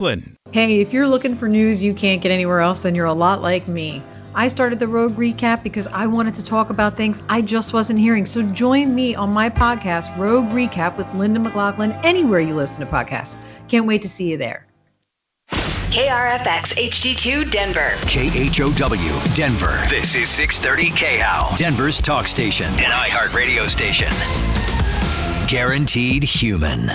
Hey, if you're looking for news you can't get anywhere else, then you're a lot like me. I started the Rogue Recap because I wanted to talk about things I just wasn't hearing. So join me on my podcast, Rogue Recap with Linda McLaughlin, anywhere you listen to podcasts. Can't wait to see you there. KRFX HD2 Denver. KHOW Denver. This is 630 KHOW, Denver's talk station, an iHeart radio station. Guaranteed human.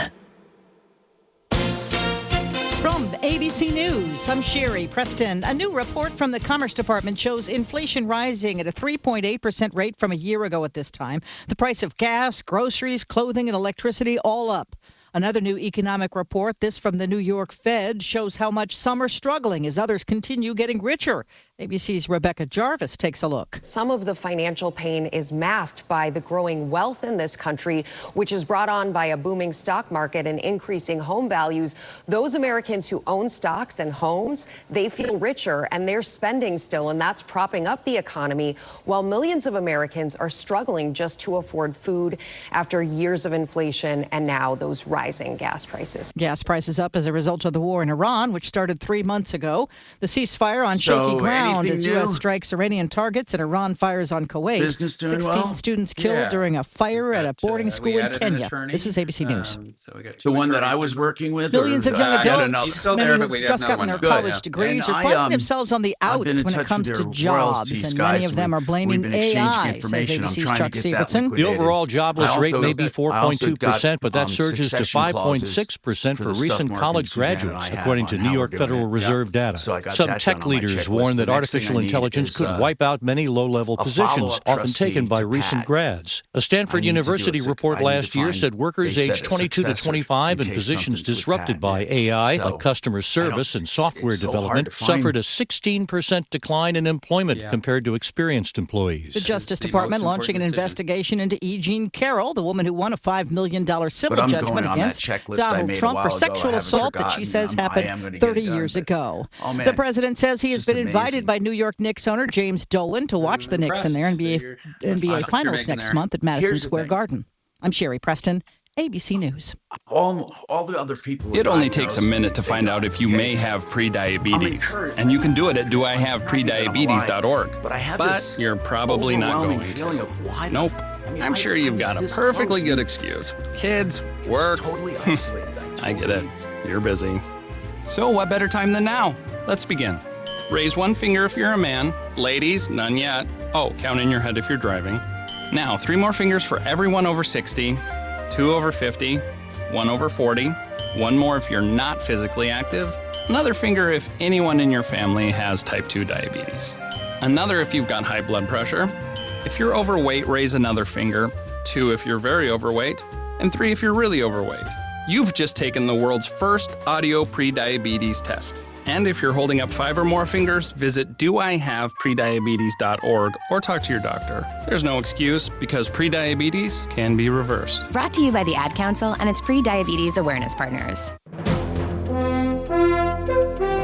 From ABC News, I'm Sherry Preston. A new report from the Commerce Department shows inflation rising at a 3.8% rate from a year ago at this time. The price of gas, groceries, clothing, and electricity all up. Another new economic report, this from the New York Fed, shows how much some are struggling as others continue getting richer. ABC's Rebecca Jarvis takes a look. Some of the financial pain is masked by the growing wealth in this country, which is brought on by a booming stock market and increasing home values. Those Americans who own stocks and homes, they feel richer and they're spending still, and that's propping up the economy, while millions of Americans are struggling just to afford food after years of inflation and now those rising gas prices. Gas prices up as a result of the war in Iran, which started 3 months ago. The ceasefire on shaky ground as U.S. strikes Iranian targets and Iran fires on Kuwait. Business doing 16 well? students killed during a fire at a boarding school in Kenya. This is ABC News. So we got the one that I was working with? Millions of young adults, still many there, who've but we just have gotten their Good, college yeah. degrees, And are finding themselves on the outs when it comes to jobs, and many of them are blaming AI, says ABC's Chuck Siegelson. The overall jobless rate may be 4.2%, but that surges to 5.6% for recent college graduates, according to New York Federal Reserve data. Some tech leaders warn that artificial intelligence could wipe out many low-level positions, often taken by recent grads. A Stanford University report last year said workers aged 22 to 25 in positions disrupted by AI, like customer service and software development, suffered a 16% decline in employment compared to experienced employees. The Justice Department launching an investigation into E. Jean Carroll, the woman who won a $5 million civil judgment against Donald Trump for sexual assault that she says happened 30 years ago. The president says he has been invited by New York Knicks owner James Dolan to watch the Knicks in their NBA Finals next month at Madison Square Garden. I'm Sherry Preston, ABC News. All the other people. It only takes a minute to find out if you may have prediabetes. And you can do it at doihaveprediabetes.org. But you're probably not going to. Nope. I'm sure you've got a perfectly good excuse. Kids, work. I get it. You're busy. So what better time than now? Let's begin. Raise one finger if you're a man. Ladies, none yet. Oh, count in your head if you're driving. Now, 3 more fingers for everyone over 60, 2 over 50, 1 over 40, 1 more if you're not physically active, another finger if anyone in your family has type 2 diabetes, another if you've got high blood pressure. If you're overweight, raise another finger, 2 if you're very overweight, and 3 if you're really overweight. You've just taken the world's first audio prediabetes test. And if you're holding up 5 or more fingers, visit doihaveprediabetes.org or talk to your doctor. There's no excuse because prediabetes can be reversed. Brought to you by the Ad Council and its pre-diabetes awareness partners.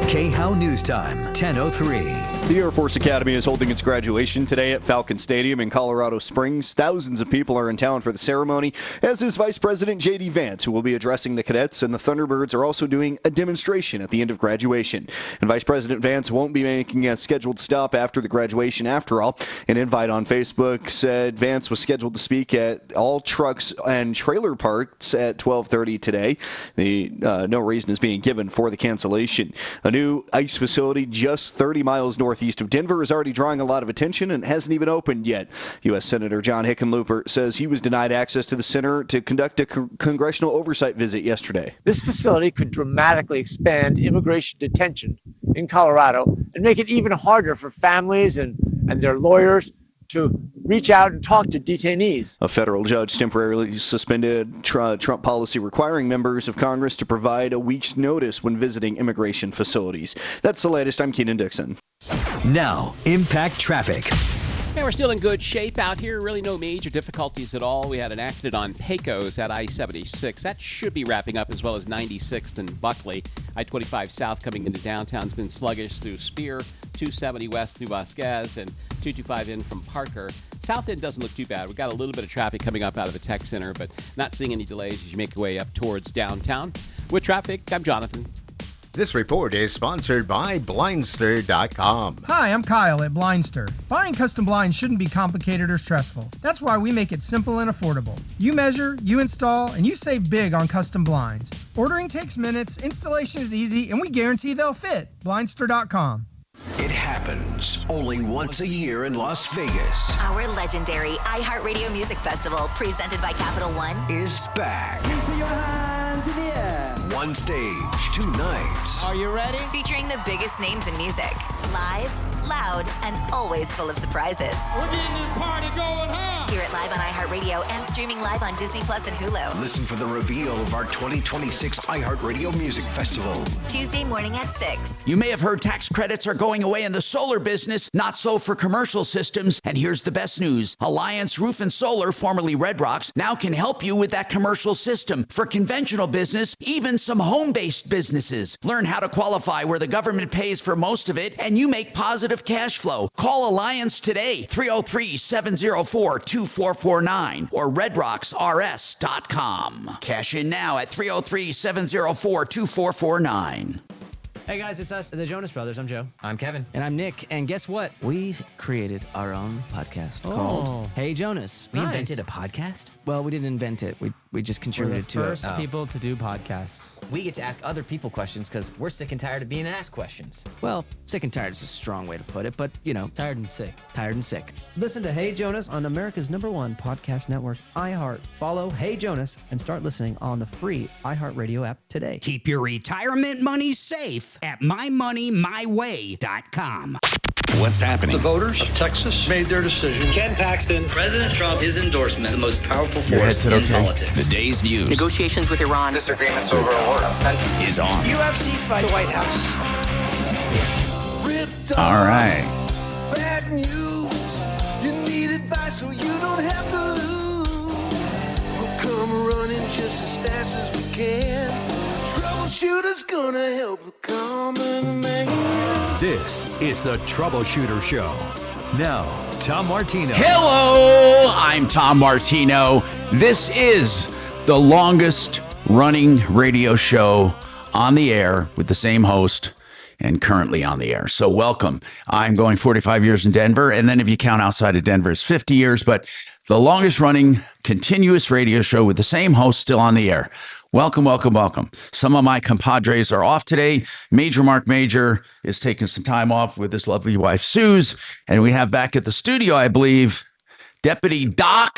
KHOW News Time, 10:03. The Air Force Academy is holding its graduation today at Falcon Stadium in Colorado Springs. Thousands of people are in town for the ceremony, as is Vice President J.D. Vance, who will be addressing the cadets, and the Thunderbirds are also doing a demonstration at the end of graduation. And Vice President Vance won't be making a scheduled stop after the graduation after all. An invite on Facebook said Vance was scheduled to speak at all trucks and trailer parks at 12:30 today. No reason is being given for the cancellation. A new ice facility just 30 miles northeast of Denver is already drawing a lot of attention and hasn't even opened yet. U.S. Senator John Hickenlooper says he was denied access to the center to conduct a congressional oversight visit yesterday. This facility could dramatically expand immigration detention in Colorado and make it even harder for families and their lawyers to reach out and talk to detainees. A federal judge temporarily suspended Trump policy requiring members of Congress to provide a week's notice when visiting immigration facilities. That's the latest. I'm Keenan Dixon. Now, Impact Traffic. Yeah, we're still in good shape out here. Really no major difficulties at all. We had an accident on Pecos at I-76. That should be wrapping up, as well as 96th and Buckley. I-25 south coming into downtown's been sluggish through Spear, 270 west through Vasquez, and 225 in from Parker. South end doesn't look too bad. We've got a little bit of traffic coming up out of the tech center, but not seeing any delays as you make your way up towards downtown. With traffic, I'm Jonathan. This report is sponsored by Blindster.com. Hi, I'm Kyle at Blindster. Buying custom blinds shouldn't be complicated or stressful. That's why we make it simple and affordable. You measure, you install, and you save big on custom blinds. Ordering takes minutes, installation is easy, and we guarantee they'll fit. Blindster.com. It happens only once a year in Las Vegas. Our legendary iHeartRadio Music Festival, presented by Capital One, is back. Put your hands in the air. One stage, 2 nights. Are you ready? Featuring the biggest names in music. Live, loud, and always full of surprises. We're getting this party going, huh? Hear it live on iHeartRadio and streaming live on Disney Plus and Hulu. Listen for the reveal of our 2026 iHeartRadio Music Festival. Tuesday morning at 6. You may have heard tax credits are going away in the solar business, not so for commercial systems. And here's the best news. Alliance Roof and Solar, formerly Red Rocks, now can help you with that commercial system. For conventional business, even some home-based businesses. Learn how to qualify where the government pays for most of it and you make positive cash flow. Call Alliance today, 303-704-2449 or redrocksrs.com. Cash in now at 303-704-2449. Hey guys, it's us, the Jonas Brothers. I'm Joe. I'm Kevin. And I'm Nick. And guess what? We created our own podcast called Hey Jonas. We invented a podcast? Well, we didn't invent it. We just contributed to it. We're the first people to do podcasts. We get to ask other people questions because we're sick and tired of being asked questions. Well, sick and tired is a strong way to put it, but you know. Tired and sick. Tired and sick. Listen to Hey Jonas on America's #1 podcast network, iHeart. Follow Hey Jonas and start listening on the free iHeartRadio app today. Keep your retirement money safe at mymoneymyway.com. What's happening? The voters of Texas made their decision. Ken Paxton, President Trump, his endorsement, the most powerful force in politics. The day's news. Negotiations with Iran. Disagreements over a war sentence. Is on. UFC fight. The White House. All right. Bad news. You need advice so you don't have to lose. We'll come running just as fast as we can. Troubleshooter's gonna help the common man. This is the Troubleshooter Show. Now, Tom Martino. Hello, I'm Tom Martino. This is the longest running radio show on the air with the same host and currently on the air. So welcome. I'm going 45 years in Denver. And then if you count outside of Denver, it's 50 years. But the longest running continuous radio show with the same host still on the air. Welcome, welcome, welcome. Some of my compadres are off today. Major Marc Mager is taking some time off with his lovely wife, Suze. And we have back at the studio, I believe, Deputy Doc.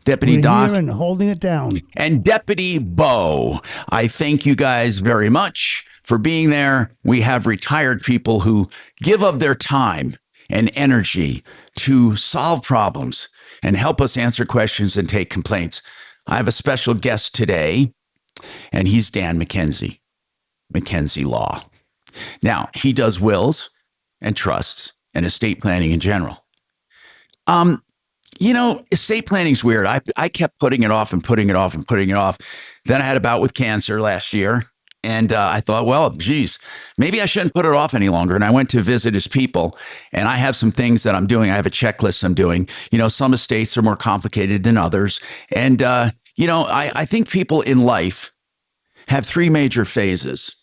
Deputy Doc. And holding it down. And Deputy Bo. I thank you guys very much for being there. We have retired people who give of their time and energy to solve problems and help us answer questions and take complaints. I have a special guest today, and he's Dan McKenzie, McKenzie Law. Now, he does wills and trusts and estate planning in general. You know, estate planning's weird. I kept putting it off and putting it off and putting it off. Then I had a bout with cancer last year, and I thought, well, geez, maybe I shouldn't put it off any longer. And I went to visit his people, and I have some things that I'm doing. I have a checklist I'm doing. You know, some estates are more complicated than others. And, you know, I think people in life have 3 major phases.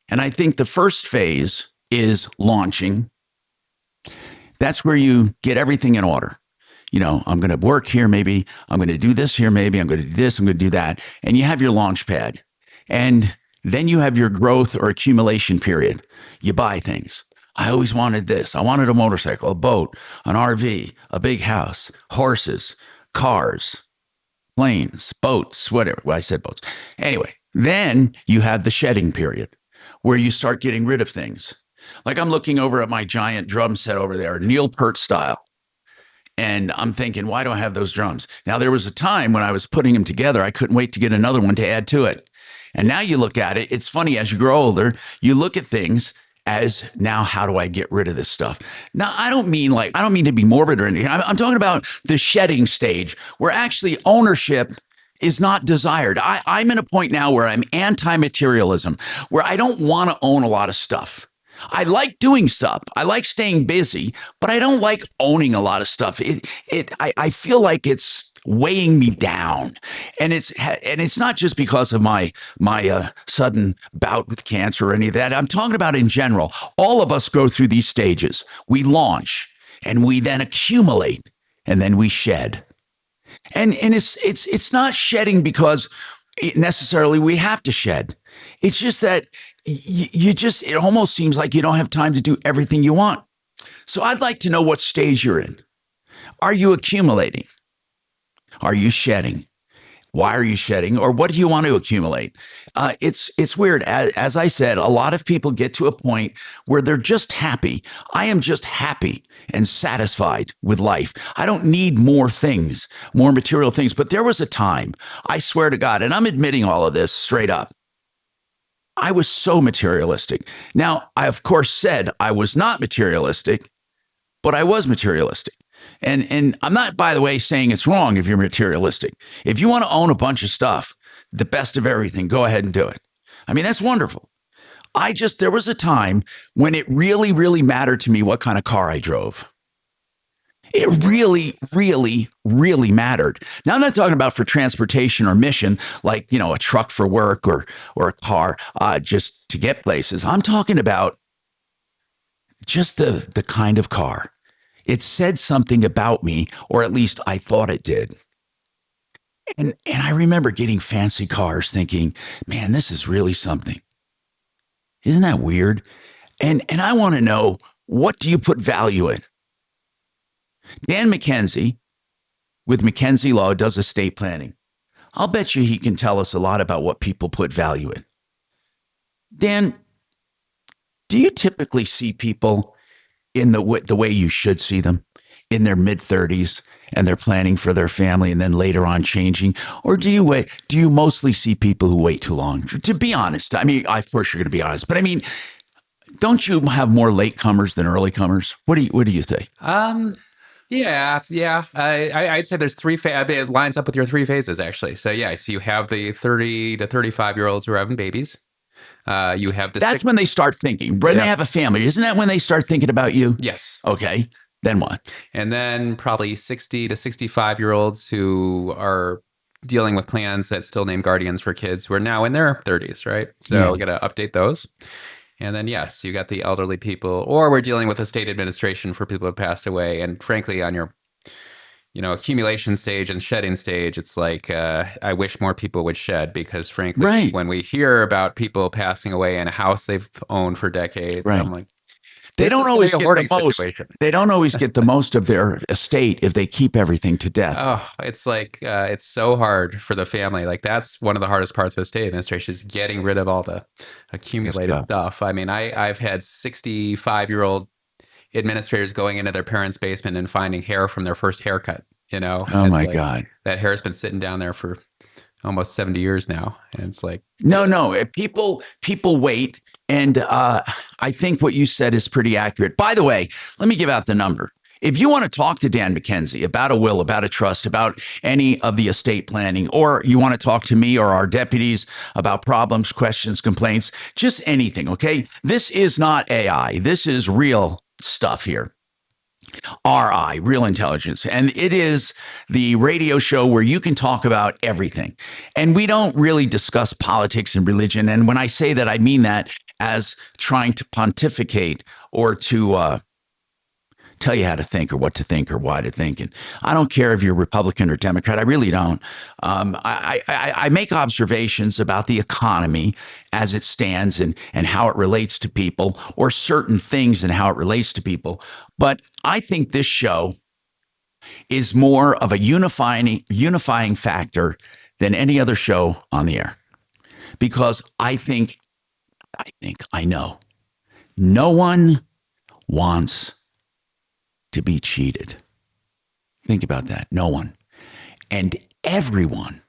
And I think the first phase is launching. That's where you get everything in order. You know, I'm going to work here, maybe. I'm going to do this here, maybe. I'm going to do this. I'm going to do that. And you have your launch pad. And then you have your growth or accumulation period. You buy things. I always wanted this. I wanted a motorcycle, a boat, an RV, a big house, horses, cars, planes, boats, whatever. Well, I said boats. Anyway, then you have the shedding period where you start getting rid of things. Like I'm looking over at my giant drum set over there, Neil Peart style. And I'm thinking, why do I have those drums? Now, there was a time when I was putting them together, I couldn't wait to get another one to add to it. And now you look at it, it's funny, as you grow older, you look at things as, now how do I get rid of this stuff? Now, I don't mean to be morbid or anything. I'm talking about the shedding stage where actually ownership is not desired. I'm in a point now where I'm anti-materialism, where I don't want to own a lot of stuff. I like doing stuff. I like staying busy, but I don't like owning a lot of stuff. I feel like it's weighing me down. And it's not just because of my sudden bout with cancer or any of that. I'm talking about in general. All of us go through these stages. We launch and we then accumulate and then we shed. And it's not shedding because necessarily we have to shed. It's just that it almost seems like you don't have time to do everything you want. So I'd like to know what stage you're in. Are you accumulating? Are you shedding? Why are you shedding? Or what do you want to accumulate? It's weird. As I said, a lot of people get to a point where they're just happy. I am just happy and satisfied with life. I don't need more things, more material things. But there was a time, I swear to God, and I'm admitting all of this straight up, I was so materialistic. Now, I, of course, said I was not materialistic, but I was materialistic. And I'm not, by the way, saying it's wrong if you're materialistic. If you want to own a bunch of stuff, the best of everything, go ahead and do it. I mean, that's wonderful. There was a time when it really, really mattered to me what kind of car I drove. It really, really, really mattered. Now, I'm not talking about for transportation or mission, like, a truck for work or a car just to get places. I'm talking about just the kind of car. It said something about me, or at least I thought it did. And I remember getting fancy cars thinking, man, this is really something. Isn't that weird? And I want to know, what do you put value in? Dan McKenzie with McKenzie Law does estate planning. I'll bet you he can tell us a lot about what people put value in. Dan, do you typically see people in the way you should see them, in their mid-30s, and they're planning for their family and then later on changing? Or do you mostly see people who wait too long? To be honest, I mean, of course you're going to be honest, but I mean, don't you have more latecomers than early comers? What do you think? Yeah. I'd say there's three it lines up with your three phases, actually. So you have the 30 to 35-year-olds who are having babies. You have the That's when they start thinking. When they have a family. Isn't that when they start thinking about you? Yes. Okay. Then what? And then probably 60 to 65-year-olds who are dealing with plans that still name guardians for kids who are now in their 30s, right? So we got to update those. And then, yes, you got the elderly people, or we're dealing with estate administration for people who have passed away. And frankly, on your, accumulation stage and shedding stage, it's like, I wish more people would shed, because frankly, when we hear about people passing away in a house they've owned for decades, I'm like, they don't always get the most. They don't always get the most of their estate if they keep everything to death. Oh, it's like it's so hard for the family. Like, that's one of the hardest parts of estate administration, is getting rid of all the accumulated stuff. I mean, I've had 65-year-old administrators going into their parents' basement and finding hair from their first haircut. Oh my God, that hair's been sitting down there for almost 70 years now, and it's like no. People wait. And I think what you said is pretty accurate. By the way, let me give out the number. If you want to talk to Dan McKenzie about a will, about a trust, about any of the estate planning, or you want to talk to me or our deputies about problems, questions, complaints, just anything, okay? This is not AI. This is real stuff here. RI, Real Intelligence. And it is the radio show where you can talk about everything. And we don't really discuss politics and religion. And when I say that, I mean that as trying to pontificate or to tell you how to think or what to think or why to think. And I don't care if you're Republican or Democrat. I really don't. I make observations about the economy as it stands and how it relates to people, or certain things and how it relates to people. But I think this show is more of a unifying factor than any other show on the air. Because I know no one wants to be cheated. Think about that. No one. And everyone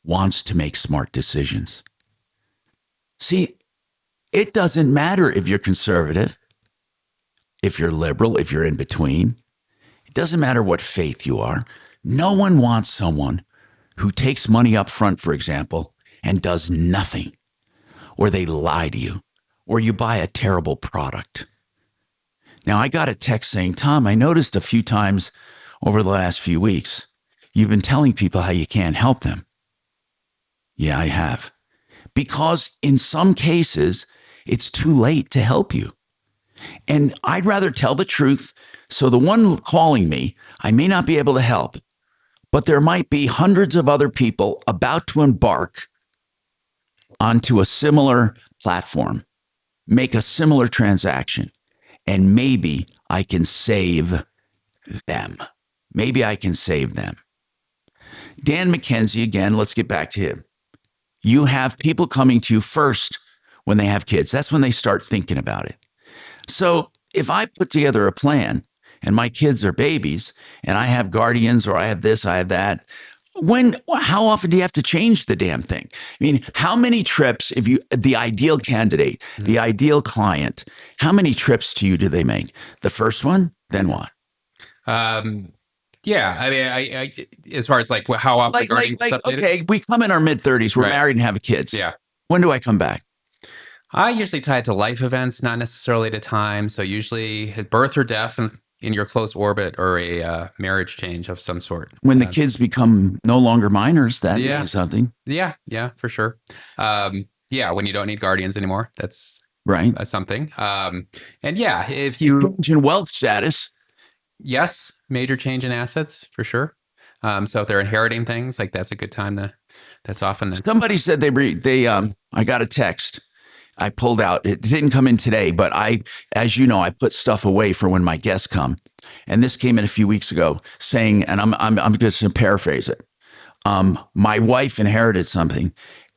wants to make smart decisions. See, it doesn't matter if you're conservative, if you're liberal, if you're in between. It doesn't matter what faith you are. No one wants someone who takes money up front, for example, and does nothing, or they lie to you, or you buy a terrible product. Now, I got a text saying, Tom, I noticed a few times over the last few weeks, you've been telling people how you can't help them. Yeah, I have. Because in some cases, it's too late to help you. And I'd rather tell the truth. So the one calling me, I may not be able to help, but there might be hundreds of other people about to embark onto a similar platform, make a similar transaction, and maybe I can save them. Maybe I can save them. Dan McKenzie, again, let's get back to him. You have people coming to you first when they have kids. That's when they start thinking about it. So if I put together a plan and my kids are babies and I have guardians or I have this, I have that, how often do you have to change the damn thing? I mean, how many trips, if you, the ideal candidate, the ideal client, how many trips to you do they make? The first one, then what? Yeah, I mean, I as far as like how often okay, we come in our mid-30s, we're married and have kids. Yeah. When do I come back? I usually tie it to life events, not necessarily to time. So usually birth or death in your close orbit or a marriage change of some sort. When the kids become no longer minors, that means something. Yeah, for sure. Yeah, when you don't need guardians anymore, that's right. Something. And yeah, if you change in wealth status. Yes, major change in assets for sure. So if they're inheriting things, like that's a good time to. That's often. Somebody said I got a text. I pulled out. It didn't come in today, but as you know, I put stuff away for when my guests come. And this came in a few weeks ago saying, and I'm just going to paraphrase it. My wife inherited something,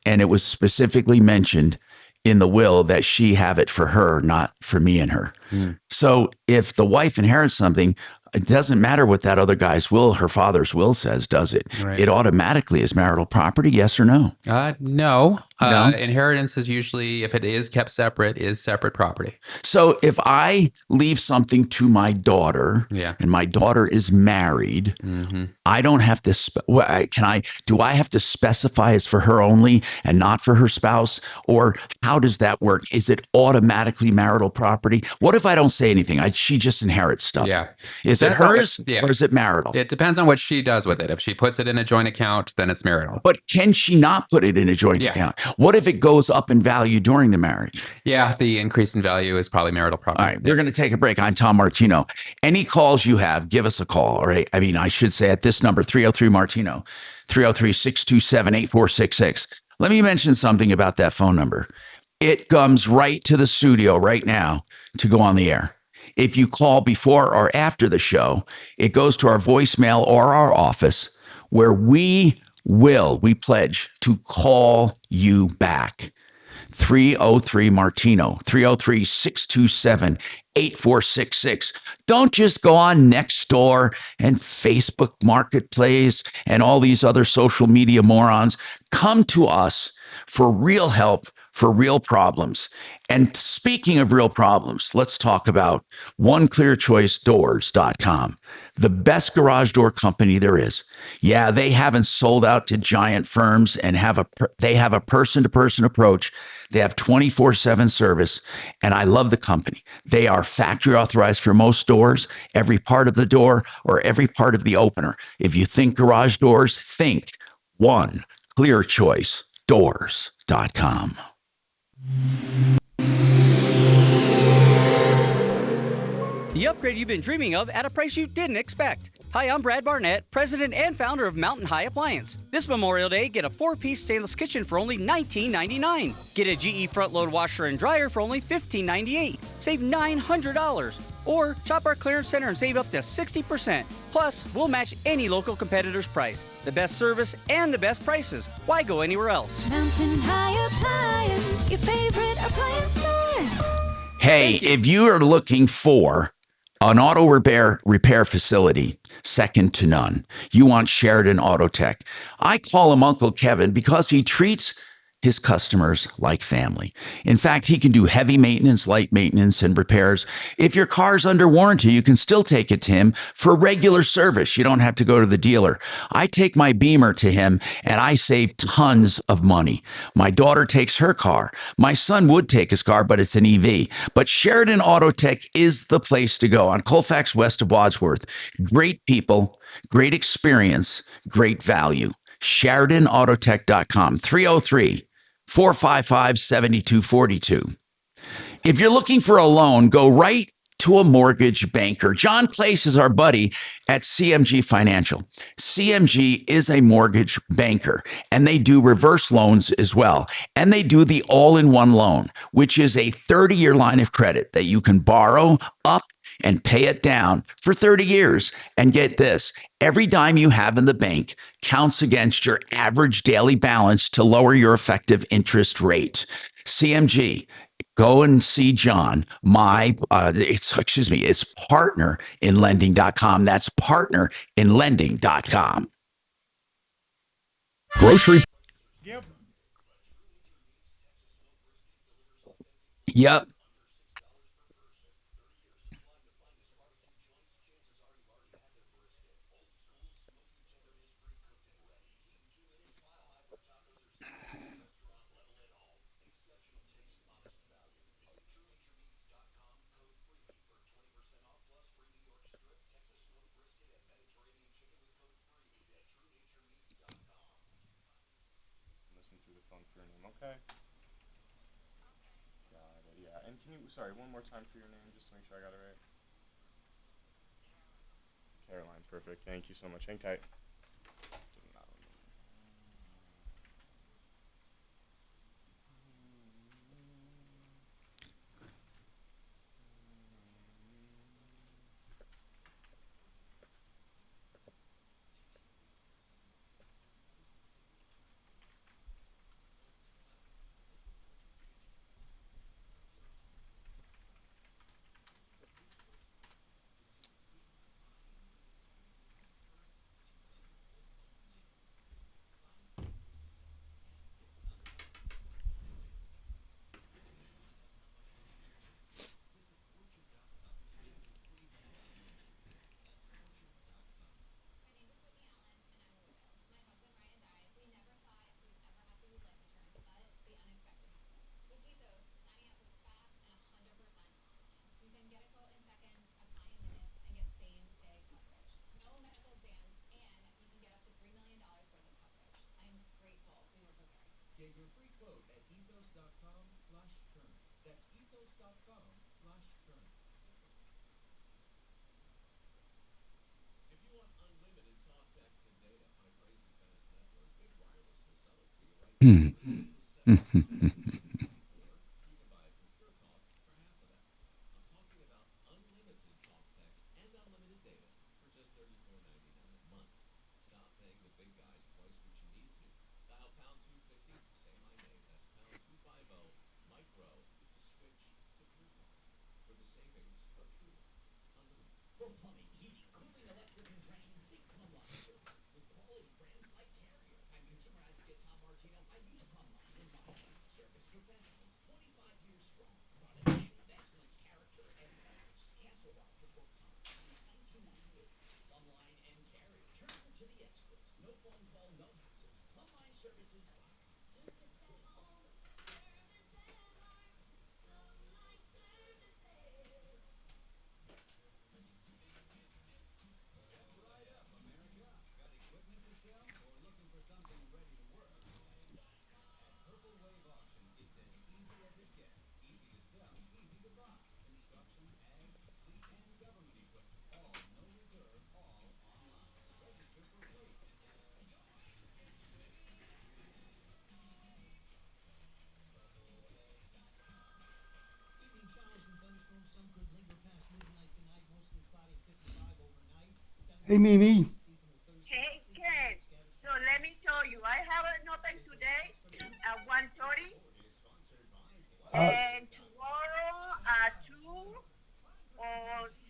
and it was specifically mentioned in the will that she have it for her, not for me and her. So if the wife inherits something, it doesn't matter what that other guy's will, her father's will says, does it? Right. It automatically is marital property, yes or no? No. Inheritance is usually, if it is kept separate, is separate property. So if I leave something to my daughter, and my daughter is married, I don't have to. Do I have to specify it's for her only and not for her spouse, or how does that work? Is it automatically marital property? What if I don't say anything? She just inherits stuff. Yeah. Is it hers or is it marital? It depends on what she does with it. If she puts it in a joint account, then it's marital. But can she not put it in a joint account? What if it goes up in value during the marriage? Yeah, the increase in value is probably marital property. All right, they're going to take a break. I'm Tom Martino. Any calls you have, give us a call. All right. I mean, I should say at this number, 303 Martino, 303-627-8466. Let me mention something about that phone number. It comes right to the studio right now to go on the air. If you call before or after the show, it goes to our voicemail or our office where we pledge to call you back. 303 Martino, 303-627-8466. Don't just go on Nextdoor and Facebook Marketplace and all these other social media morons. Come to us for real help, for real problems. And speaking of real problems, let's talk about OneClearChoiceDoors.com, the best garage door company there is. Yeah, they haven't sold out to giant firms and they have a person-to-person approach. They have 24/7 service, and I love the company. They are factory authorized for most doors, every part of the door or every part of the opener. If you think garage doors, think OneClearChoiceDoors.com. The upgrade you've been dreaming of at a price you didn't expect. Hi, I'm Brad Barnett, president and founder of Mountain High Appliance. This Memorial Day, get a 4-piece stainless kitchen for only $19.99. Get a GE front-load washer and dryer for only $15.98. Save $900. Or shop our clearance center and save up to 60%. Plus, we'll match any local competitor's price. The best service and the best prices. Why go anywhere else? Mountain High Appliance, your favorite appliance store. Hey, if you are looking for an auto repair facility, second to none, you want Sheridan Auto Tech. I call him Uncle Kevin because he treats his customers like family. In fact, he can do heavy maintenance, light maintenance, and repairs. If your car's under warranty, you can still take it to him for regular service. You don't have to go to the dealer. I take my Beamer to him, and I save tons of money. My daughter takes her car. My son would take his car, but it's an EV. But Sheridan Auto Tech is the place to go on Colfax west of Wadsworth. Great people, great experience, great value. SheridanAutotech.com, 303-455-7242. If you're looking for a loan, go right to a mortgage banker. John Clace is our buddy at CMG Financial. CMG is a mortgage banker, and they do reverse loans as well. And they do the all-in-one loan, which is a 30-year line of credit that you can borrow up and pay it down for 30 years. And get this, every dime you have in the bank counts against your average daily balance to lower your effective interest rate. CMG, go and see John, it's partner in lending.com. That's partner in lending.com. Grocery. Yep. Okay. Got it, yeah. And can you, sorry, one more time for your name, just to make sure I got it right? Caroline, perfect. Thank you so much. Hang tight. Get your free quote at ethos.com/turn. That's ethos.com/turn. If you want unlimited talk, text, and data on a crazy fast network, Big Wireless will sell it to you right now. Or you can buy it from Pure Talk for half of that. I'm talking about unlimited talk, text, and unlimited data for just $34.99 a month. Stop paying the big guys twice what you need to. Dial pound 250 to say my name. That's pound 250 micro to switch to Pure Talk for the savings of truly unlimited. For plumbing, heating, cooling, electric, and drains, think Plumb Line Service with quality brands like Carrier. I'm consumer advocate Tom Martino. I use Plumb Line in my home. Service professional, 25 years strong. Product issue of excellence, character, and records. Cancel Rock has worked tirelessly since 1998. Plumb Line and Carrier. Turn to the experts. No phone call, no hassles. PlumbLineServices.com. Service at home. Service at heart. Plumb Line Services. FYF, America. Got equipment to sell or looking for something ready to work? At Purple Wave Auction, it's as easy as it gets. Easy to sell, easy to buy. Construction, ag, fleet, and government equipment. All no reserve, all online. Register for free. Evening showers and thunderstorms. Some could linger past midnight tonight. Mostly cloudy, 55 overnight. Hey, Mimi. Hey, Ken. So let me tell you, I have an open today at 1:30, and tomorrow at 2.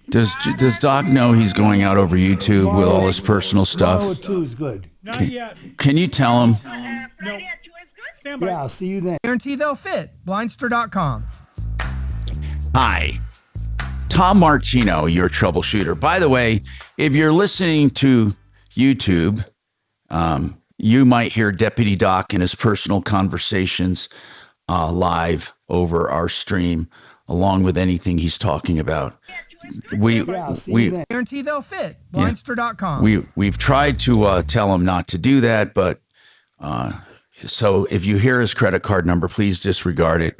Does Doc know he's going out over YouTube with all his personal stuff? Tomorrow at 2 is good. Can you tell him? Friday at 2 is good? Stand by. Yeah, I'll see you then. Guarantee they'll fit. Blindster.com. Hi, Tom Martino, your troubleshooter. By the way, if you're listening to YouTube, you might hear Deputy Doc in his personal conversations live over our stream, along with anything he's talking about. We Guarantee they'll fit. Blindster.com. We've tried to tell him not to do that, but so if you hear his credit card number, please disregard it.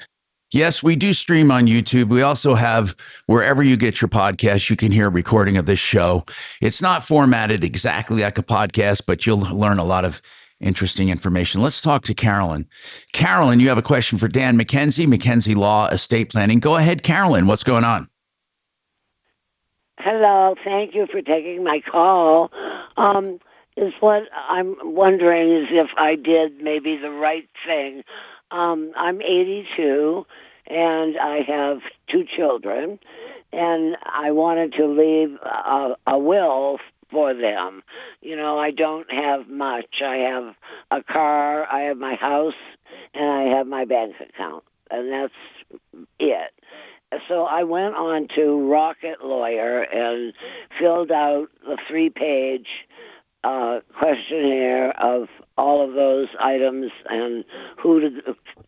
Yes, we do stream on YouTube. We also have, wherever you get your podcast, you can hear a recording of this show. It's not formatted exactly like a podcast, but you'll learn a lot of interesting information. Let's talk to Carolyn. Carolyn, you have a question for Dan McKenzie, McKenzie Law Estate Planning. Go ahead, Carolyn. What's going on? Hello. Thank you for taking my call. Is what I'm wondering is if I did maybe the right thing. I'm 82, and I have 2 children, and I wanted to leave a will for them. You know, I don't have much. I have a car, I have my house, and I have my bank account, and that's it. So I went on to Rocket Lawyer and filled out the 3-page questionnaire of all of those items and who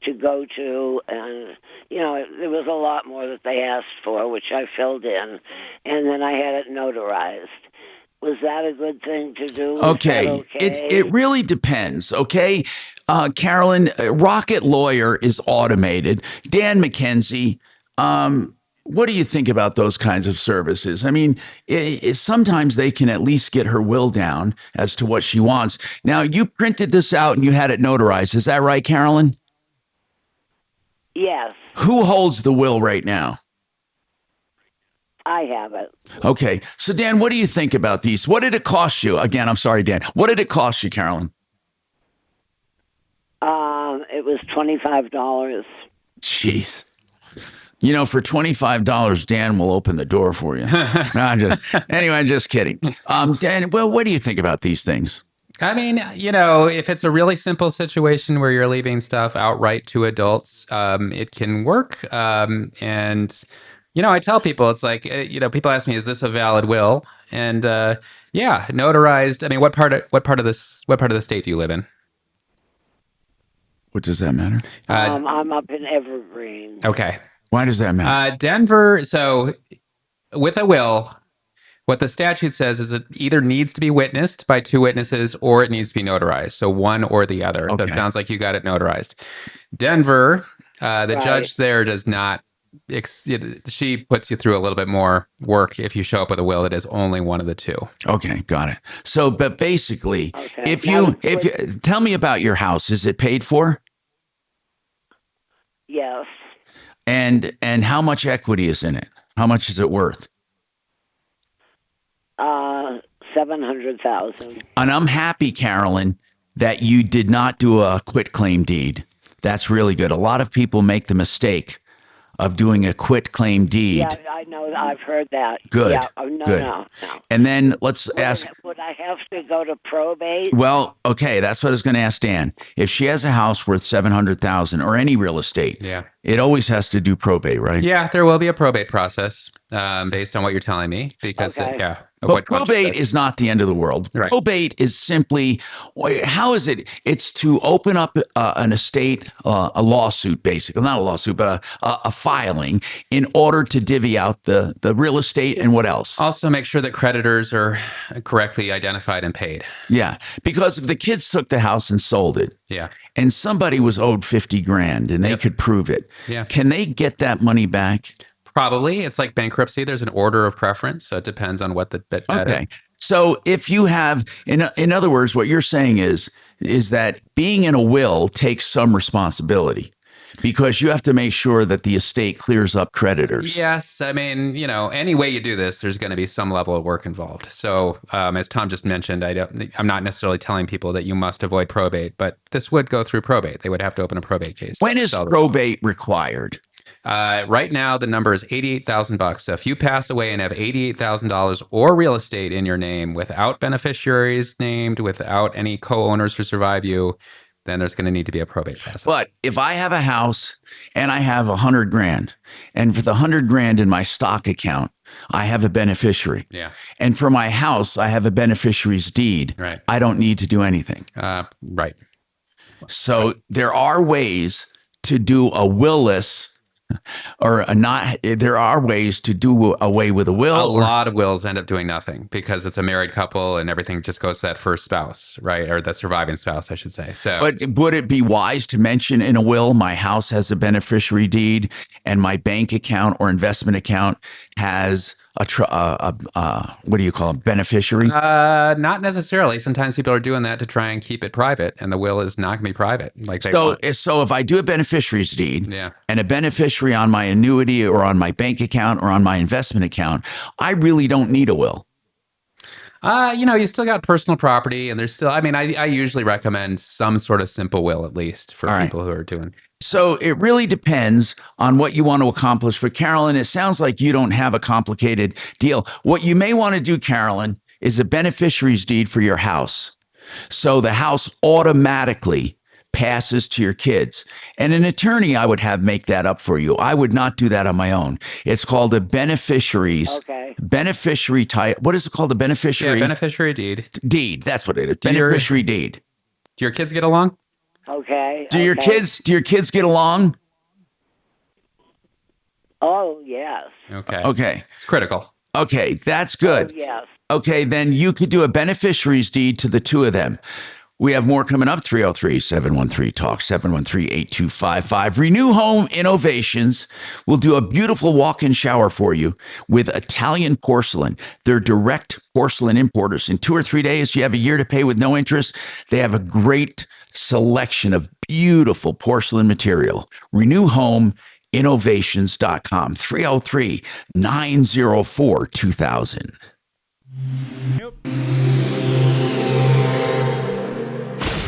to go to, and there was a lot more that they asked for, which I filled in, and then I had it notarized. Was that a good thing to do? Okay. It really depends. Okay. Carolyn, Rocket Lawyer is automated. Dan McKenzie, what do you think about those kinds of services? I mean, sometimes they can at least get her will down as to what she wants. Now, you printed this out and you had it notarized. Is that right, Carolyn? Yes. Who holds the will right now? I have it. Okay. So, Dan, what do you think about these? What did it cost you? Again, I'm sorry, Dan. What did it cost you, Carolyn? It was $25. Jeez. For $25, Dan will open the door for you. Anyway, I'm just kidding. Dan, well, what do you think about these things? I mean, if it's a really simple situation where you're leaving stuff outright to adults, it can work. And I tell people, it's like, people ask me, is this a valid will? And yeah, notarized. I mean, what part of the state do you live in? What does that matter? I'm up in Evergreen. Okay. Why does that matter? Denver. So with a will, what the statute says is it either needs to be witnessed by 2 witnesses or it needs to be notarized. So one or the other. Okay. That sounds like you got it notarized. Denver, the judge there does not. She puts you through a little bit more work if you show up with a will that is only one of the 2. Okay, got it. So, but basically, if you tell me about your house, is it paid for? Yes. And how much equity is in it? How much is it worth? $700,000. And I'm happy, Carolyn, that you did not do a quitclaim deed. That's really good. A lot of people make the mistake of doing a quitclaim deed. Yeah, I know. I've heard that. Good. Yeah. Good. No. And then let's ask. Would I have to go to probate? Well, okay, that's what I was going to ask Dan. If she has a house worth $700,000 or any real estate, it always has to do probate, right? Yeah, there will be a probate process based on what you're telling me, because But probate is not the end of the world. Right. Probate is simply, how is it? It's to open up an estate, a lawsuit, basically. Not a lawsuit, but a filing in order to divvy out the real estate and what else? Also make sure that creditors are correctly identified and paid. Yeah, because if the kids took the house and sold it, and somebody was owed $50,000 and they could prove it, can they get that money back? Probably. It's like bankruptcy. There's an order of preference, so it depends on what the debt is. So if you have, in other words, what you're saying is that being in a will takes some responsibility, because you have to make sure that the estate clears up creditors. Yes. I mean, any way you do this, there's going to be some level of work involved. So as Tom just mentioned, I'm not necessarily telling people that you must avoid probate, but this would go through probate. They would have to open a probate case. When is probate required? Right now, the number is $88,000. So if you pass away and have $88,000 or real estate in your name without beneficiaries named, without any co-owners to survive you, then there's going to need to be a probate process. But if I have a house and I have $100,000, and for the $100,000 in my stock account, I have a beneficiary. Yeah. And for my house, I have a beneficiary's deed. Right. I don't need to do anything. Right. So there are ways to do a will-less or a not. There are ways to do away with a will. A lot of wills end up doing nothing because it's a married couple and everything just goes to that first spouse, right? Or the surviving spouse, I should say. So, but would it be wise to mention in a will, my house has a beneficiary deed and my bank account or investment account has what do you call it, beneficiary? Not necessarily. Sometimes people are doing that to try and keep it private, and the will is not going to be private. Like So if I do a beneficiary's deed and a beneficiary on my annuity or on my bank account or on my investment account, I really don't need a will. You still got personal property, and there's still, I usually recommend some sort of simple will, at least for people who are doing. So it really depends on what you want to accomplish. For Carolyn, it sounds like you don't have a complicated deal. What you may want to do, Carolyn, is a beneficiary's deed for your house. So the house automatically passes to your kids. And an attorney, I would have make that up for you. I would not do that on my own. It's called a beneficiary type. What is it called? The beneficiary? Yeah, beneficiary deed. Deed. That's what it is. Beneficiary deed. Do your kids get along? Okay. Do your kids get along? Oh, yes. Okay. It's critical. Okay, that's good. Oh, yes. Okay, then you could do a beneficiary's deed to the two of them. We have more coming up. 303-713-TALK, 713-8255. Renew Home Innovations will do a beautiful walk-in shower for you with Italian porcelain. They're direct porcelain importers. In 2 or 3 days, you have a year to pay with no interest. They have a great selection of beautiful porcelain material. RenewHomeInnovations.com, 303-904-2000.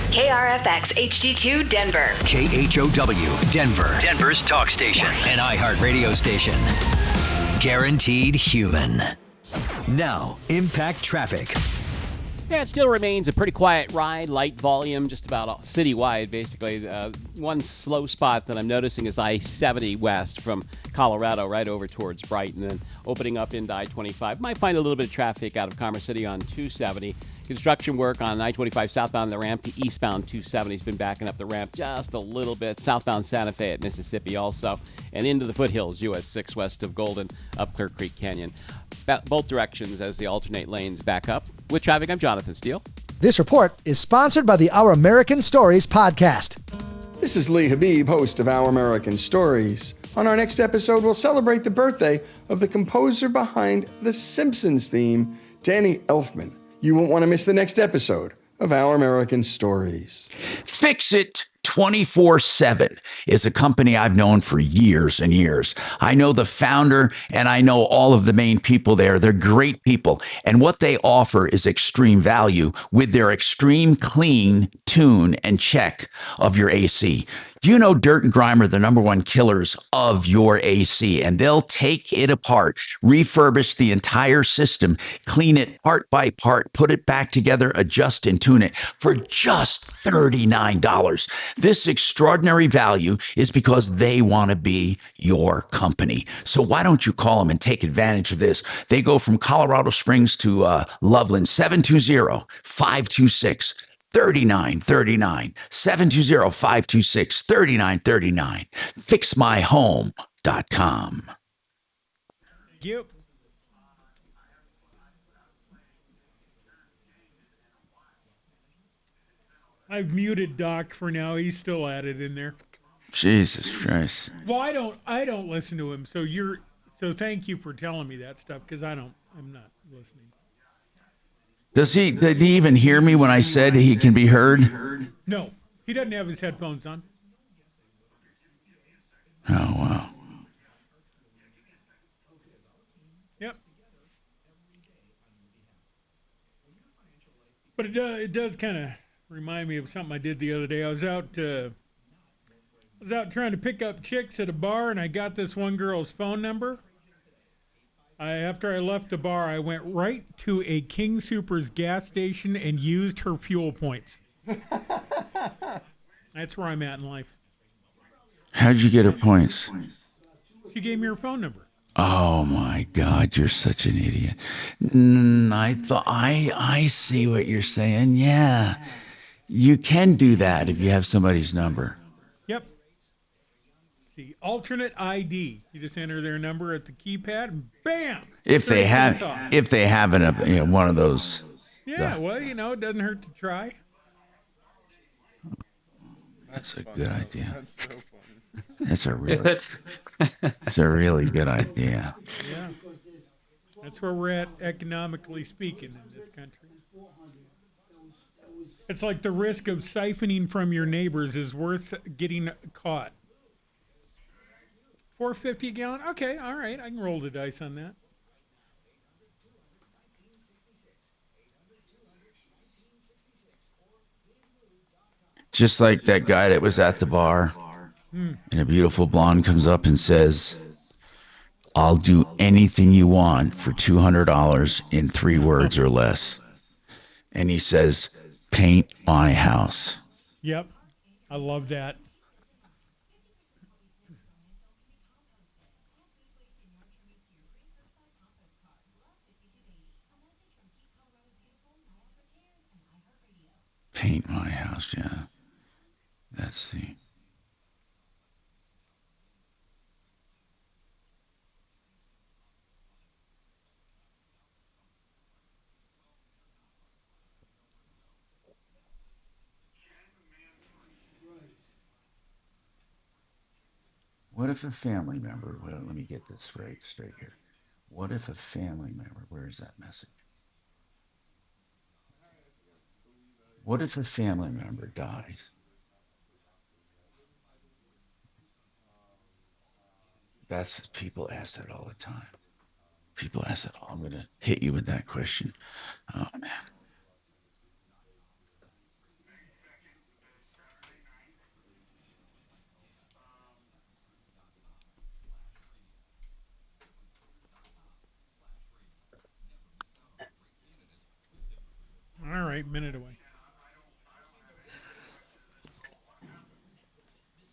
KRFX HD2 Denver. KHOW Denver. Denver's talk station. An iHeart radio station. Guaranteed human. Now, impact traffic. Yeah, it still remains a pretty quiet ride, light volume, just about citywide, basically. One slow spot that I'm noticing is I-70 west from Colorado right over towards Brighton, and then opening up into I-25. Might find a little bit of traffic out of Commerce City on 270. Construction work on I-25 southbound the ramp to eastbound 270 has been backing up the ramp just a little bit. Southbound Santa Fe at Mississippi also, and into the foothills, US 6 west of Golden, up Clear Creek Canyon. Both directions as the alternate lanes back up. With traffic, I'm Jonathan Steele. This report is sponsored by the Our American Stories podcast. This is Lee Habib, host of Our American Stories. On our next episode, we'll celebrate the birthday of the composer behind the Simpsons theme, Danny Elfman. You won't want to miss the next episode of Our American Stories. Fix It 24/7 is a company I've known for years and years. I know the founder and I know all of the main people there. They're great people. And what they offer is extreme value with their extreme clean, tune, and check of your AC. Do you know Dirt and Grime are the #1 killers of your AC? And they'll take it apart, refurbish the entire system, clean it part by part, put it back together, adjust and tune it for just $39. This extraordinary value is because they want to be your company. So why don't you call them and take advantage of this? They go from Colorado Springs to Loveland, 720-526-3939, 720-526-3939, fixmyhome.com. Thank you. I've muted Doc for now. He's still at it in there. Jesus Christ. Well, I don't listen to him. So thank you for telling me that stuff, because I'm not listening. Did he even hear me when I said he can be heard? No, he doesn't have his headphones on. Oh, wow. Yep. But it does kind of remind me of something I did the other day. I was out trying to pick up chicks at a bar, and I got this one girl's phone number. After I left the bar, I went right to a King Soopers gas station and used her fuel points. That's where I'm at in life. How'd you get her points? She gave me her phone number. Oh my God, you're such an idiot. I thought I see what you're saying. Yeah. You can do that if you have somebody's number. Yep. See, alternate ID. You just enter their number at the keypad and bam. If they have one of those. Yeah, well, it doesn't hurt to try. That's a good idea. That's so funny. That's a really, Is it? it's a really good idea. Yeah. That's where we're at economically speaking in this country. It's like the risk of siphoning from your neighbors is worth getting caught. $4.50 a gallon? Okay, all right. I can roll the dice on that. Just like that guy that was at the bar, and a beautiful blonde comes up and says, I'll do anything you want for $200 in 3 words or less. And he says, paint my house. Yep. I love that. Paint my house, yeah. That's the... What if a family member, well, let me get this straight here. What if a family member, where's that message? What if a family member dies? People ask that all the time. People ask that. I'm going to hit you with that question. Oh, man. All right, minute away.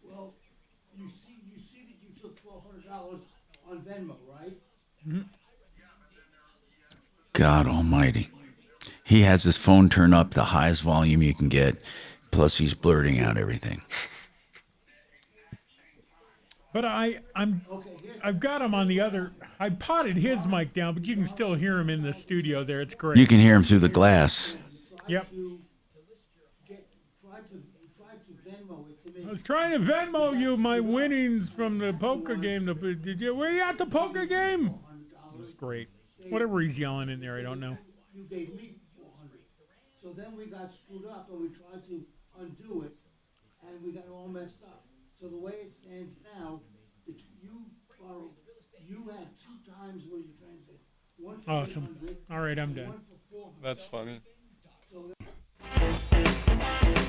Well, you see that you took $1,200 on Venmo, right? Mm-hmm. God almighty. He has his phone turned up the highest volume you can get, plus he's blurting out everything. But I've got him on the other. I potted his mic down, but you can still hear him in the studio there. It's great. You can hear him through the glass. Yep. I was trying to Venmo you my winnings from the poker game. Were you at the poker game? It was great. Whatever he's yelling in there, I don't know. You gave me 400. So then we got screwed up and we tried to undo it, and we got all messed up. So the way it stands now, you had 2 times where you transferred. One for Awesome. 800, All right, I'm done. one for 400. That's funny.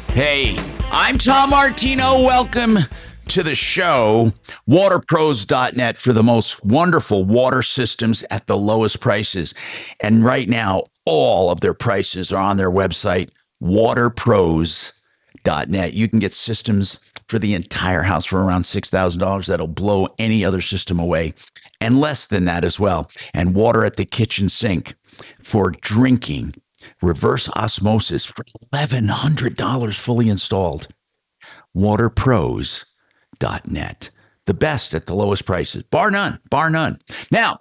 Hey, I'm Tom Martino. Welcome to the show. Waterpros.net for the most wonderful water systems at the lowest prices. And right now, all of their prices are on their website, waterpros.net. You can get systems for the entire house for around $6,000 that'll blow any other system away, and less than that as well. And water at the kitchen sink for drinking. Reverse osmosis for $1,100 fully installed. Waterpros.net. The best at the lowest prices. Bar none. Bar none. Now,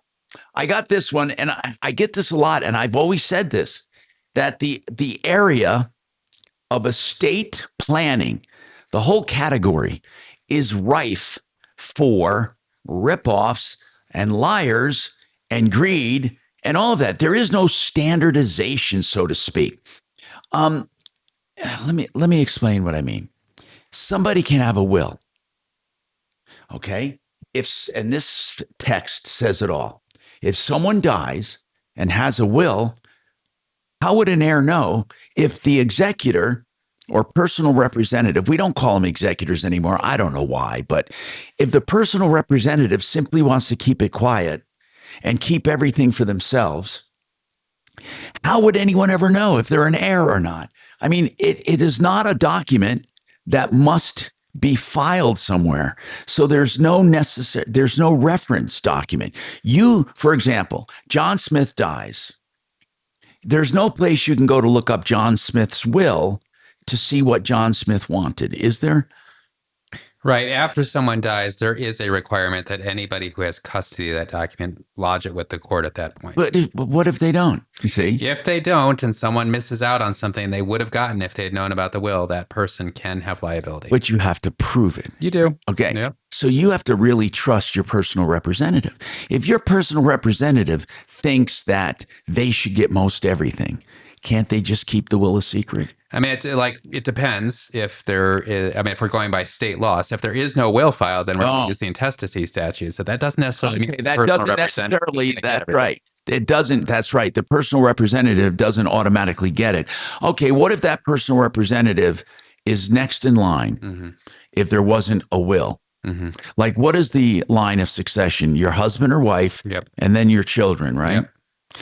I got this one, and I get this a lot, and I've always said this, that the area of estate planning, the whole category, is rife for ripoffs and liars and greed and all of that. There is no standardization, so to speak. Let me explain what I mean. Somebody can have a will. Okay? And this text says it all. If someone dies and has a will, how would an heir know if the executor or personal representative, we don't call them executors anymore, I don't know why, but if the personal representative simply wants to keep it quiet and keep everything for themselves, how would anyone ever know if they're an heir or not? I mean, it is not a document that must be filed somewhere. So there's no reference document. You, for example, John Smith dies. There's no place you can go to look up John Smith's will to see what John Smith wanted, is there? Right. After someone dies, there is a requirement that anybody who has custody of that document lodge it with the court at that point. But what if they don't? You see? If they don't and someone misses out on something they would have gotten if they had known about the will, that person can have liability. But you have to prove it. You do. Okay. Yeah. So you have to really trust your personal representative. If your personal representative thinks that they should get most everything, can't they just keep the will a secret? I mean, it depends if there is, I mean, if we're going by state laws, if there is no will filed, then we're going to use the intestacy statute. So that doesn't necessarily mean that doesn't necessarily, that's right. It doesn't, that's right. The personal representative doesn't automatically get it. Okay, what if that personal representative is next in line if there wasn't a will? Like, what is the line of succession? Your husband or wife, and then your children, right? Yep.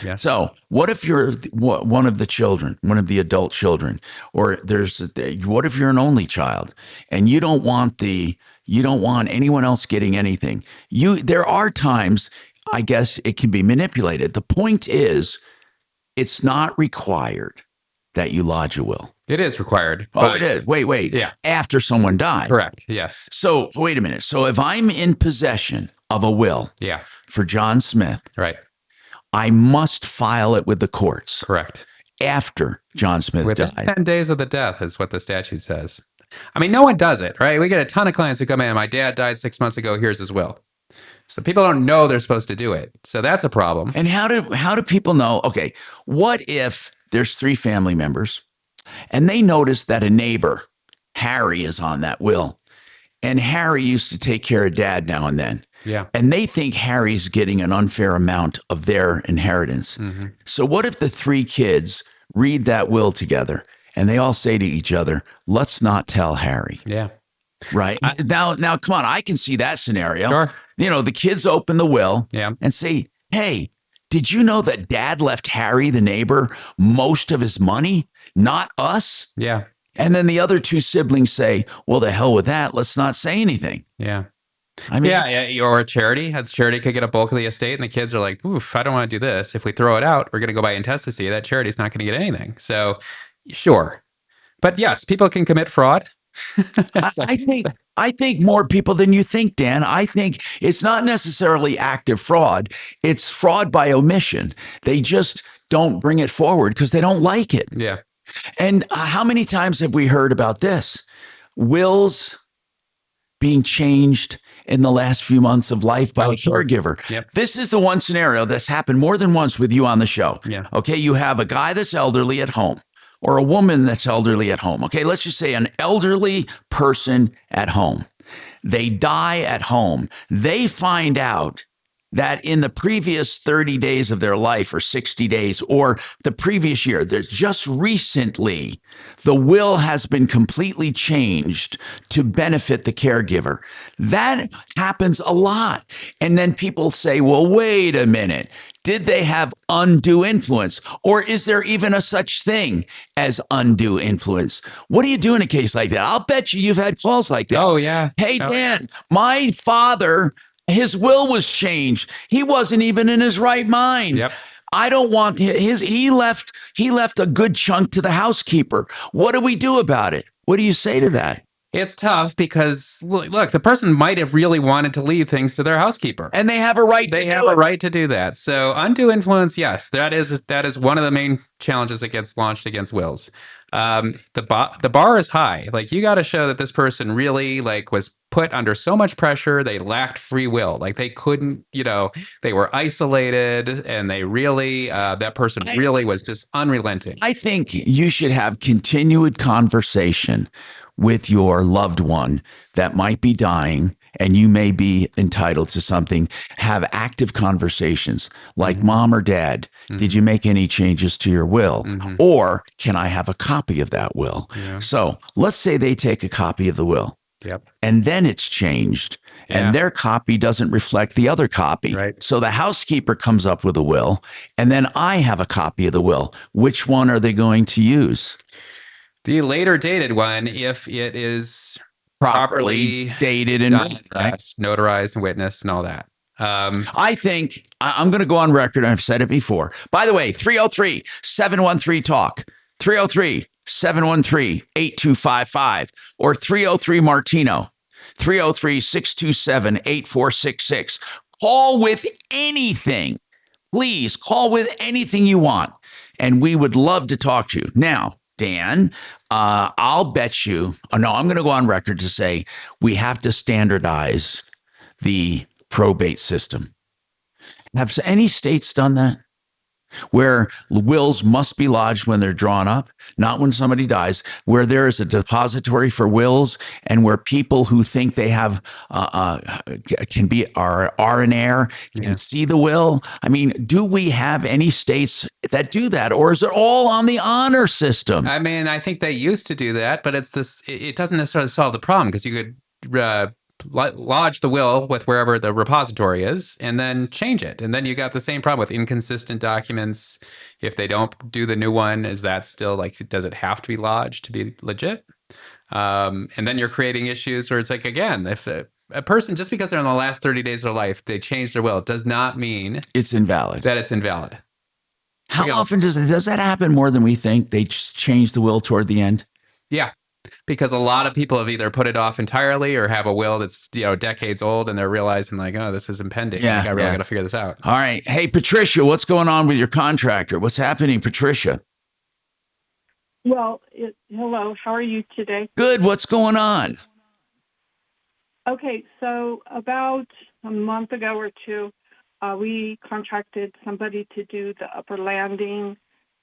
Yeah. So what if you're one of the children, one of the adult children, or what if you're an only child and you don't want anyone else getting anything? There are times, I guess, it can be manipulated. The point is, it's not required that you lodge a will. It is required. Oh, it is. Wait. Yeah. After someone died. Correct. Yes. So wait a minute. So if I'm in possession of a will for John Smith, right, I must file it with the courts. Correct. After John Smith Within died. 10 days of the death is what the statute says. I mean, no one does it, right? We get a ton of clients who come in, my dad died 6 months ago, here's his will. So people don't know they're supposed to do it. So that's a problem. And how do people know? Okay, what if there's 3 family members and they notice that a neighbor, Harry, is on that will? And Harry used to take care of dad now and then. Yeah. And they think Harry's getting an unfair amount of their inheritance. So what if the 3 kids read that will together and they all say to each other, let's not tell Harry? Yeah. Right. Now, come on. I can see that scenario. Sure. You know, the kids open the will and say, hey, did you know that dad left Harry, the neighbor, most of his money? Not us? Yeah. And then the other 2 siblings say, well, the hell with that. Let's not say anything. Yeah. I mean, or a charity. A charity could get a bulk of the estate, and the kids are like, oof, I don't want to do this. If we throw it out, we're going to go by intestacy. That charity's not going to get anything. So, sure. But yes, people can commit fraud. I think more people than you think, Dan. I think it's not necessarily active fraud. It's fraud by omission. They just don't bring it forward because they don't like it. Yeah. And how many times have we heard about this? Wills being changed in the last few months of life by a caregiver. Yep. This is the one scenario that's happened more than once with you on the show. Yeah. Okay, you have a guy that's elderly at home or a woman that's elderly at home. Okay, let's just say an elderly person at home. They die at home. They find out that in the previous 30 days of their life or 60 days or the previous year, there's just recently, the will has been completely changed to benefit the caregiver. That happens a lot. And then people say, well, wait a minute. Did they have undue influence? Or is there even a such thing as undue influence? What do you do in a case like that? I'll bet you've had calls like that. Oh, yeah. Hey, Dan, my father, his will was changed. He wasn't even in his right mind. Yep. I don't want he left a good chunk to the housekeeper. What do we do about it? What do you say to that? It's tough because look, the person might have really wanted to leave things to their housekeeper, and they have a right. They have a right to do that. So undue influence, yes, that is one of the main challenges that gets launched against wills. The bar is high. Like, you got to show that this person really was put under so much pressure. They lacked free will. Like, they couldn't, they were isolated, and they really, that person really was just unrelenting. I think you should have continued conversation with your loved one that might be dying and you may be entitled to something. Have active conversations like, Mom or Dad, did you make any changes to your will? Or can I have a copy of that will? Yeah. So let's say they take a copy of the will. Yep. And then it's changed and their copy doesn't reflect the other copy. Right. So the housekeeper comes up with a will and then I have a copy of the will. Which one are they going to use? The later dated one, if it is Properly dated and done, yes, notarized and witnessed and all that. I think I'm going to go on record, and I've said it before. By the way, 303-713-TALK, 303-713-8255, or 303-MARTINO, 303-627-8466. Call with anything. Please call with anything you want, and we would love to talk to you. Now, Dan, I'll bet you, no, I'm going to go on record to say we have to standardize the probate system. Have any states done that? Where wills must be lodged when they're drawn up, not when somebody dies, where there is a depository for wills, and where people who think they have can be are an heir can see the will. I mean, do we have any states that do that, or is it all on the honor system? I mean, I think they used to do that, but it doesn't necessarily solve the problem, because you could lodge the will with wherever the repository is and then change it. And then you got the same problem with inconsistent documents. If they don't do the new one, is that still like, does it have to be lodged to be legit? And then you're creating issues where it's like, again, if a person, just because they're in the last 30 days of their life, they change their will, it does not mean it's invalid. That it's invalid. How often does that happen? More than we think? They just change the will toward the end? Yeah. Because a lot of people have either put it off entirely or have a will that's, decades old, and they're realizing like, oh, this is impending. Yeah, I really got to figure this out. All right. Hey, Patricia, what's going on with your contractor? What's happening, Patricia? Well, hello. How are you today? Good. What's going on? Okay, so about a month ago or two, we contracted somebody to do the upper landing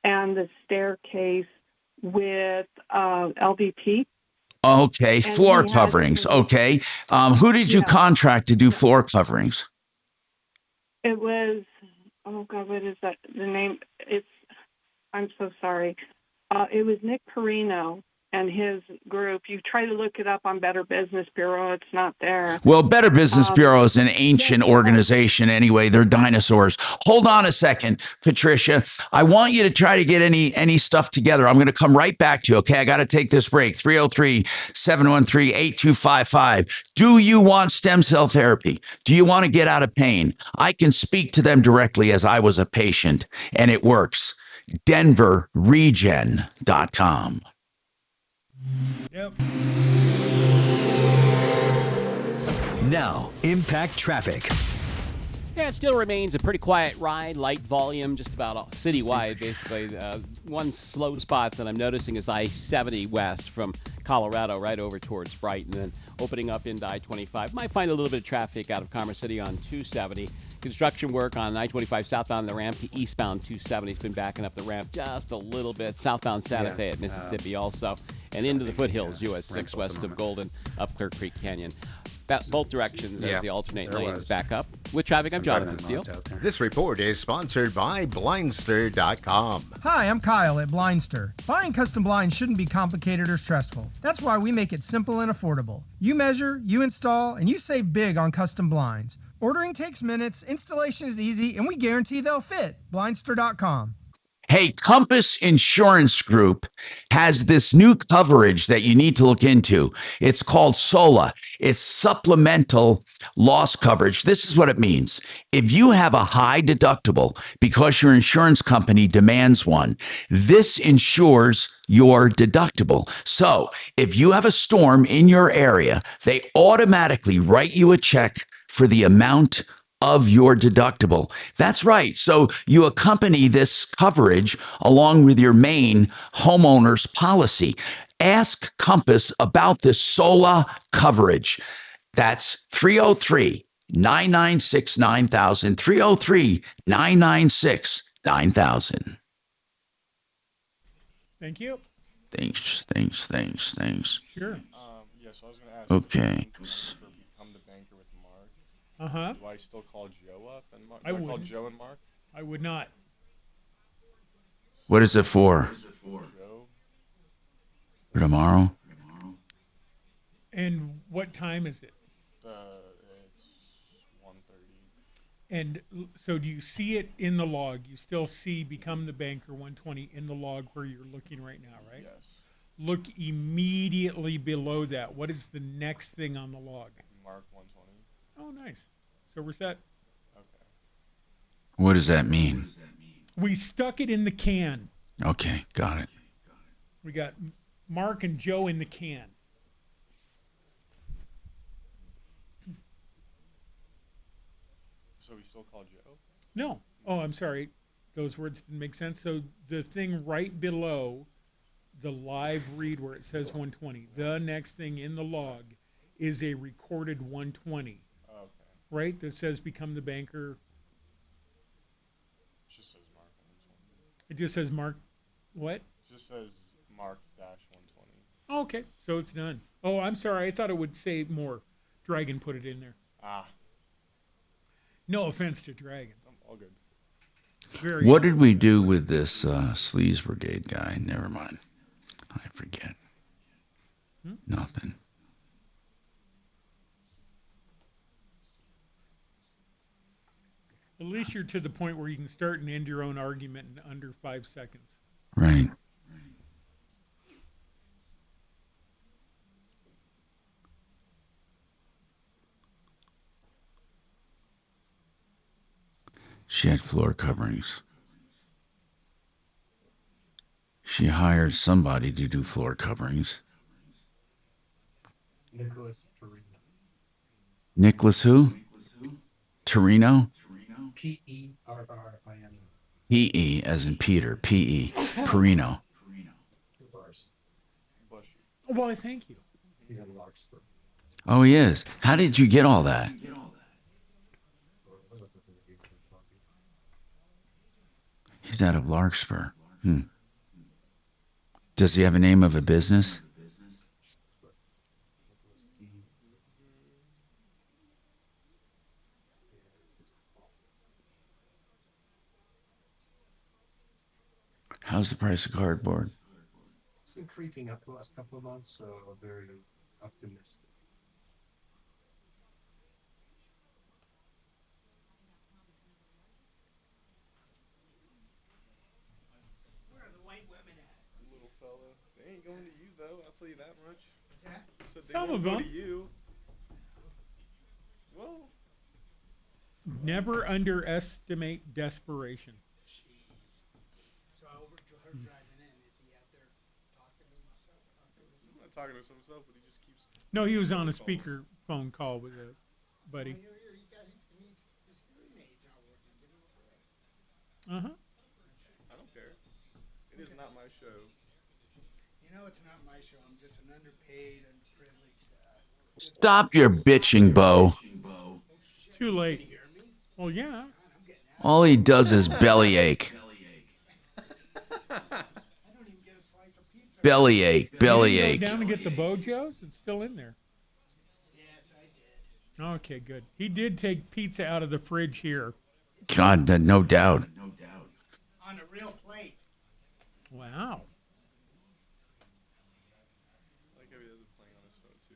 and the staircase with LVP. Okay, And floor coverings. Okay. Who did you contract to do floor coverings? It was, oh God, what is that? The name? I'm so sorry. It was Nick Perino and his group. You try to look it up on Better Business Bureau. It's not there. Well, Better Business Bureau is an ancient organization anyway. They're dinosaurs. Hold on a second, Patricia. I want you to try to get any stuff together. I'm going to come right back to you, okay? I got to take this break. 303-713-8255. Do you want stem cell therapy? Do you want to get out of pain? I can speak to them directly as I was a patient, and it works. DenverRegen.com. Yep. Now, impact traffic. Yeah, it still remains a pretty quiet ride, light volume, just about citywide, basically. One slow spot that I'm noticing is I-70 west from Colorado right over towards Brighton, and then opening up into I-25. Might find a little bit of traffic out of Commerce City on 270. Construction work on I-25 southbound the ramp to eastbound 270 has been backing up the ramp just a little bit. Southbound Santa Fe at Mississippi also, and into the foothills, US 6 west of Golden, up Clear Creek Canyon. Both directions as the alternate lanes back up. With traffic, I'm Jonathan Steele. This report is sponsored by Blindster.com. Hi, I'm Kyle at Blindster. Buying custom blinds shouldn't be complicated or stressful. That's why we make it simple and affordable. You measure, you install, and you save big on custom blinds. Ordering takes minutes, installation is easy, and we guarantee they'll fit. Blindster.com. Hey, Compass Insurance Group has this new coverage that you need to look into. It's called SOLA. It's supplemental loss coverage. This is what it means. If you have a high deductible because your insurance company demands one, this insures your deductible. So if you have a storm in your area, they automatically write you a check for the amount of your deductible. That's right. So you accompany this coverage along with your main homeowner's policy. Ask Compass about this SOLA coverage. That's 303-996-9000, 303-996-9000. Thank you. Thanks. Sure. Yeah, so I was going to ask. Okay. Become the banker with Mark. Uh-huh. Do I still call Joe up and Mark? I call wouldn't. Joe and Mark? I would not. What is it for? Joe? For tomorrow? And what time is it? It's 1:30. And so do you see it in the log? You still see Become the Banker 120 in the log where you're looking right now, right? Yes. look immediately below that. What is the next thing on the log? Mark 120. Oh, nice. So we're set. What does that mean? We stuck it in the can. Okay, got it. We got Mark and Joe in the can. So we still call Joe? No. Oh, I'm sorry. Those words didn't make sense. So the thing right below the live read where it says 120, the next thing in the log is a recorded 120. Okay. Right? That says become the banker. It just says Mark 120. It just says Mark what? It just says Mark dash 120. Oh, okay. So it's done. Oh, I'm sorry. I thought it would say more. Dragon put it in there. Ah. No offense to Dragon. All good. Very What did we do with this Sleaze Brigade guy? Never mind. I forget. Nothing. At least you're to the point where you can start and end your own argument in under 5 seconds. Right. She had floor coverings. She hired somebody to do floor coverings. Nicholas Perino. Nicholas who? Torino? Perino. P-E as in Peter. P-E. Perino. Well, thank you. He's in Larkspur. Oh, he is. How did you get all that? He's out of Larkspur. Does he have a name of a business? How's the price of cardboard? It's been creeping up the last couple of months, so very optimistic. Where are the white women at? Little fella. They ain't going to you, though. I'll tell you that much. What's that? Said they Some won't of go them. to you. Well, Never underestimate desperation. So I overheard her driving in. Is he out there talking to himself? he's not talking to himself, but he just keeps. No, he was on a speaker phone call with a buddy. He got his hearing aids aren't working. Give him a break. Uh-huh. I don't care. It is not my show. You know, it's not my show. I'm just an underpaid, underprivileged. Stop your bitching, Bo. Too late. Well, yeah. All he does is bellyache. Bellyache, You bellyache. go down and get the Bojo's? It's still in there. Yes, I did. Okay, good. He did take pizza out of the fridge here. God, no doubt. On a real plate. Wow. I like how he has it playing on his phone, too.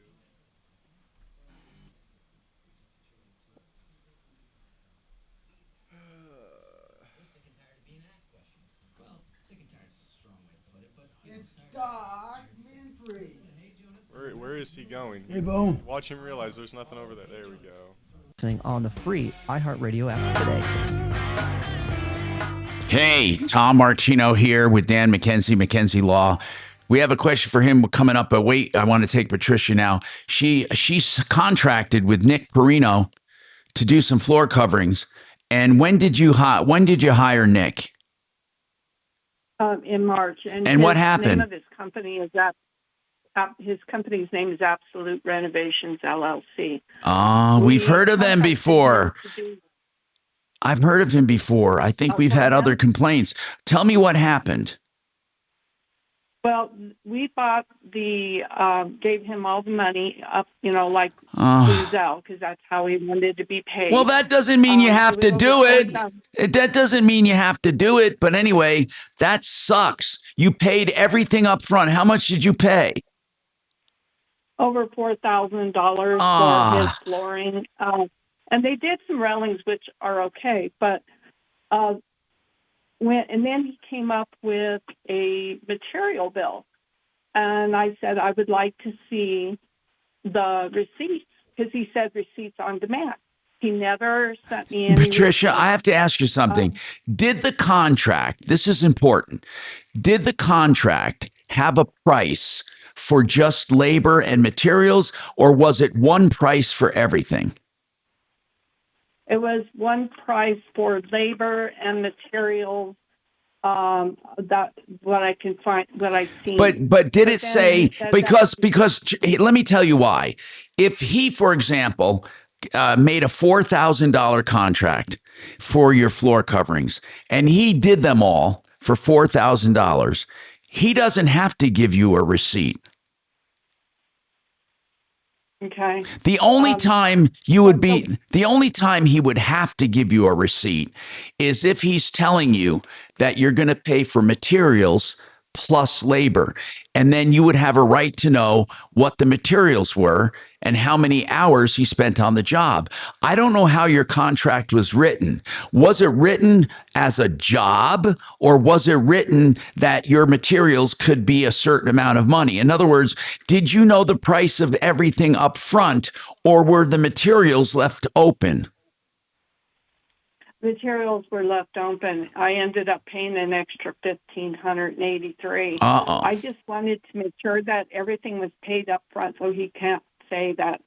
Sick and tired of being asked questions. Well, sick and tired is a strong way to put it, but It's Doc Manfred. Where is he going? Hey, Bo. Watch him realize there's nothing over there. There we go. Listening on the free iHeartRadio app today. Hey, Tom Martino here with Dan McKenzie, McKenzie Law. We have a question for him coming up, but wait, I want to take Patricia now. She's contracted with Nick Perino to do some floor coverings. And when did you hire Nick? In March. And what happened? The name of his company is his company's name is Absolute Renovations LLC. We've heard of them before. I've heard of him before. I think we've had other complaints. Tell me what happened. Well, we bought gave him all the money up, like Zelle, because that's how he wanted to be paid. Well, that doesn't mean you have to do it. That doesn't mean you have to do it. But anyway, that sucks. You paid everything up front. How much did you pay? Over $4,000 for his flooring. And they did some railings, which are okay. But and then he came up with a material bill. And I said I would like to see the receipts because he said receipts on demand. He never sent me any Patricia, receipts. I have to ask you something. Did the contract, this is important, did the contract have a price for just labor and materials, or was it one price for everything? It was one price for labor and materials. That what I can find, what I've seen. But did it then say he said because let me tell you why. If he, for example, made a $4,000 contract for your floor coverings and he did them all for $4,000, he doesn't have to give you a receipt. Okay. The only time you would be, the only time he would have to give you a receipt is if he's telling you that you're going to pay for materials plus labor. And then you would have a right to know what the materials were and how many hours he spent on the job. I don't know how your contract was written. Was it written as a job, or was it written that your materials could be a certain amount of money? In other words, did you know the price of everything up front, or were the materials left open? Materials were left open. I ended up paying an extra $1,583. Uh-oh. I just wanted to make sure that everything was paid up front, so he can't say that,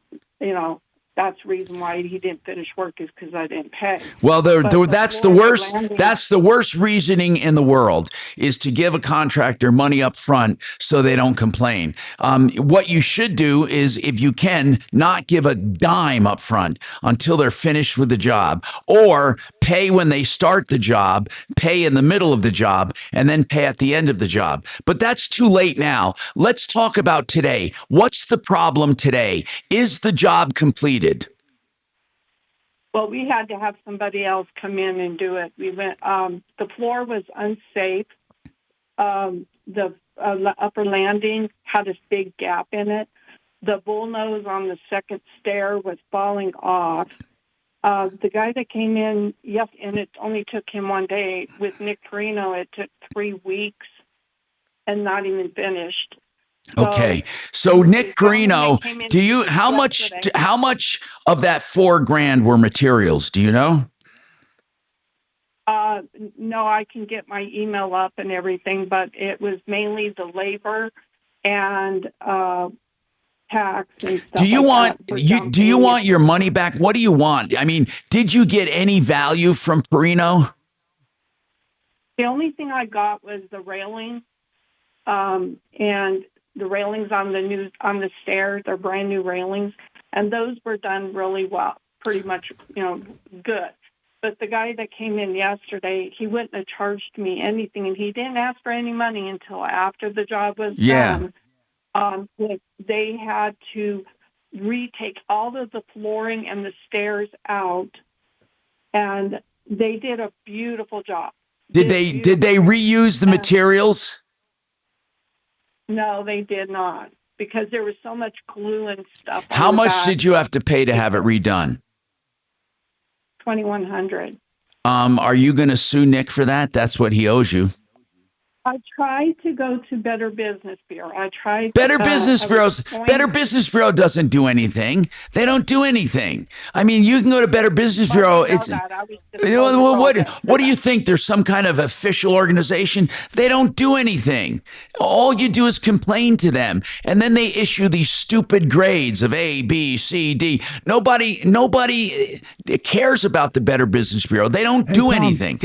that's the reason why he didn't finish work is because I didn't pay. Well, that's the worst. landing- That's the worst reasoning in the world, is to give a contractor money up front so they don't complain. What you should do is, if you can, not give a dime up front until they're finished with the job, or pay when they start the job, pay in the middle of the job, and then pay at the end of the job. But that's too late now. Let's talk about today. What's the problem today? Is the job completed? Well, we had to have somebody else come in and do it. We went. The floor was unsafe. The upper landing had a big gap in it. The bullnose on the second stair was falling off. The guy that came in, yes, and it only took him one day. With Nick Perino, it took 3 weeks and not even finished. Okay. So Nick Perino, yesterday. how much of that $4,000 were materials? Do you know? No, I can get my email up and everything, but it was mainly the labor and tax and stuff. Do you want your money back? What do you want? I mean, did you get any value from Perino? The only thing I got was the railing, and the railings on the stairs. They're brand new railings, and those were done really well, pretty much, good. But the guy that came in yesterday, he wouldn't have charged me anything, and he didn't ask for any money until after the job was done. They had to retake all of the flooring and the stairs out, and they did a beautiful job. Did they reuse the materials? No, they did not, because there was so much glue and stuff. How much did you have to pay to have it redone? $2,100. Are you going to sue Nick for that? That's what he owes you. I tried to go to Better Business Bureau. Better Business Bureau doesn't do anything. They don't do anything. I mean, you can go to Better Business Bureau. What do you think? There's some kind of official organization? They don't do anything. All you do is complain to them, and then they issue these stupid grades of A, B, C, D. Nobody cares about the Better Business Bureau. They don't do anything.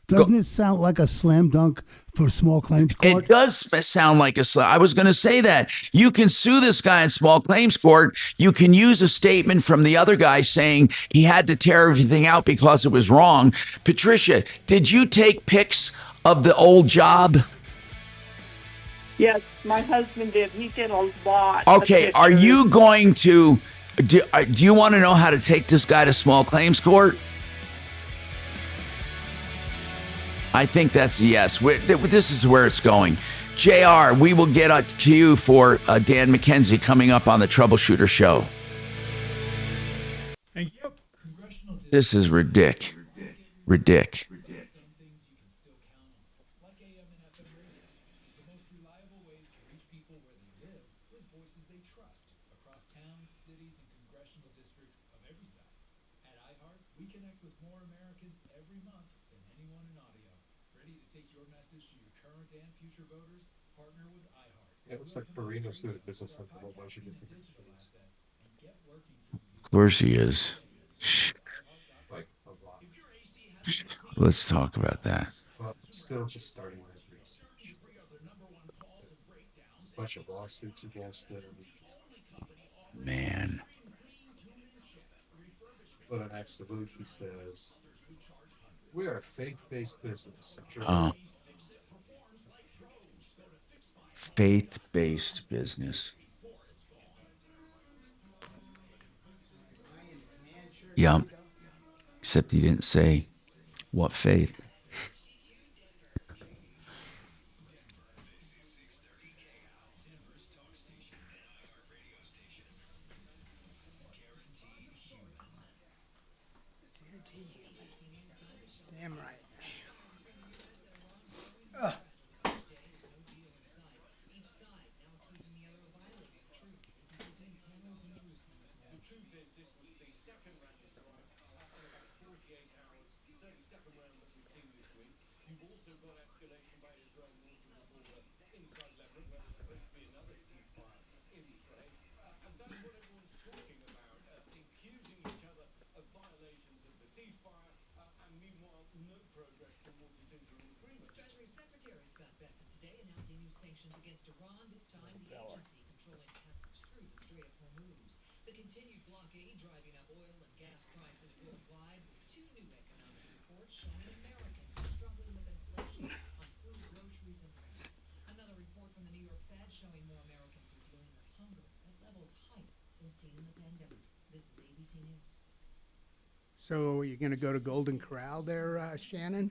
Doesn't it sound like a slam dunk for small claims court? It does sound like I was going to say that. You can sue this guy in small claims court. You can use a statement from the other guy saying he had to tear everything out because it was wrong. Patricia, did you take pics of the old job? Yes, my husband did. He did a lot. Okay, are you going to, do you want to know how to take this guy to small claims court? I think that's yes. This is where it's going. JR, we will get to you for Dan McKenzie coming up on the Troubleshooter Show. Thank you. This is ridic. bids every month than anyone in audio. Ready to take your message to your current and future voters? Partner with iHeart. Yeah, it looks like Perino's doing business on a whole bunch of different things. And get working for you. Of course he is. Like a lot. Let's talk about that. But still just starting that research. A bunch of lawsuits against them. Man. But in absolute, he says, we are a faith-based business. Faith-based business. Yeah. Except he didn't say what faith. Damn right. The truth is, this was the second round strike in about 48 hours. Certainly second round that we've seen this week. You've also got escalation by Israel north of the border inside Lebanon, where there's supposed to be another ceasefire in place. And that's what everyone's talking about, accusing each other of violations of the ceasefire, and meanwhile, no progress towards this interim agreement. Treasury Secretary Scott Bessent today announcing new sanctions against Iran, this time the agency controlling taxes through the Strait of Hormuz. The continued blockade driving up oil and gas prices worldwide, with two new economic reports showing Americans are struggling with inflation on food, groceries, and rent. Another report from the New York Fed showing more Americans are dealing with hunger at levels higher than seen in the pandemic. This is ABC News. So you're going to go to Golden Corral there, Shannon?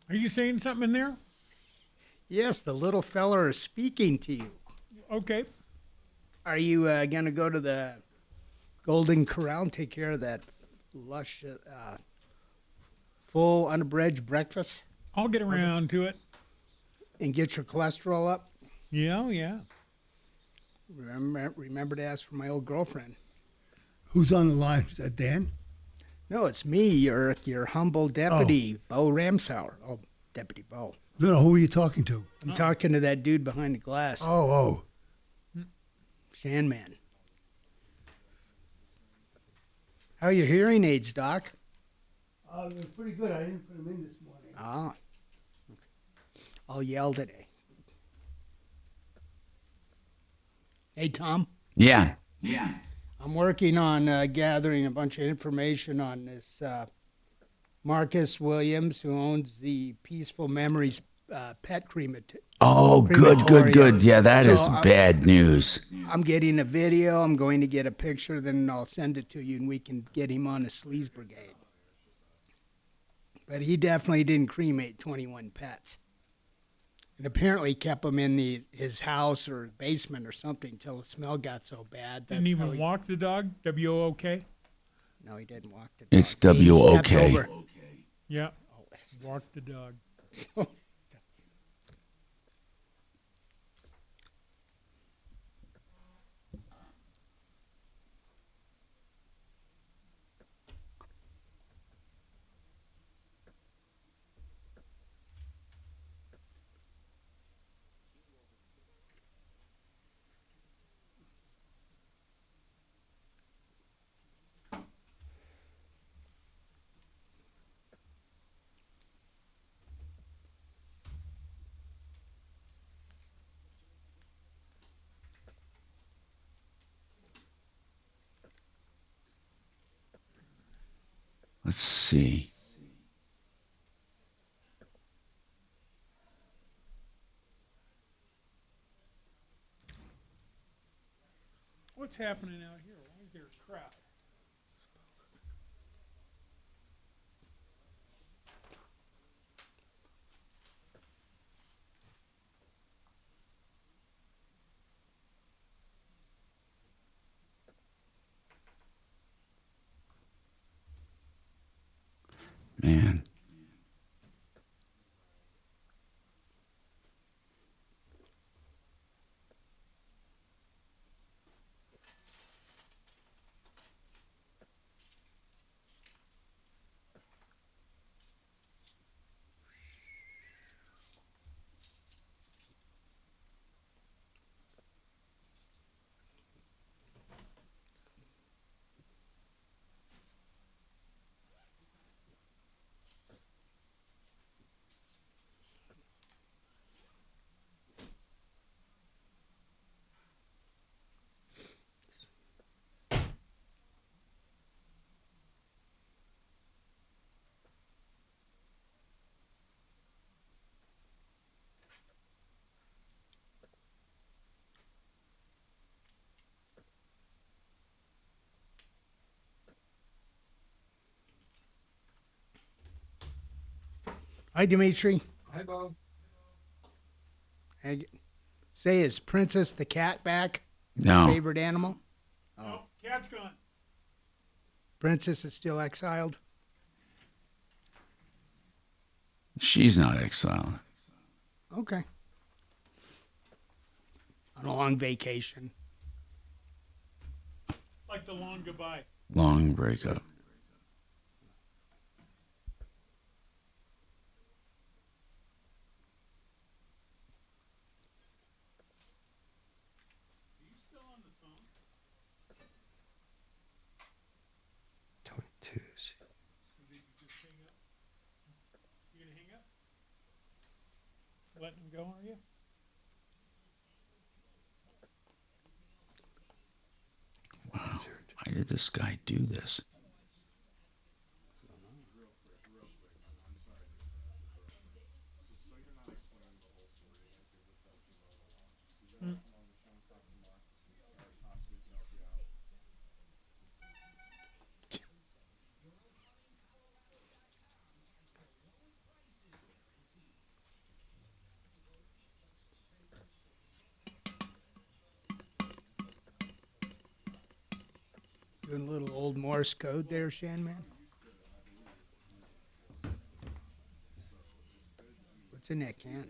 Are you saying something in there? Yes, the little fella is speaking to you. Okay. Are you going to go to the Golden Corral and take care of that lush, full, unabridged breakfast? I'll get around to it. And get your cholesterol up? Yeah, yeah. Remember to ask for my old girlfriend. Who's on the line? Is that Dan? No, it's me, your humble deputy, Bo Ramsauer. Oh, Deputy Bo. No, who are you talking to? I'm talking to that dude behind the glass. Oh. Sandman. How are your hearing aids, Doc? It was pretty good. I didn't put them in this morning. Ah. I'll yell today. Hey, Tom? Yeah. I'm working on gathering a bunch of information on this Marcus Williams, who owns the Peaceful Memories pet crematorium. Oh, good. Yeah, that is bad news. I'm getting a video. I'm going to get a picture, then I'll send it to you, and we can get him on a sleaze brigade. But he definitely didn't cremate 21 pets. And apparently kept them in his house or basement or something until the smell got so bad. Didn't even walk the dog? W-O-K? No, he didn't walk the dog. It's W-O-K. Yeah. Walk the dog. Let's see. What's happening out here? Why is there a crowd? Man. Hi, Dimitri. Hi, Bob. Say, is Princess the cat back? No. Your favorite animal? Oh, cat's gone. Princess is still exiled. She's not exiled. Okay. On a long vacation. Like the long goodbye. Long breakup. Letting him go, are you? Wow. Why did this guy do this? Doing a little old Morse code there, Shanman. What's in that can?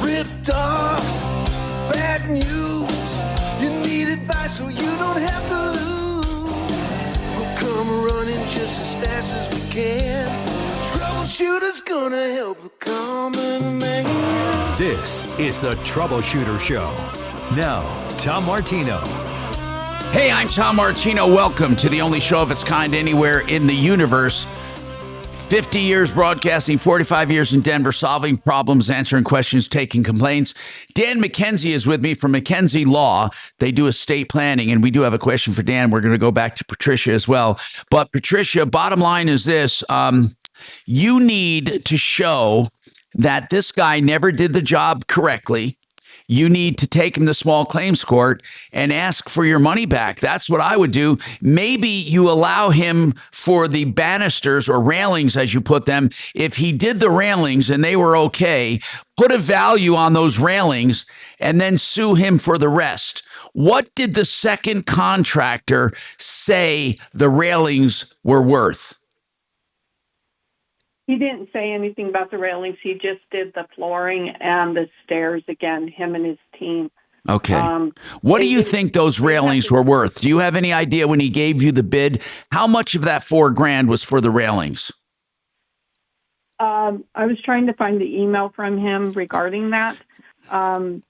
Ripped off, bad news. You need advice so you don't have to lose. We'll come running just as fast as we can. Troubleshooter's gonna help the common man. This is the Troubleshooter Show. Now, Tom Martino. Hey, I'm Tom Martino. Welcome to the only show of its kind anywhere in the universe. 50 years broadcasting, 45 years in Denver, solving problems, answering questions, taking complaints. Dan McKenzie is with me from McKenzie Law. They do estate planning, and we do have a question for Dan. We're going to go back to Patricia as well. But Patricia, bottom line is this. You need to show that this guy never did the job correctly. You need to take him to small claims court and ask for your money back. That's what I would do. Maybe you allow him for the banisters or railings, as you put them. If he did the railings and they were okay, put a value on those railings and then sue him for the rest. What did the second contractor say the railings were worth? He didn't say anything about the railings. He just did the flooring and the stairs again, him and his team. Okay. What do you think those railings were worth? Do you have any idea when he gave you the bid, how much of that $4,000 was for the railings? I was trying to find the email from him regarding that, about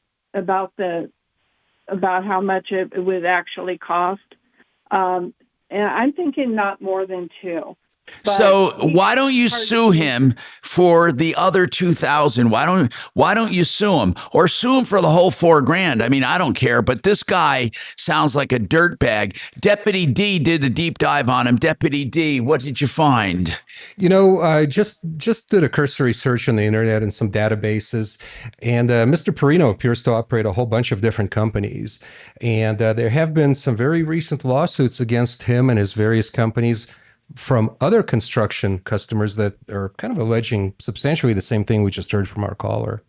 how much it would actually cost. And I'm thinking not more than $2,000. So why don't you sue him for the other $2,000? Why don't you sue him or sue him for the whole $4,000? I mean, I don't care, but this guy sounds like a dirtbag. Deputy D did a deep dive on him. Deputy D, what did you find? You know, I just did a cursory search on the internet and some databases, and Mr. Perino appears to operate a whole bunch of different companies, and there have been some very recent lawsuits against him and his various companies from other construction customers that are kind of alleging substantially the same thing we just heard from our caller.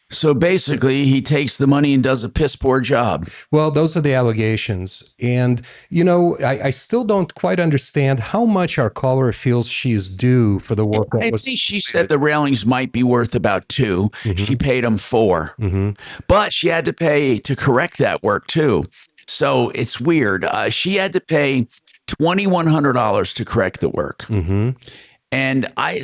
So basically, he takes the money and does a piss poor job. Well, those are the allegations. And, you know, I still don't quite understand how much our caller feels she's due for the work that I was. think she said the railings might be worth about $2,000. Mm-hmm. She paid him $4,000. But she had to pay to correct that work, too. So it's weird. She had to pay $2,100 to correct the work. And I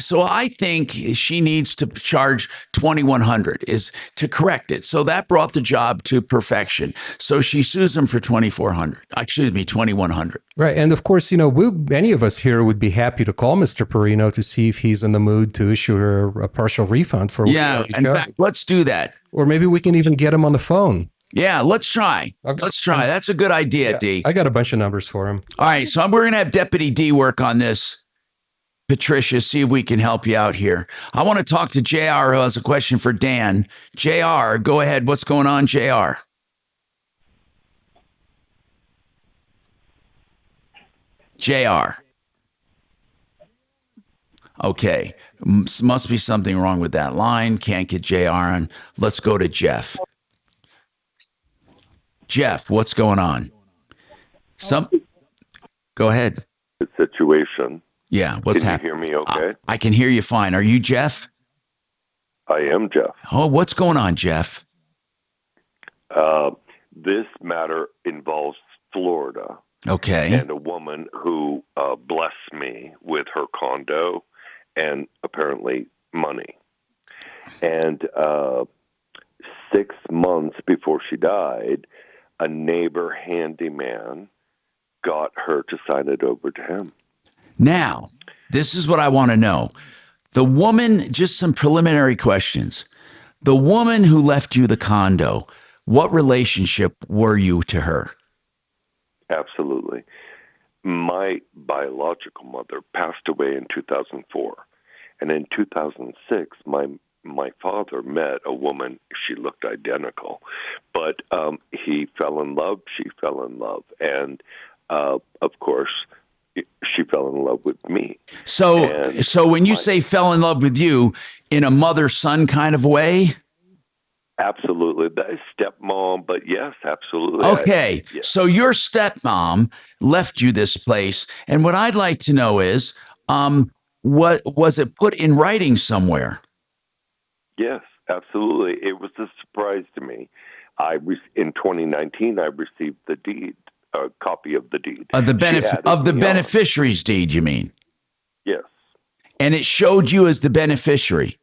think she needs to charge $2,100 is to correct it. So that brought the job to perfection. So she sues him for $2,100. Right. And of course, you know, any of us here would be happy to call Mr. Perino to see if he's in the mood to issue her a partial refund for. Yeah. In fact, let's do that. Or maybe we can even get him on the phone. Yeah, let's try. That's a good idea, D. I got a bunch of numbers for him. All right, so we're going to have Deputy D work on this. Patricia, see if we can help you out here. I want to talk to JR, who has a question for Dan. JR, go ahead. What's going on, JR? JR. Okay. Must be something wrong with that line. Can't get JR on. Let's go to Jeff. Jeff, what's going on? Go ahead. Situation. Yeah, what's happening? Can you hear me okay? I can hear you fine. Are you Jeff? I am Jeff. Oh, what's going on, Jeff? This matter involves Florida. Okay. And a woman who blessed me with her condo and apparently money. And 6 months before she died, a neighbor handyman got her to sign it over to him. Now, this is what I want to know. The woman, just some preliminary questions. The woman who left you the condo, what relationship were you to her? Absolutely. My biological mother passed away in 2004. And in 2006, my father met a woman. She looked identical. But he fell in love. She fell in love. And, of course, she fell in love with me. So when you say fell in love with you, in a mother-son kind of way? Absolutely. That is stepmom, but yes, absolutely. Okay. So your stepmom left you this place. And what I'd like to know is, what was it put in writing somewhere? Yes, absolutely. It was a surprise to me. In 2019, I received the deed, a copy of the deed. Of the beneficiary's deed, you mean? Yes. And it showed you as the beneficiary.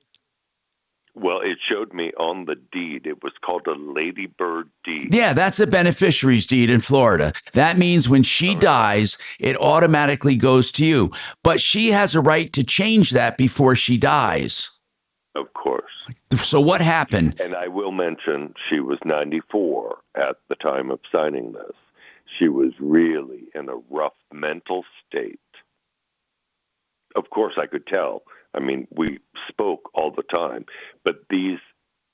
Well, it showed me on the deed. It was called a ladybird deed. Yeah, that's a beneficiary's deed in Florida. That means when she dies, it automatically goes to you. But she has a right to change that before she dies. Of course. So what happened? And I will mention she was 94 at the time of signing this. She was really in a rough mental state. Of course, I could tell. I mean, we spoke all the time. But these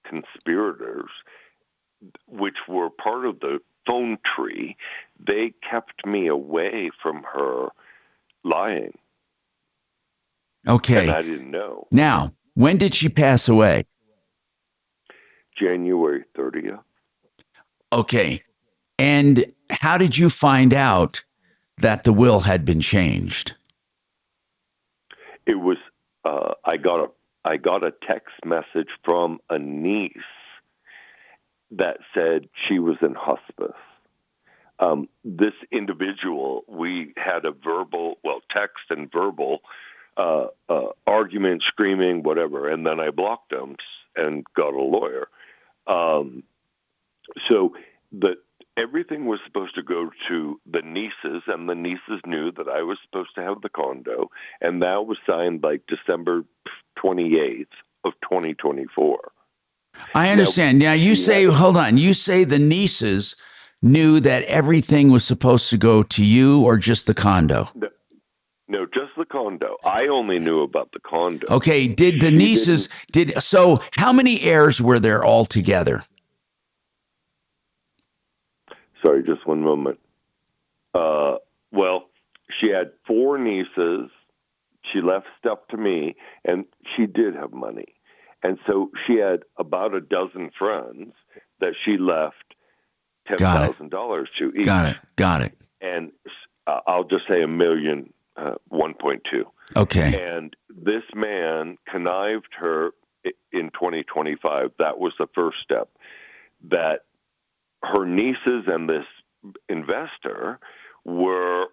conspirators, which were part of the phone tree, they kept me away from her lying. Okay. And I didn't know. Now, when did she pass away? January 30th. Okay. And how did you find out that the will had been changed? It was I got a text message from a niece that said she was in hospice. This individual, we had a text and verbal argument, screaming, whatever, and then I blocked them and got a lawyer. So everything was supposed to go to the nieces, and the nieces knew that I was supposed to have the condo, and that was signed like December 28th of 2024. I understand. Now you say, hold on, you say the nieces knew that everything was supposed to go to you or just the condo? No, just the condo. I only knew about the condo. Okay, did the nieces, so how many heirs were there altogether? Sorry, just one moment. Well, she had 4 nieces. She left stuff to me, and she did have money. And so she had about a dozen friends that she left $10,000 to each. Got it. And I'll just say $1 million, 1.2. Okay. And this man connived her in 2025. That was the first step. That her nieces and this investor were,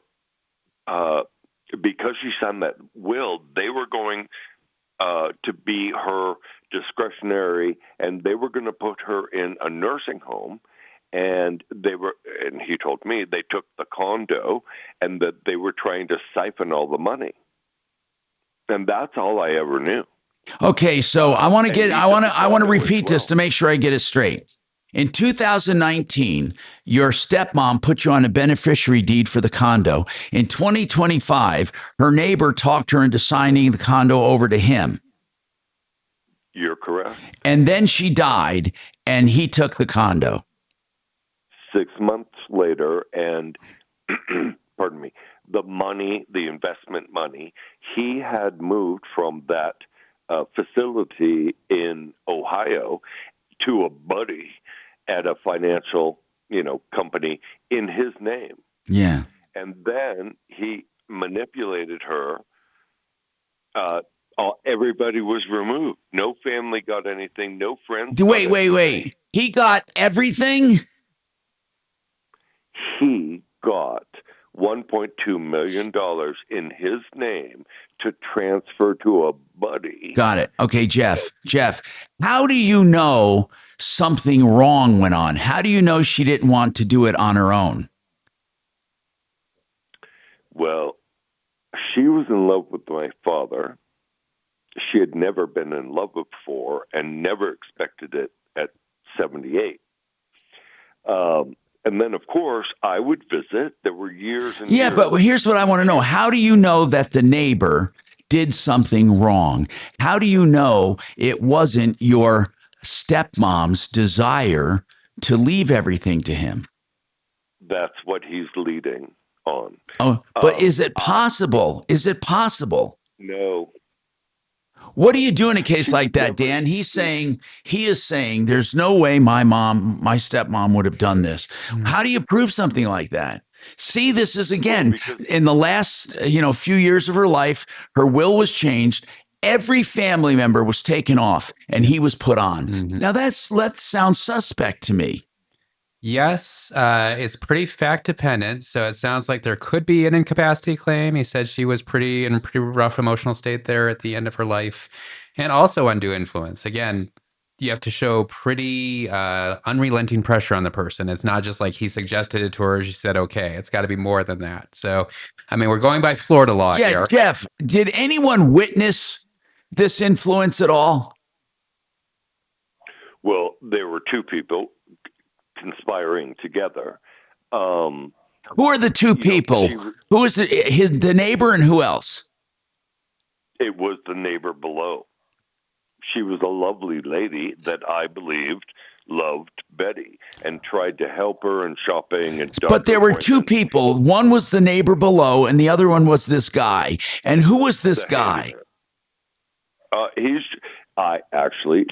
because she signed that will, they were going to be her discretionary, and they were going to put her in a nursing home. And he told me they took the condo and that they were trying to siphon all the money. And that's all I ever knew. Okay, so I want to repeat this to make sure I get it straight. In 2019, your stepmom put you on a beneficiary deed for the condo. In 2025, her neighbor talked her into signing the condo over to him. You're correct. And then she died, and he took the condo. 6 months later, and pardon me, the money, the investment money, he had moved from that facility in Ohio to a buddy at a financial, company in his name. Yeah. And then he manipulated her. Everybody was removed. No family got anything. No friends. Wait. He got everything? He got $1.2 million in his name to transfer to a buddy. Got it. Okay, Jeff, how do you know something wrong went on? How do you know she didn't want to do it on her own? Well, she was in love with my father. She had never been in love before and never expected it at 78. And then, of course, I would visit. There were years and years. But here's what I want to know. How do you know that the neighbor did something wrong? How do you know it wasn't your stepmom's desire to leave everything to him? That's what he's leading on. Oh, but is it possible? Is it possible? No. What do you do in a case like that, Dan? He is saying there's no way my stepmom would have done this. How do you prove something like that? See, this is again, in the last, few years of her life, her will was changed. Every family member was taken off and he was put on. Now that sounds suspect to me. Yes, it's pretty fact dependent. So it sounds like there could be an incapacity claim. He said she was in a pretty rough emotional state there at the end of her life, and also undue influence. Again, you have to show pretty unrelenting pressure on the person. It's not just like he suggested it to her. She said, okay, it's got to be more than that. So, I mean, we're going by Florida law here. Jeff, did anyone witness this influence at all? Well, there were two people conspiring together. Who are the two people? Who is the neighbor and who else? It was the neighbor below. She was a lovely lady that I believed loved Betty and tried to help her in shopping and But there were two people. One was the neighbor below and the other one was this guy. And who was this guy?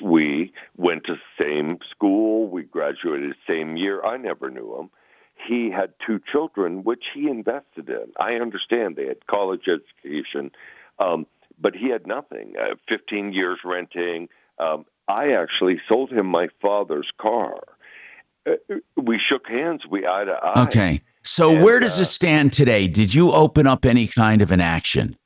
We went to same school. We graduated same year. I never knew him. He had two children, which he invested in. I understand they had college education, but he had nothing. 15 years renting. I actually sold him my father's car. We shook hands. We eye to eye. Okay. So where does it stand today? Did you open up any kind of an action?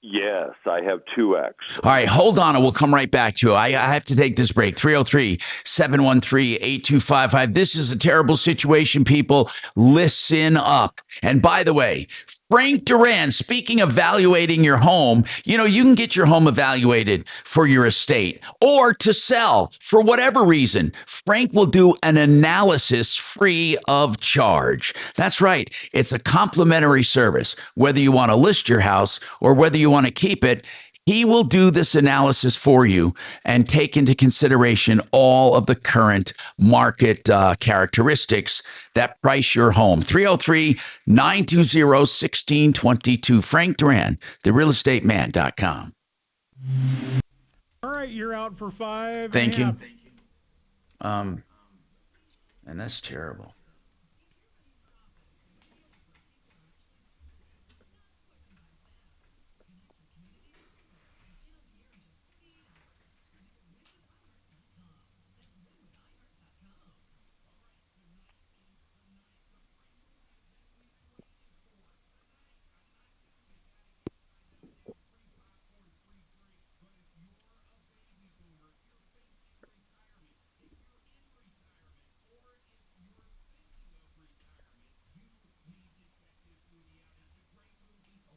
Yes, I have two actions. All right, hold on, and we'll come right back to you. I have to take this break. 303-713-8255. This is a terrible situation, people. Listen up. And by the way, Frank Duran, speaking of evaluating your home, you can get your home evaluated for your estate or to sell for whatever reason. Frank will do an analysis free of charge. That's right. It's a complimentary service. Whether you want to list your house or whether you want to keep it, he will do this analysis for you and take into consideration all of the current market characteristics that price your home. 303-920-1622. Frank Duran, therealestateman.com. All right, you're out for 5. Thank you. And that's terrible.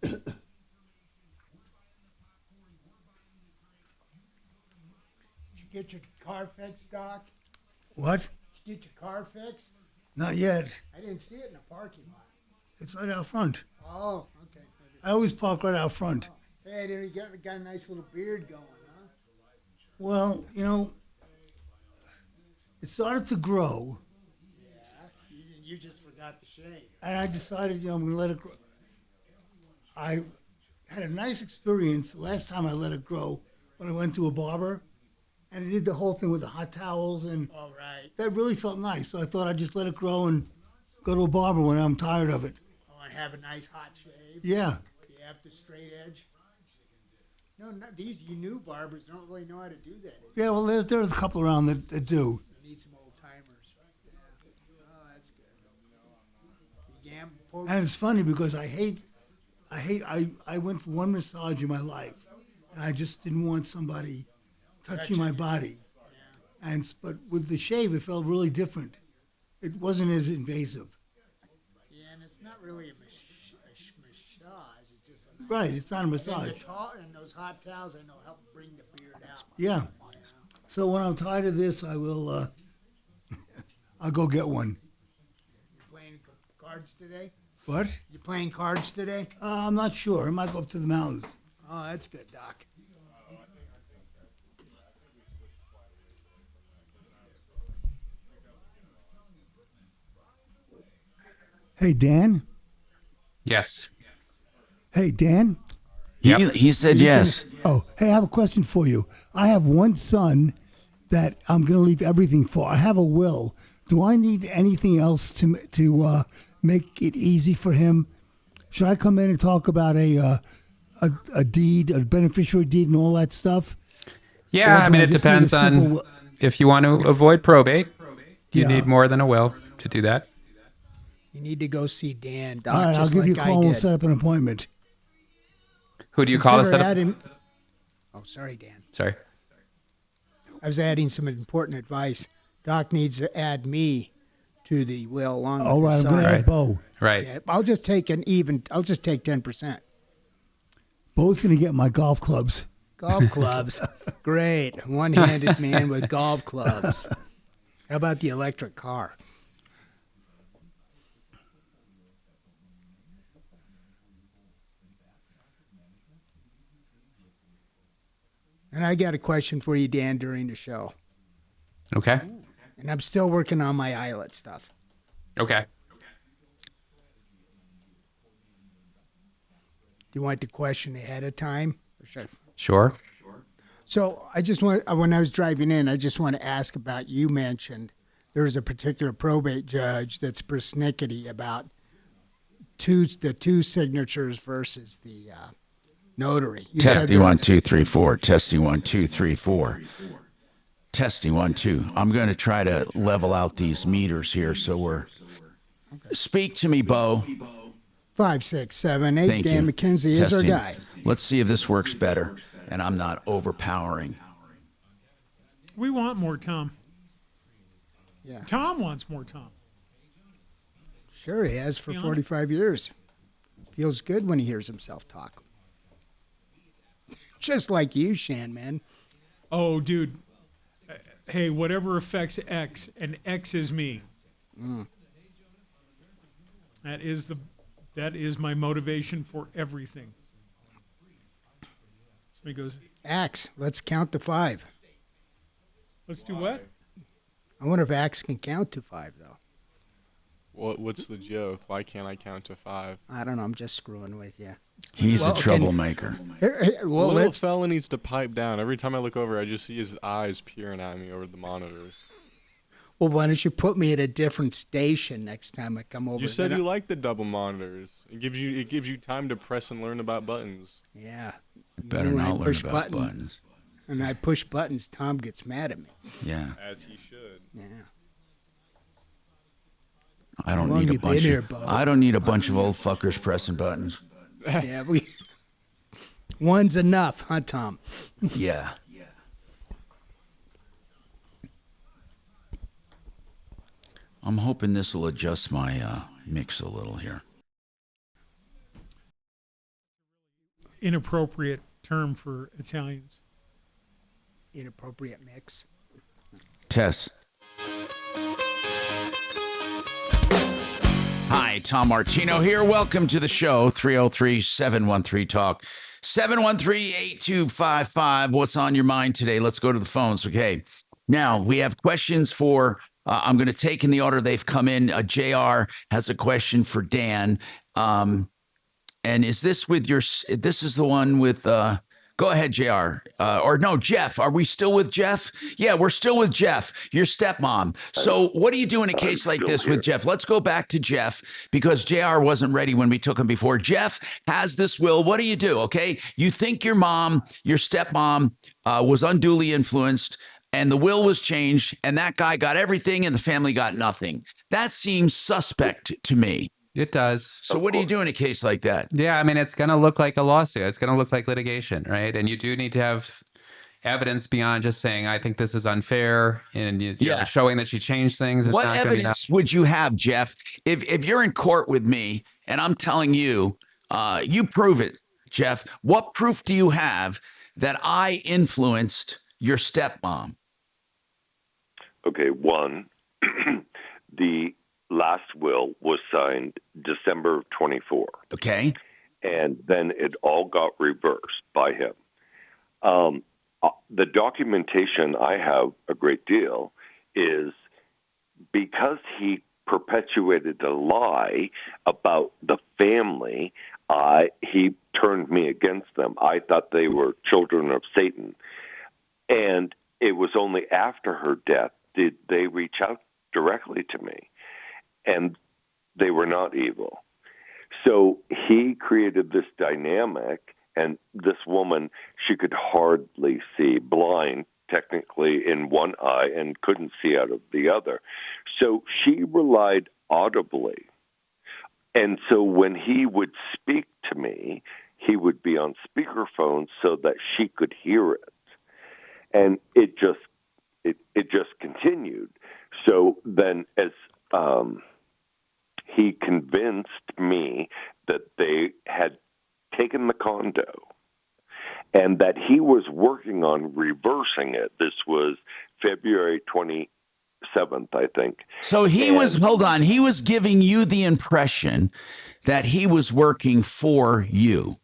Did you get your car fixed, Doc? What? get your car fixed? Not yet. I didn't see it in the parking lot. It's right out front. Oh, okay. I always park right out front. Hey, there you got a nice little beard going, huh? Well, you know, it started to grow, Yeah. You just forgot to shave. and I decided, I'm going to let it grow. I had a nice experience last time I let it grow when I went to a barber, and he did the whole thing with the hot towels, and All right. that really felt nice. So I thought I'd just let it grow and go to a barber when I'm tired of it. Oh, and have a nice hot shave. Yeah. You have the straight edge. No, not these. You new barbers don't really know how to do that. Yeah, well, there's a couple around that do. You need some old timers. Yeah. Oh, that's good. You gamble. And it's funny because I went for one massage in my life, and I just didn't want somebody touching my body. But with the shave, it felt really different. It wasn't as invasive. Yeah, and it's not really a massage. It's just a Right, it's not a And, massage. and those hot towels, I know, help bring the beard out. Yeah. So when I'm tired of this, I will. I'll go get one. You playing cards today? What? You playing cards today? I'm not sure. I might go up to the mountains. Oh, that's good, Doc. Hey, Dan. Yes. Hey, Dan. He said yes. Oh, hey, I have a question for you. I have one son that I'm going to leave everything for. I have a will. Do I need anything else to make it easy for him? Should I come in and talk about a deed, a beneficiary deed, and all that stuff? Yeah, Or I do mean, it just need a depends simple on will? if you want to avoid probate. You Yeah. need more than a will to do that. You need to go see Dan, Doc, All right, I'll just give you like a call I and we'll did. set up an appointment. Who do you call to Consider set up? adding- Oh, sorry, Dan. Sorry. I was adding some important advice. Doc needs to add me to the will along All with right, his I'm going son. to add Bo. Right. Yeah, I'll just take 10%. Bo's going to get my golf clubs. Golf clubs. Great. One-handed man with golf clubs. How about the electric car? And I got a question for you, Dan, during the show. Okay. And I'm still working on my eyelet stuff. Okay. Do you want the question ahead of time? Or should I- Sure. So I just want, when I was driving in, I just want to ask about, you mentioned there was a particular probate judge that's persnickety about the two signatures versus the notary. You said Testing there 1, was- 2, 3, 4. Testing 1, 2, 3, 4. Testing 1, 2. I'm going to try to level out these meters here, so we're. Speak to me, Bo. 5, 6, 7, 8. Thank Dan you. McKenzie is our Testing. guy. Let's see if this works better, and I'm not overpowering. We want more Tom. Yeah. Tom wants more Tom. Sure, he has for Be honest. 45 years. Feels good when he hears himself talk. Just like you, Shan, man. Oh, dude. Hey, whatever affects X, and X is me. Mm. That is my motivation for everything. Somebody goes, Axe, let's count to 5. let's do what? I wonder if Axe can count to 5, though. What's the joke? Why can't I count to 5? I don't know. I'm just screwing with you. He's Well, a troublemaker. Well, Little let's, fella needs to pipe down. Every time I look over, I just see his eyes peering at me over the monitors. well, why don't you put me at a different station next time I come over? You said Then you like the double monitors. It gives you time to press and learn about buttons. Yeah. Better When I not learn push about buttons. And I push buttons, Tom gets mad at me. Yeah. As he should. Yeah. I don't How long need a you been bunch here, of Bo? I don't need a bunch of old fuckers pressing buttons. Yeah, one's enough, huh, Tom? Yeah. I'm hoping this will adjust my mix a little here. Inappropriate term for Italians. Inappropriate mix. Tess. Hi, Tom Martino here. Welcome to the show, 303-713-TALK, 713-8255. What's on your mind today? Let's go to the phones, okay? Now, we have questions for, I'm going to take in the order they've come in. JR has a question for Dan. And is this with your, this is the one with, go ahead, JR. Or no, Jeff. Are we still with Jeff? Yeah, we're still with Jeff, your stepmom. So what do you do in a case like this with Jeff? Let's go back to Jeff because JR wasn't ready when we took him before. Jeff has this will. What do you do? Okay. You think your mom, your stepmom, was unduly influenced and the will was changed and that guy got everything and the family got nothing. That seems suspect to me. It does. So what do you do in a case like that? Yeah, I mean, it's going to look like a lawsuit. It's going to look like litigation, right? And you do need to have evidence beyond just saying, I think this is unfair, and you're showing that she changed things. It's What not gonna be evidence would you have, Jeff? If you're in court with me and I'm telling you, you prove it, Jeff. What proof do you have that I influenced your stepmom? Okay, one, the last will was signed December of 24. Okay. And then it all got reversed by him. The documentation I have a great deal is because he perpetuated a lie about the family, he turned me against them. I thought they were children of Satan. And it was only after her death did they reach out directly to me. And they were not evil. So he created this dynamic, and this woman, she could hardly see, blind technically in one eye and couldn't see out of the other. So she relied audibly. And so when he would speak to me, he would be on speakerphone so that she could hear it. And it just continued. So then as he convinced me that they had taken the condo and that he was working on reversing it. This was February 27th, I think. So he was giving you the impression that he was working for you.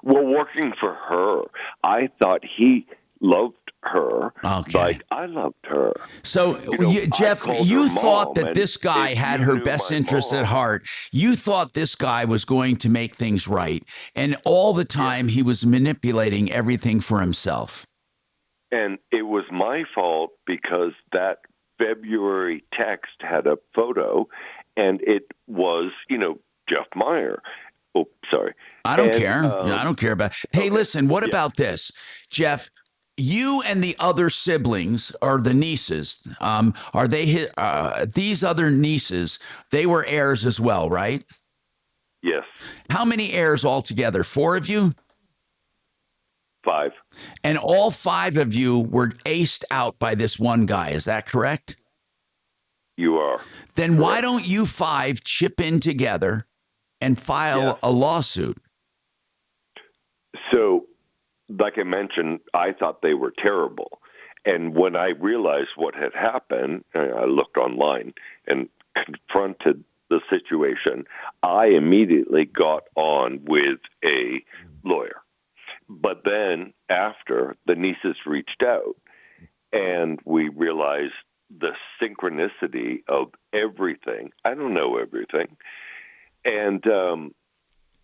Well, working for her. I thought he loved her like I loved her. So, Jeff, you thought that this guy had her best interest at heart. You thought this guy was going to make things right. And all the time he was manipulating everything for himself. And it was my fault because that February text had a photo and it was, Jeff Meyer. Oh, sorry. I don't care. I don't care about. Hey, listen, what about this, Jeff? You and the other siblings or the nieces, are they these other nieces? They were heirs as well, right? Yes. How many heirs altogether? 4 of you? 5. And all 5 of you were aced out by this one guy. Is that correct? You are. Then why don't you 5 chip in together and file a lawsuit? So, like I mentioned, I thought they were terrible. And when I realized what had happened, I looked online and confronted the situation. I immediately got on with a lawyer. But then after, the nieces reached out and we realized the synchronicity of everything. I don't know everything. And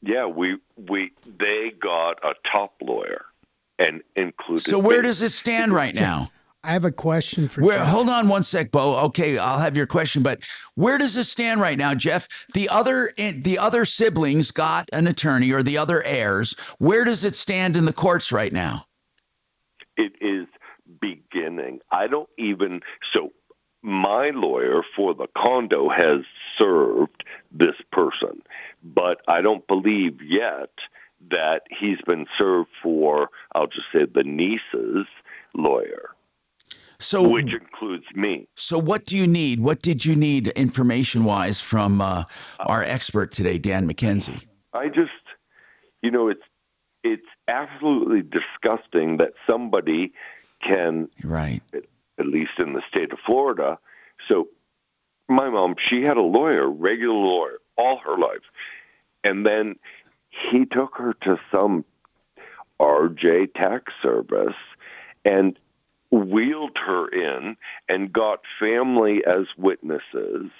they got a top lawyer and included. So where does it stand right now? I have a question for Jeff. Jeff. Hold on one sec, Bo. Okay, I'll have your question, but where does it stand right now, Jeff? The other siblings got an attorney, or the other heirs. Where does it stand in the courts right now? It is beginning. So my lawyer for the condo has served this person, but I don't believe yet that he's been served for, I'll just say, the niece's lawyer, which includes me. So what do you need? What did you need information-wise from our expert today, Dan McKenzie? I just, it's absolutely disgusting that somebody can, right, at least in the state of Florida, so My mom, she had a lawyer, regular lawyer, all her life. And then he took her to some RJ tax service and wheeled her in and got family as witnesses.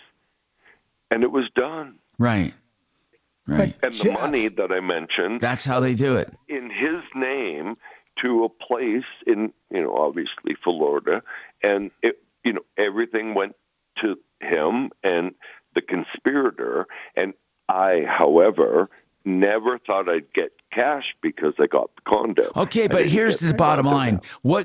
And it was done. Right. Right. And the money that I mentioned, that's how they do it. In his name to a place in, obviously Florida. And, everything went to him and the conspirator. And I, however, never thought I'd get cash because I got the condo. Okay, but here's the bottom line.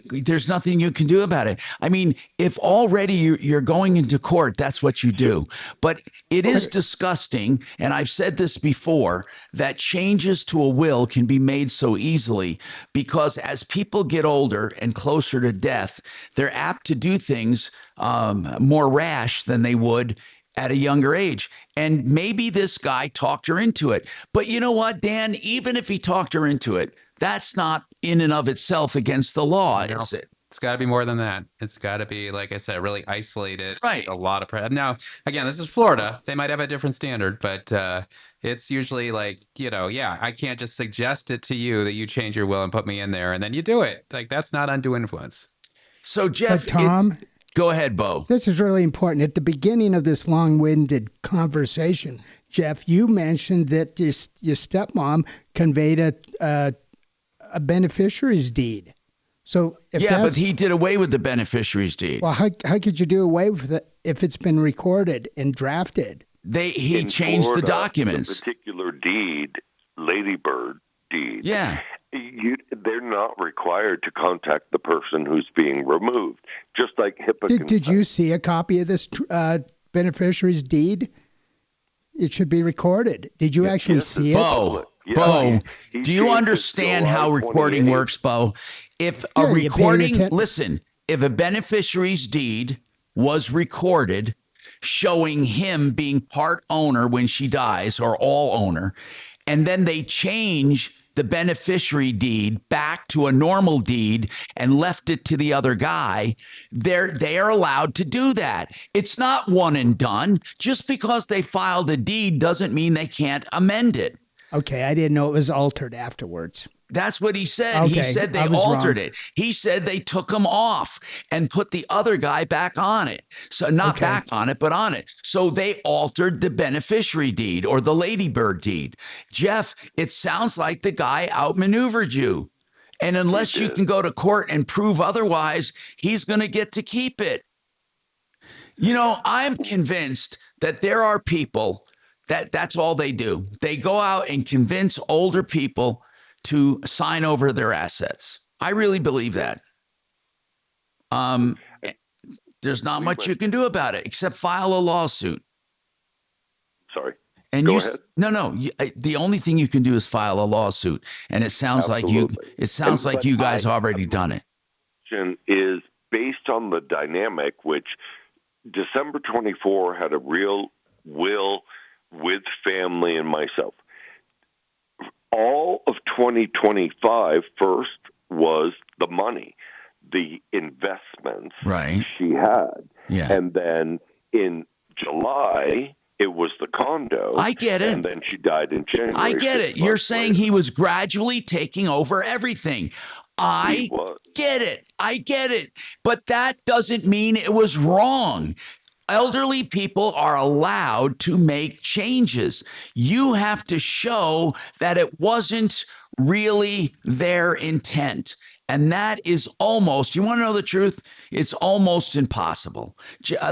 There's nothing you can do about it. I mean, if already you're going into court, that's what you do. But it is disgusting, and I've said this before, that changes to a will can be made so easily because as people get older and closer to death, they're apt to do things more rash than they would at a younger age. And maybe this guy talked her into it. But you know what, Dan? Even if he talked her into it, that's not in and of itself against the law, is it? It's got to be more than that. It's got to be, like I said, really isolated. Right. A lot of now, again, this is Florida. They might have a different standard, but it's usually like, I can't just suggest it to you that you change your will and put me in there, and then you do it. Like, that's not undue influence. So, Jeff, but Tom, go ahead, Bo. This is really important. At the beginning of this long-winded conversation, Jeff, you mentioned that your stepmom conveyed a beneficiary's deed. So but he did away with the beneficiary's deed. Well, how could you do away with it if it's been recorded and drafted? He changed Florida, the documents. The particular deed, Ladybird deed. Yeah. They're not required to contact the person who's being removed, just like HIPAA. Did you see a copy of this beneficiary's deed? It should be recorded. Did you actually see it? Bo, do you understand how recording works, Bo? If a recording, listen, if a beneficiary's deed was recorded showing him being part owner when she dies or all owner, and then they change the beneficiary deed back to a normal deed and left it to the other guy, they are allowed to do that. It's not one and done. Just because they filed a deed doesn't mean they can't amend it. Okay, I didn't know it was altered afterwards. That's what he said. Okay, he said they altered it. He said they took him off and put the other guy back on it. So not back on it, but on it. So they altered the beneficiary deed or the Ladybird deed. Jeff, it sounds like the guy outmaneuvered you. And unless you can go to court and prove otherwise, he's going to get to keep it. I'm convinced that there are people that's all they do. They go out and convince older people to sign over their assets. I really believe that. There's not much you can do about it except file a lawsuit. Sorry. And go ahead. No. The only thing you can do is file a lawsuit, and it sounds like you guys already done it. Is based on the dynamic, which December 24 had a real will with family and myself. All of 2025 first was the money, the investments she had. Yeah. And then in July, it was the condo. I get it. And then she died in January. I get it. You're saying he was gradually taking over everything. I get it. I get it. But that doesn't mean it was wrong. Elderly people are allowed to make changes. You have to show that it wasn't really their intent. And that is almost, you want to know the truth? It's almost impossible.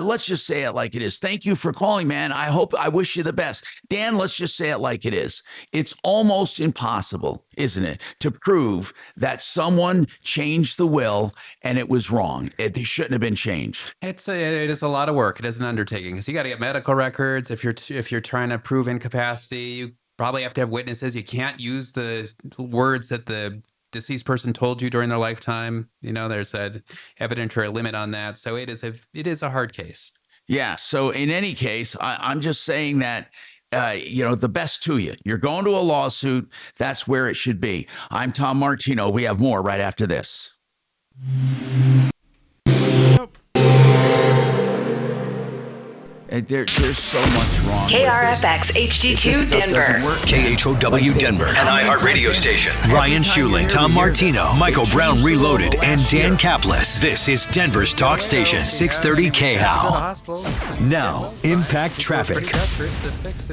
Let's just say it like it is. Thank you for calling, man. I wish you the best. Dan, let's just say it like it is. It's almost impossible, isn't it, to prove that someone changed the will and it was wrong. They shouldn't have been changed. It is a lot of work. It is an undertaking because you got to get medical records. If you're trying to prove incapacity, you probably have to have witnesses. You can't use the words that the deceased person told you during their lifetime. There's an evidentiary limit on that. So it is a hard case. Yeah. So in any case, I'm just saying that, the best to you. You're going to a lawsuit. That's where it should be. I'm Tom Martino. We have more right after this. There's so much wrong. KRFX HD2 Denver. KHOW Denver, an iHeartRadio station. Ryan Schuling, Tom Martino, Michael Brown Reloaded, and Dan Caplis. This is Denver's talk station, 630 KHOW. Now, impact traffic.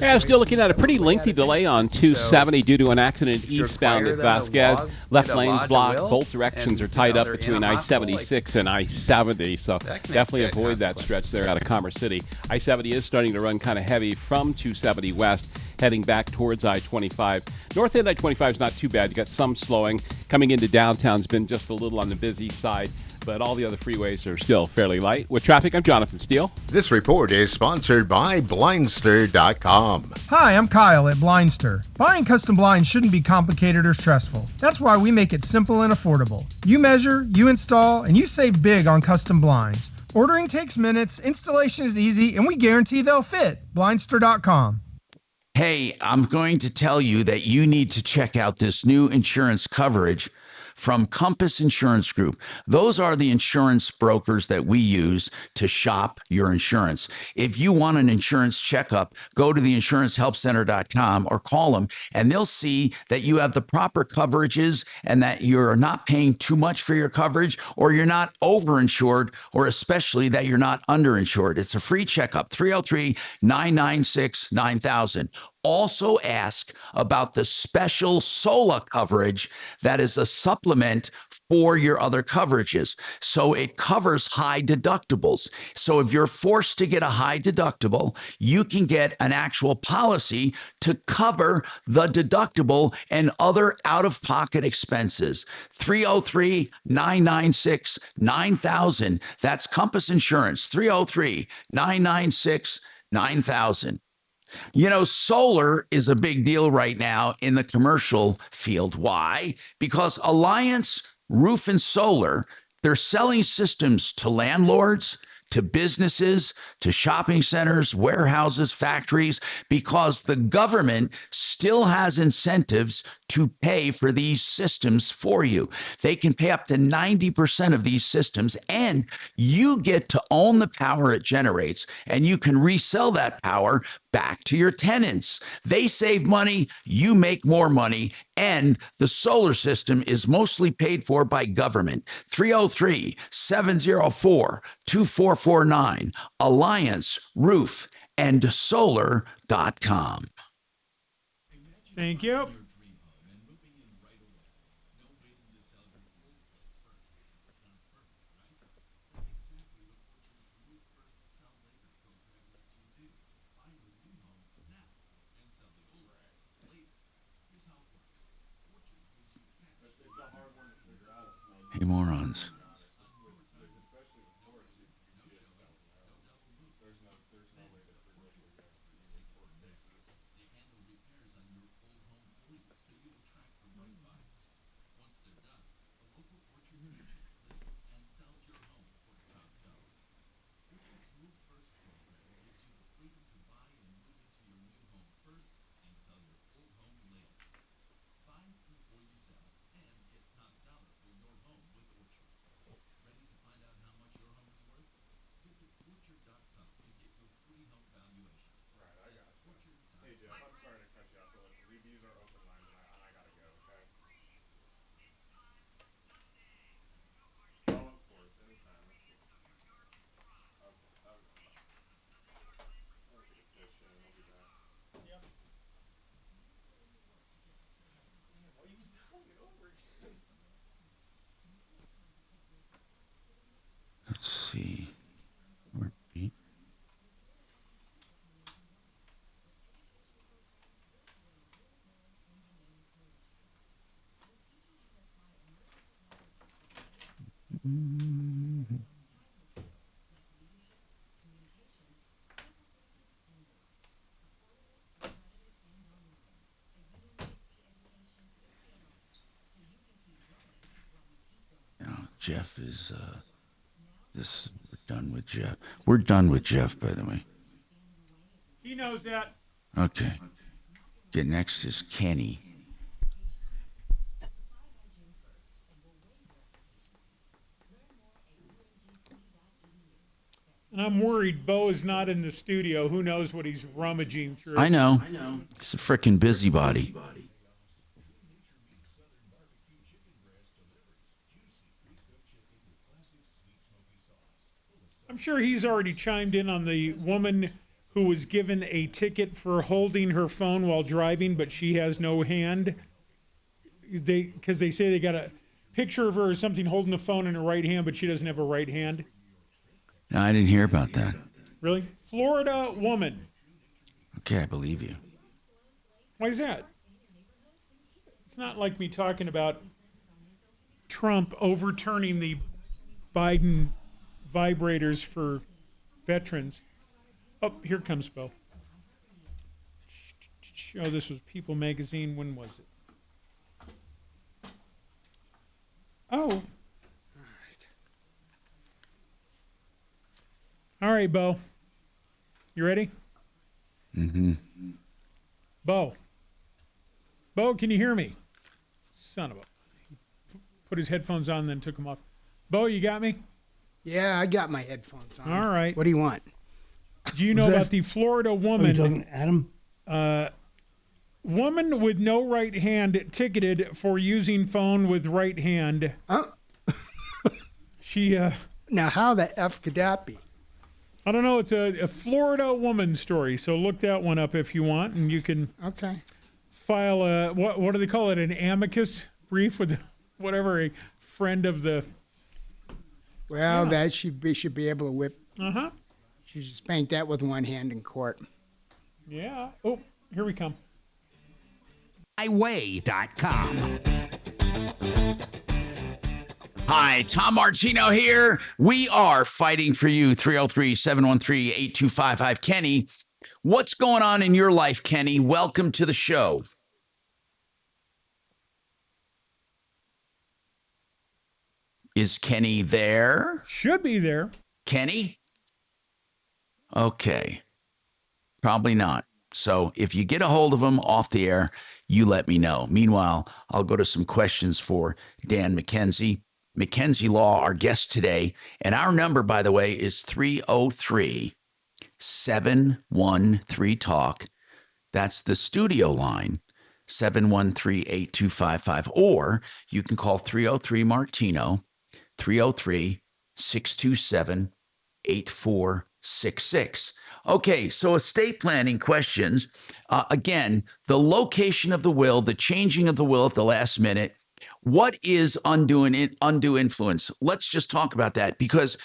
Yeah, I'm still looking at a pretty lengthy delay on 270 due to an accident eastbound at Vasquez. Left lane's blocked. Both directions are tied up between I-76 and I-70, so definitely avoid that stretch there out of Commerce City. I-70 is starting to run kind of heavy from 270 west, heading back towards I-25. North end I-25 is not too bad. You got some slowing. Coming into downtown's been just a little on the busy side, but all the other freeways are still fairly light. With traffic, I'm Jonathan Steele. This report is sponsored by Blindster.com. Hi, I'm Kyle at Blindster. Buying custom blinds shouldn't be complicated or stressful. That's why we make it simple and affordable. You measure, you install, and you save big on custom blinds. Ordering takes minutes, installation is easy, and we guarantee they'll fit. Blindster.com. Hey, I'm going to tell you that you need to check out this new insurance coverage from Compass Insurance Group. Those are the insurance brokers that we use to shop your insurance. If you want an insurance checkup, go to theinsurancehelpcenter.com or call them, and they'll see that you have the proper coverages and that you're not paying too much for your coverage, or you're not overinsured, or especially that you're not underinsured. It's a free checkup, 303-996-9000. Also ask about the special SOLA coverage that is a supplement for your other coverages. So it covers high deductibles. So if you're forced to get a high deductible, you can get an actual policy to cover the deductible and other out-of-pocket expenses. 303-996-9000. That's Compass Insurance, 303-996-9000. You know, solar is a big deal right now in the commercial field. Why? Because Alliance Roof and Solar, they're selling systems to landlords, to businesses, to shopping centers, warehouses, factories, because the government still has incentives to pay for these systems for you. They can pay up to 90% of these systems, and you get to own the power it generates, and you can resell that power back to your tenants. They save money, you make more money, and the solar system is mostly paid for by government. 303-704-2449, Alliance Roof and Solar.com. Thank you. Hey, morons. Let's see. Where be? Jeff is this. We're done with Jeff. We're done with Jeff, by the way. He knows that. Okay. Okay, next is Kenny. And I'm worried Bo is not in the studio. Who knows what he's rummaging through? I know. He's a freaking busybody. I'm sure he's already chimed in on the woman who was given a ticket for holding her phone while driving, but she has no hand. Because they say they got a picture of her or something holding the phone in her right hand, but she doesn't have a right hand. No, I didn't hear about that. Really? Florida woman. Okay, I believe you. Why is that? It's not like me talking about Trump overturning the Biden vibrators for veterans. Oh, here comes Bo. Oh, this was People magazine. When was it? Oh. All right, Bo. You ready? Mm-hmm. Bo. Bo, can you hear me? Son of a... He put his headphones on, then took them off. Bo, you got me? Yeah, I got my headphones on. All right. What do you want? Do you know about the Florida woman? Are you talking to Adam? Woman with no right hand ticketed for using phone with right hand. She... Now, how the F could that be? I don't know. It's a Florida woman story. So look that one up if you want, and you can file a what do they call it? An amicus brief with whatever a friend of the. Well, that should be able to whip. Uh-huh. She should spank that with one hand in court. Yeah. Oh, here we come. MyWay.com. Hi, Tom Martino here. We are fighting for you. 303-713-8255. Kenny, what's going on in your life, Kenny? Welcome to the show. Is Kenny there? Should be there. Kenny? Okay. Probably not. So if you get a hold of him off the air, you let me know. Meanwhile, I'll go to some questions for Dan McKenzie. McKenzie Law, our guest today. And our number, by the way, is 303-713-TALK. That's the studio line, 713-8255. Or you can call 303-MARTINO, 303-627-8466. Okay, so estate planning questions. Again, the location of the will, the changing of the will at the last minute. What is undue influence? Let's just talk about that because,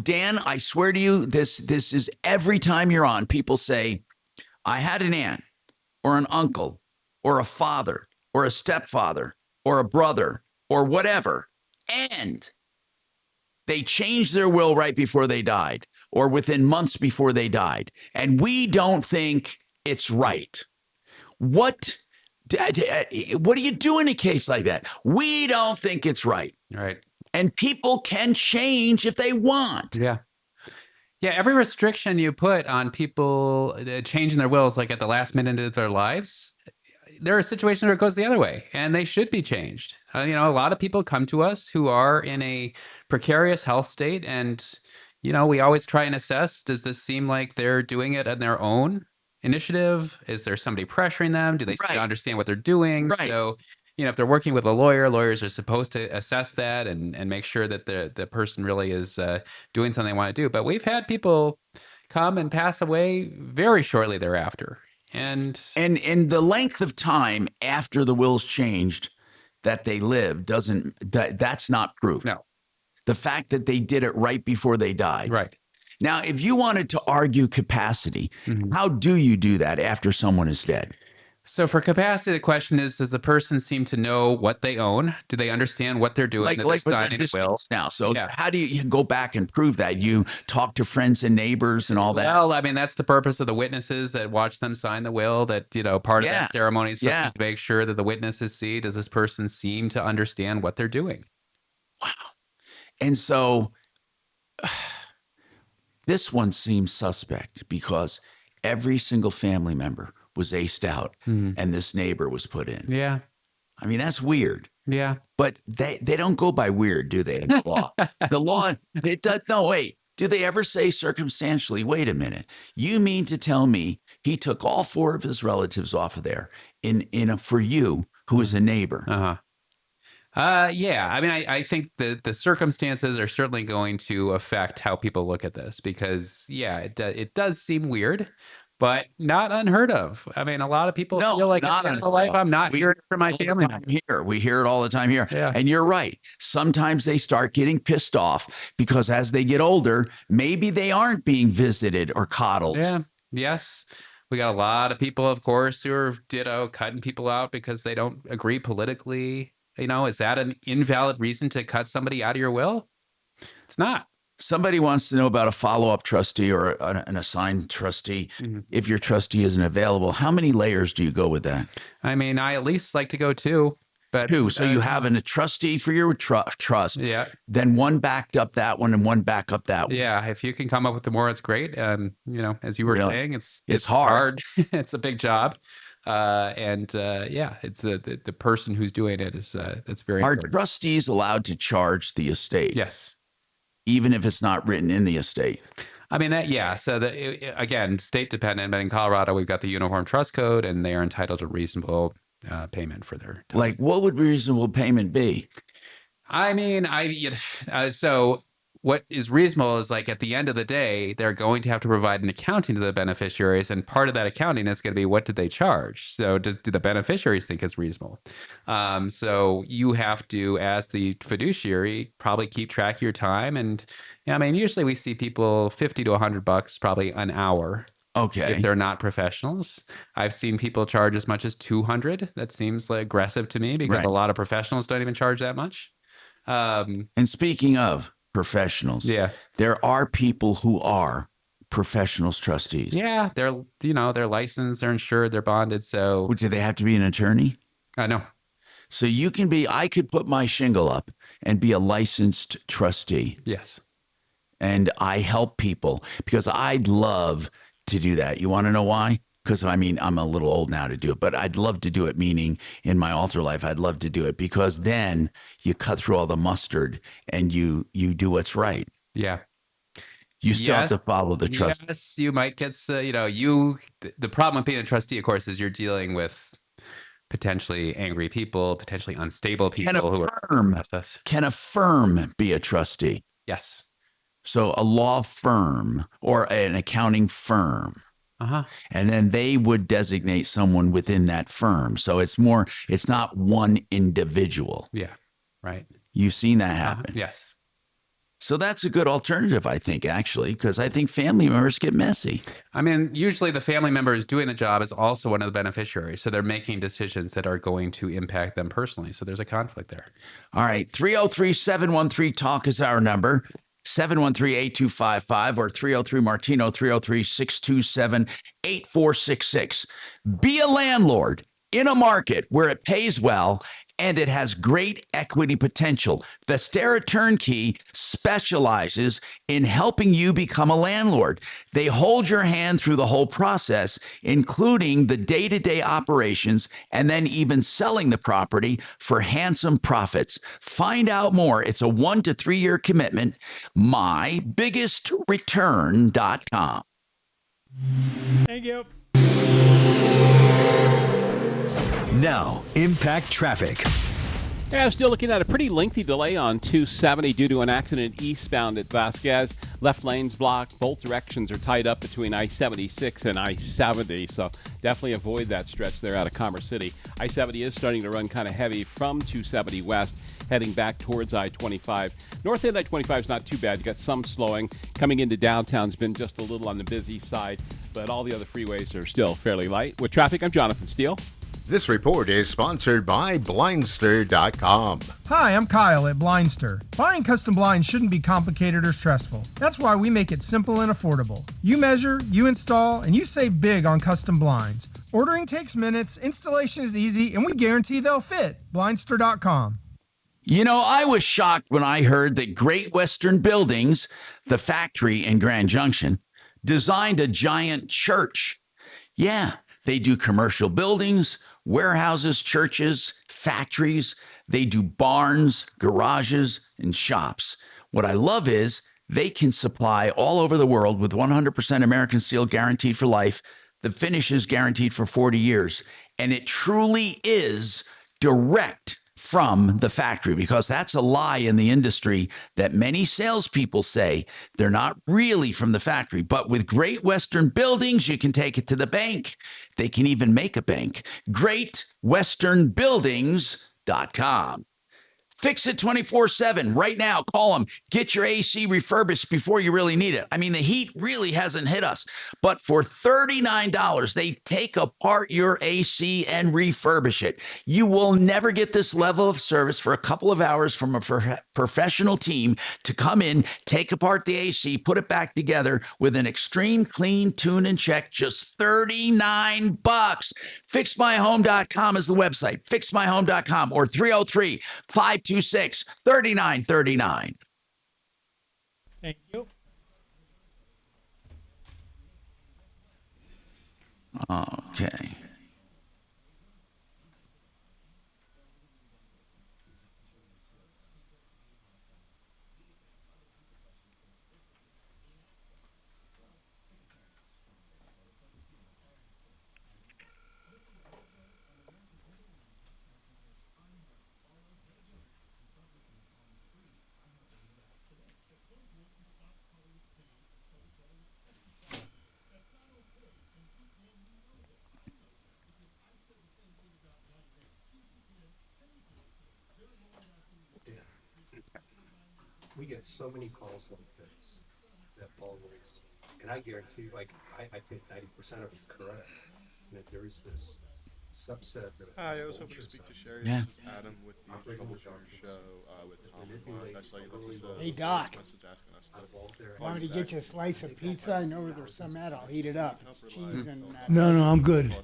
Dan, I swear to you, this is every time you're on, people say, I had an aunt or an uncle or a father or a stepfather or a brother or whatever, and they changed their will right before they died or within months before they died, and we don't think it's right. What do you do in a case like that? We don't think it's right. Right. And people can change if they want. Yeah. Yeah. Every restriction you put on people changing their wills, like at the last minute of their lives, there are situations where it goes the other way and they should be changed. A lot of people come to us who are in a precarious health state. And, we always try and assess, does this seem like they're doing it on their own initiative? Is there somebody pressuring them? Do they understand what they're doing? Right. So, if they're working with a lawyer, lawyers are supposed to assess that and make sure that the person really is doing something they want to do. But we've had people come and pass away very shortly thereafter. And the length of time after the will's changed that they live that's not proof. No. The fact that they did it right before they died. Right. Now, if you wanted to argue capacity, how do you do that after someone is dead? So for capacity, the question is, does the person seem to know what they own? Do they understand what they're doing? Like with will now. So how do you go back and prove that? You talk to friends and neighbors and all that? Well, I mean, that's the purpose of the witnesses that watch them sign the will, that, part of that ceremony is to make sure that the witnesses see, does this person seem to understand what they're doing? Wow. And so this one seems suspect because every single family member was aced out and this neighbor was put in. Yeah. I mean, that's weird. Yeah. But they don't go by weird, do they? In the law. The law, it does. No, wait. Do they ever say circumstantially, wait a minute, you mean to tell me he took all 4 of his relatives off of there for you, who is a neighbor? Yeah. I mean, I think the circumstances are certainly going to affect how people look at this because, yeah, it does seem weird, but not unheard of. I mean, a lot of people feel like at the end of life, I'm not hearing from my family. We hear it all the time here. Yeah. And you're right. Sometimes they start getting pissed off because as they get older, maybe they aren't being visited or coddled. Yeah. Yes. We got a lot of people, of course, who are ditto cutting people out because they don't agree politically. You know, is that an invalid reason to cut somebody out of your will? It's not. Somebody wants to know about a follow-up trustee or an assigned trustee. If your trustee isn't available, how many layers do you go with that? I mean, I at least like to go 2. But 2. So you have a trustee for your trust. Yeah. Then one backed up that one and one back up that one. Yeah. If you can come up with more, it's great. You know, as you were saying, it's hard. It's a big job. Yeah, it's the person who's doing it is that's very Are important. trustees allowed to charge the estate? Yes. Even if it's not written in the estate? I mean, so again, state dependent, but in Colorado, we've got the Uniform Trust Code and they are entitled to reasonable payment for their time. Like, what would reasonable payment be? I mean, so what is reasonable is like at the end of the day, they're going to have to provide an accounting to the beneficiaries. And part of that accounting is going to be what did they charge? So do the beneficiaries think it's reasonable? So you have to, as the fiduciary, probably keep track of your time. And I mean, usually we see people $50 to $100 probably an hour. Okay. If they're not professionals. I've seen people charge as much as $200. That seems like aggressive to me because a lot of professionals don't even charge that much. And speaking of professionals, there are people who are professionals trustees. Yeah, they're licensed, they're insured, they're bonded. So do they have to be an attorney? No. So I could put my shingle up and be a licensed trustee. Yes. And I help people because I'd love to do that. You want to know why? Because I mean, I'm a little old now to do it, but I'd love to do it. Meaning in my altar life, I'd love to do it because then you cut through all the mustard and you do what's right. Yeah. You still have to follow the trust. Yes, you might get, the problem with being a trustee, of course, is you're dealing with potentially angry people, potentially unstable people Can a firm be a trustee? Yes. So a law firm or an accounting firm. And then they would designate someone within that firm. So it's not one individual. Yeah. Right. You've seen that happen. Yes. So that's a good alternative, I think, actually, because I think family members get messy. I mean, usually the family member who's doing the job is also one of the beneficiaries. So they're making decisions that are going to impact them personally. So there's a conflict there. All right. 303-713-TALK is our number. 713-8255 or 303-MARTINO, 303-627-8466. Be a landlord in a market where it pays well and it has great equity potential. Vestera Turnkey specializes in helping you become a landlord. They hold your hand through the whole process, including the day-to-day operations and then even selling the property for handsome profits. Find out more. It's a 1 to 3 year commitment. MyBiggestReturn.com. Thank you. Now, impact traffic. Yeah, I'm still looking at a pretty lengthy delay on 270 due to an accident eastbound at Vasquez. Left lanes blocked. Both directions are tied up between I-76 and I-70, so definitely avoid that stretch there out of Commerce City. I-70 is starting to run kind of heavy from 270 west, heading back towards I-25. North end I-25 is not too bad. You got some slowing. Coming into downtown's been just a little on the busy side, but all the other freeways are still fairly light. With traffic, I'm Jonathan Steele. This report is sponsored by Blindster.com. Hi, I'm Kyle at Blindster. Buying custom blinds shouldn't be complicated or stressful. That's why we make it simple and affordable. You measure, you install, and you save big on custom blinds. Ordering takes minutes, installation is easy, and we guarantee they'll fit. Blindster.com. You know, I was shocked when I heard that Great Western Buildings, the factory in Grand Junction, designed a giant church. Yeah, they do commercial buildings, warehouses, churches, factories. They do barns, garages, and shops. What I love is They can supply all over the world with 100% American steel guaranteed for life. The finish is guaranteed for 40 years. And it truly is direct from the factory, because that's a lie in the industry that many salespeople say they're not really from the factory. But with Great Western Buildings, you can take it to the bank. They can even make a bank. GreatWesternBuildings.com. Fix it 24/7 right now. Call them. Get your AC refurbished before you really need it. I mean, the heat really hasn't hit us. But for $39, they take apart your AC and refurbish it. You will never get this level of service for a couple of hours from a professional team to come in, take apart the AC, put it back together with an extreme clean, tune, and check. Just $39. FixMyHome.com is the website. FixMyHome.com or 303-526-3939. Thank you. Okay. We get so many calls like this that always, and I guarantee, like, I think 90% of them correct. And that there is this subset that. Hi, I was hoping to speak to Sherry. Yeah. This is Adam with the Troubleshooter Show with Tom and Marc. I saw you left us a Hey, Doc. message asking us to. Want me to get you a slice of pizza? I know there's some at. I'll heat it up. Cheese and. No, I'm good.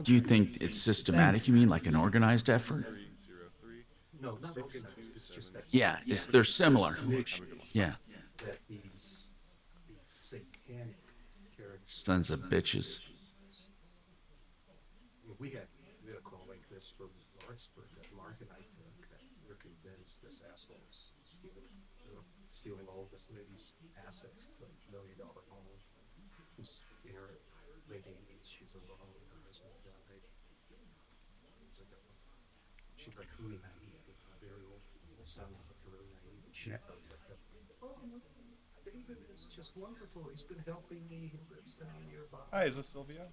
Do you think it's systematic? You mean like an organized effort? No, not organized. It's just that. Yeah, they're similar. Yeah. That these satanic characters. Sons of bitches. We had a call like this from Lawrenceburg that Mark and I took, that we're convinced this asshole is stealing all of this lady's assets, like $1 million home. Who's in her late 80s. She's alone. Her husband died. She's like really naive. Very old son, like really naive. And she contacted me. Oh, David is just wonderful. He's been helping me. He lives down nearby. Hi, is this Sylvia?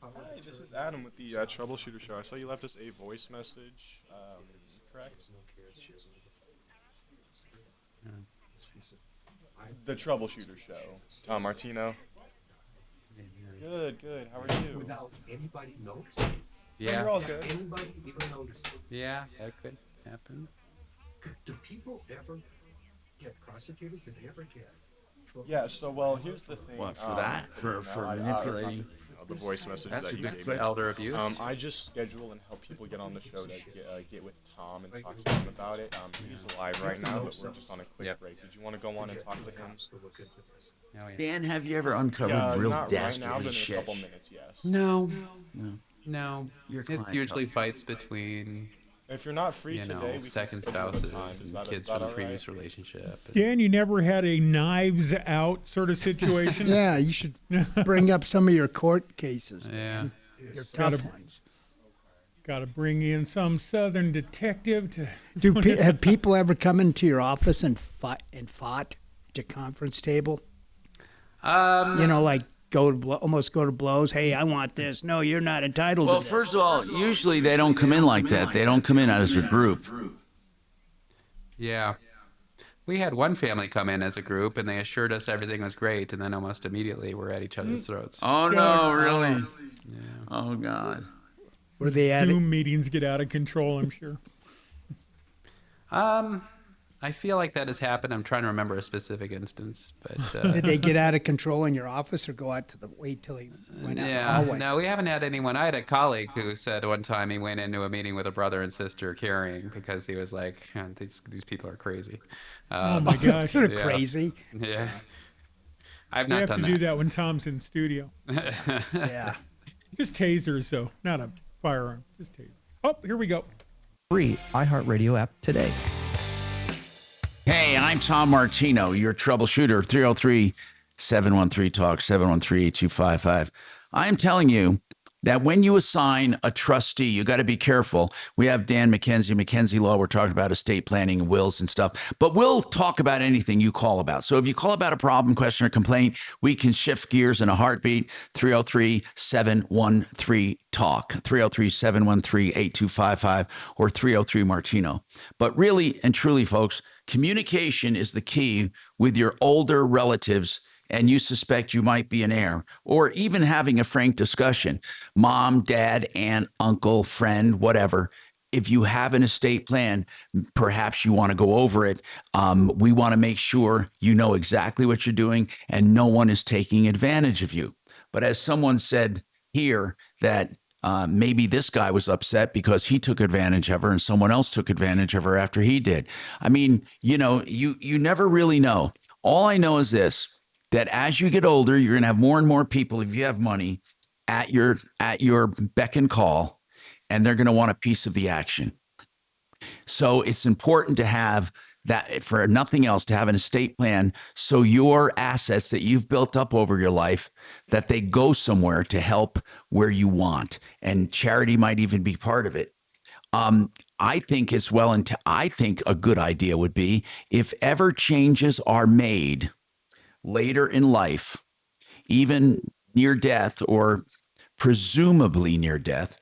Hi, this is Adam with the Troubleshooter Show. I saw you left us a voice message. Correct? The Troubleshooter Show. Tom Martino. Good. How are you? Without anybody noticing. Yeah. You're all good. Anybody even notice? Yeah, that could happen. Do people ever get prosecuted? Did they ever get? Yeah. So, well, here's the thing. What, for that? For manipulating? The voice message That's that a you big gave for me. elder abuse. I just schedule and help people get on the show to get with Tom and talk to him about it. He's live right now, but we're just on a quick break. Did you want to go on and talk to him? Oh, yeah. Dan, have you ever uncovered real not right now, dastardly but in a shit? couple minutes, yes. No. Your It's client usually helped. fights between, If you're not free today, we second can schedule spouses the time. Is and that- kids is that from the all previous right? relationship. Dan, you never had a knives out sort of situation? Yeah, you should bring up some of your court cases. Yeah. Your Gotta- tough ones. Got to bring in some southern detective to. Have people ever come into your office and fought at your conference table? Like almost go to blows. Hey, I want this. No, you're not entitled Well, to this. first of all, usually they don't come in like that. They don't come in as a group. Yeah. We had one family come in as a group, and they assured us everything was great, and then almost immediately we're at each other's throats. Oh, no, really? Oh, God. Were they at Zoom meetings get out of control, I'm sure. I feel like that has happened. I'm trying to remember a specific instance, but Did they get out of control in your office or go out to wait till he went out the yeah, hallway? no, we haven't had anyone. I had a colleague who said one time he went into a meeting with a brother and sister carrying because he was like, these people are crazy. Oh my gosh, They're yeah. crazy. Yeah. I've We not have done to that. do that when Tom's in studio. Yeah. Just tasers, though, not a firearm. Just tasers. Oh, here we go. Free iHeartRadio app today. Hey, I'm Tom Martino, your troubleshooter, 303-713-TALK, 713-8255. I'm telling you that when you assign a trustee, you got to be careful. We have Dan McKenzie Law. We're talking about estate planning and wills and stuff, but we'll talk about anything you call about. So if you call about a problem, question, or complaint, we can shift gears in a heartbeat. 303-713-TALK, 303-713-8255, or 303-MARTINO. But really and truly, folks, communication is the key with your older relatives and you suspect you might be an heir, or even having a frank discussion, mom, dad, aunt, uncle, friend, whatever. If you have an estate plan, perhaps you want to go over it. We want to make sure you know exactly what you're doing and no one is taking advantage of you. But as someone said here, that maybe this guy was upset because he took advantage of her and someone else took advantage of her after he did. I mean, you never really know. All I know is this, that as you get older, you're going to have more and more people, if you have money, at your beck and call, and they're going to want a piece of the action. So it's important to have that, for nothing else, to have an estate plan so your assets that you've built up over your life, that they go somewhere to help where you want. And charity might even be part of it. I think as well, and I think a good idea would be, if ever changes are made later in life, even near death or presumably near death,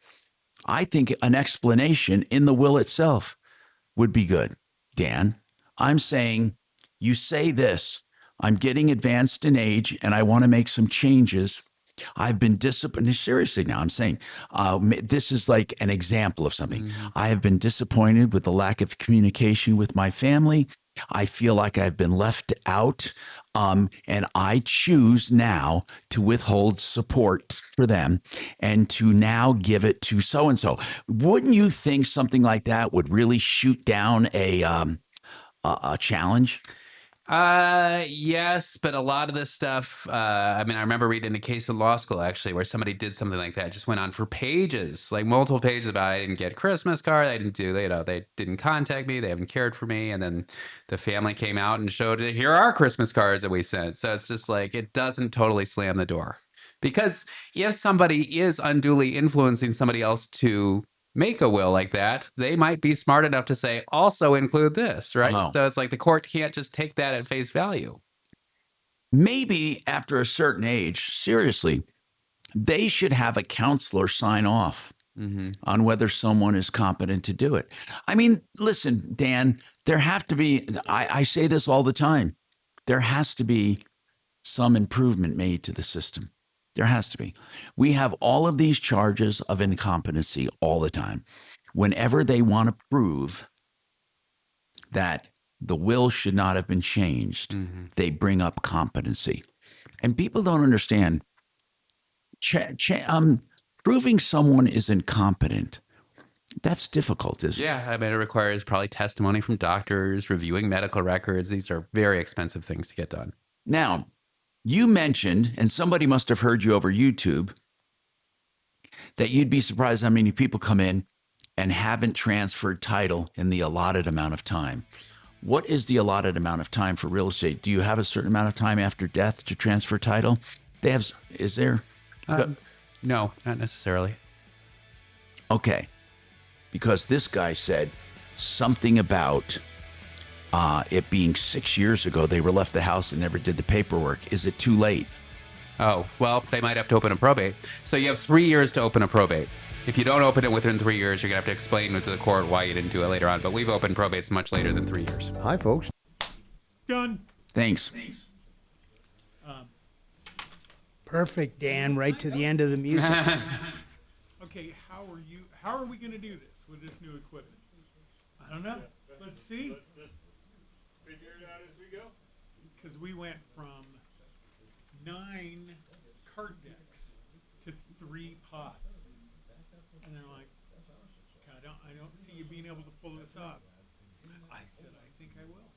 I think an explanation in the will itself would be good. Dan, I'm saying you say this: I'm getting advanced in age and I want to make some changes. I've been disappointed. Seriously, now I'm saying this is like an example of something. Mm-hmm. I have been disappointed with the lack of communication with my family. I feel like I've been left out, and I choose now to withhold support for them and to now give it to so-and-so. Wouldn't you think something like that would really shoot down a challenge? Yes, but a lot of this stuff, I mean, I remember reading a case in law school, actually, where somebody did something like that. It just went on for pages, like multiple pages about, I didn't get a Christmas card. They didn't contact me. They haven't cared for me. And then the family came out and showed it. Here are Christmas cards that we sent. So it's just like, it doesn't totally slam the door, because if somebody is unduly influencing somebody else to make a will like that, they might be smart enough to say, also include this, right? Oh. So it's like the court can't just take that at face value. Maybe after a certain age, seriously, they should have a counselor sign off on whether someone is competent to do it. I mean, listen, Dan, there have to be, I say this all the time, there has to be some improvement made to the system. There has to be. We have all of these charges of incompetency all the time. Whenever they want to prove that the will should not have been changed, they bring up competency. And people don't understand. Proving someone is incompetent, that's difficult, isn't it? Yeah, I mean, it requires probably testimony from doctors, reviewing medical records. These are very expensive things to get done. Now, you mentioned, and somebody must have heard you over YouTube, that you'd be surprised how many people come in and haven't transferred title in the allotted amount of time. What is the allotted amount of time for real estate? Do you have a certain amount of time after death to transfer title? Is there? No, not necessarily. Okay. Because this guy said something about it being 6 years ago, they were left the house and never did the paperwork. Is it too late? Oh, well, they might have to open a probate. So you have 3 years to open a probate. If you don't open it within 3 years, you're going to have to explain to the court why you didn't do it later on. But we've opened probates much later than 3 years. Hi, folks. Done. Thanks. Perfect, Dan. Right to the end of the music. Okay, how are we going to do this with this new equipment? I don't know. Let's see. Let's just figure it out as we go. Because we went from 9 cart decks to 3 pots. And they're like, I don't see you being able to pull this off. I said, I think I will.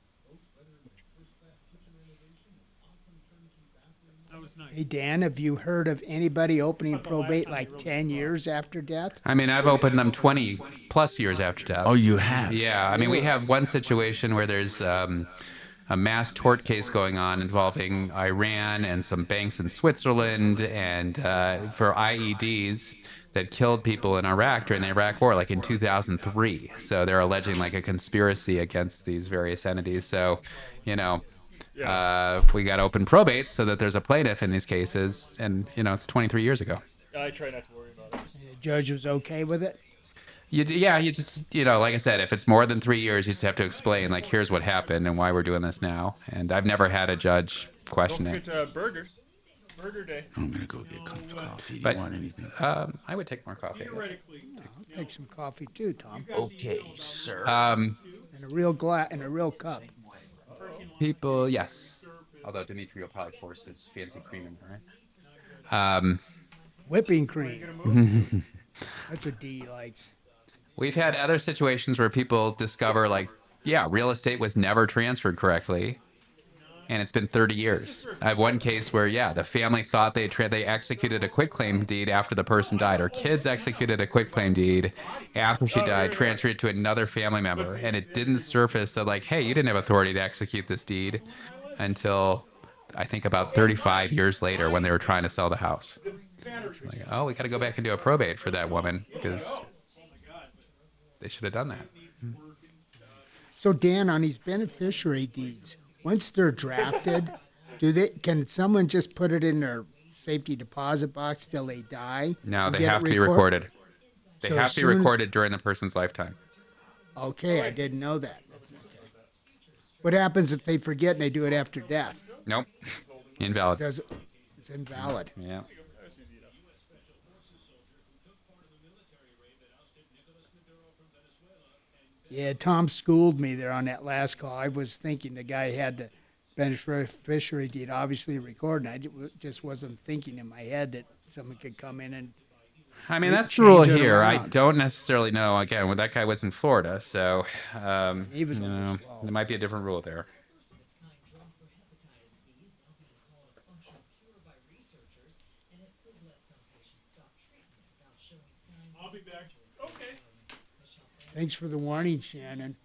That was nice. Hey Dan, have you heard of anybody opening probate like 10 years after death? I mean, I've opened them 20 plus years after death. Oh, you have? Yeah. I mean, we have one situation where there's a mass tort case going on involving Iran and some banks in Switzerland and for IEDs that killed people in Iraq during the Iraq War, like in 2003. So they're alleging like a conspiracy against these various entities. So, you know, we got open probates so that there's a plaintiff in these cases. And, you know, it's 23 years ago. I try not to worry about it. The judge was okay with it? You just, you know, like I said, if it's more than 3 years, you just have to explain, like, here's what happened and why we're doing this now. And I've never had a judge question Don't it. forget burgers. Burger day. I'm gonna go get a cup of coffee. Do But you want anything? I would take more coffee. I guess. Theoretically, I'll take some coffee too, Tom. Okay, sir. In a real glass, in a real cup. People, yes. Although Dimitri will probably force his fancy cream in there, right? Whipping cream. That's what D likes. We've had other situations where people discover, like, yeah, real estate was never transferred correctly, and it's been 30 years. I have one case where, yeah, the family thought they executed a quitclaim deed after the person died, or kids executed a quitclaim deed after she died, transferred it to another family member, and it didn't surface that, like, hey, you didn't have authority to execute this deed until, I think, about 35 years later when they were trying to sell the house. Like, oh, we got to go back and do a probate for that woman because they should have done that. So Dan, on these beneficiary deeds, once they're drafted, can someone just put it in their safety deposit box till they die? No, and they get have it to be recorded. They So have as to be soon as- recorded during the person's lifetime. Okay, I didn't know that. What happens if they forget and they do it after death? Nope. Invalid. It's invalid. Yeah. Yeah, Tom schooled me there on that last call. I was thinking the guy had the beneficiary deed obviously recorded. I just wasn't thinking in my head that someone could come in and I mean, that's the rule change it here. I around. don't necessarily know. Again, well, that guy was in Florida, so He was you a little know, slow. there might be a different rule there. I'll be back. Okay. Thanks for the warning, Shannon.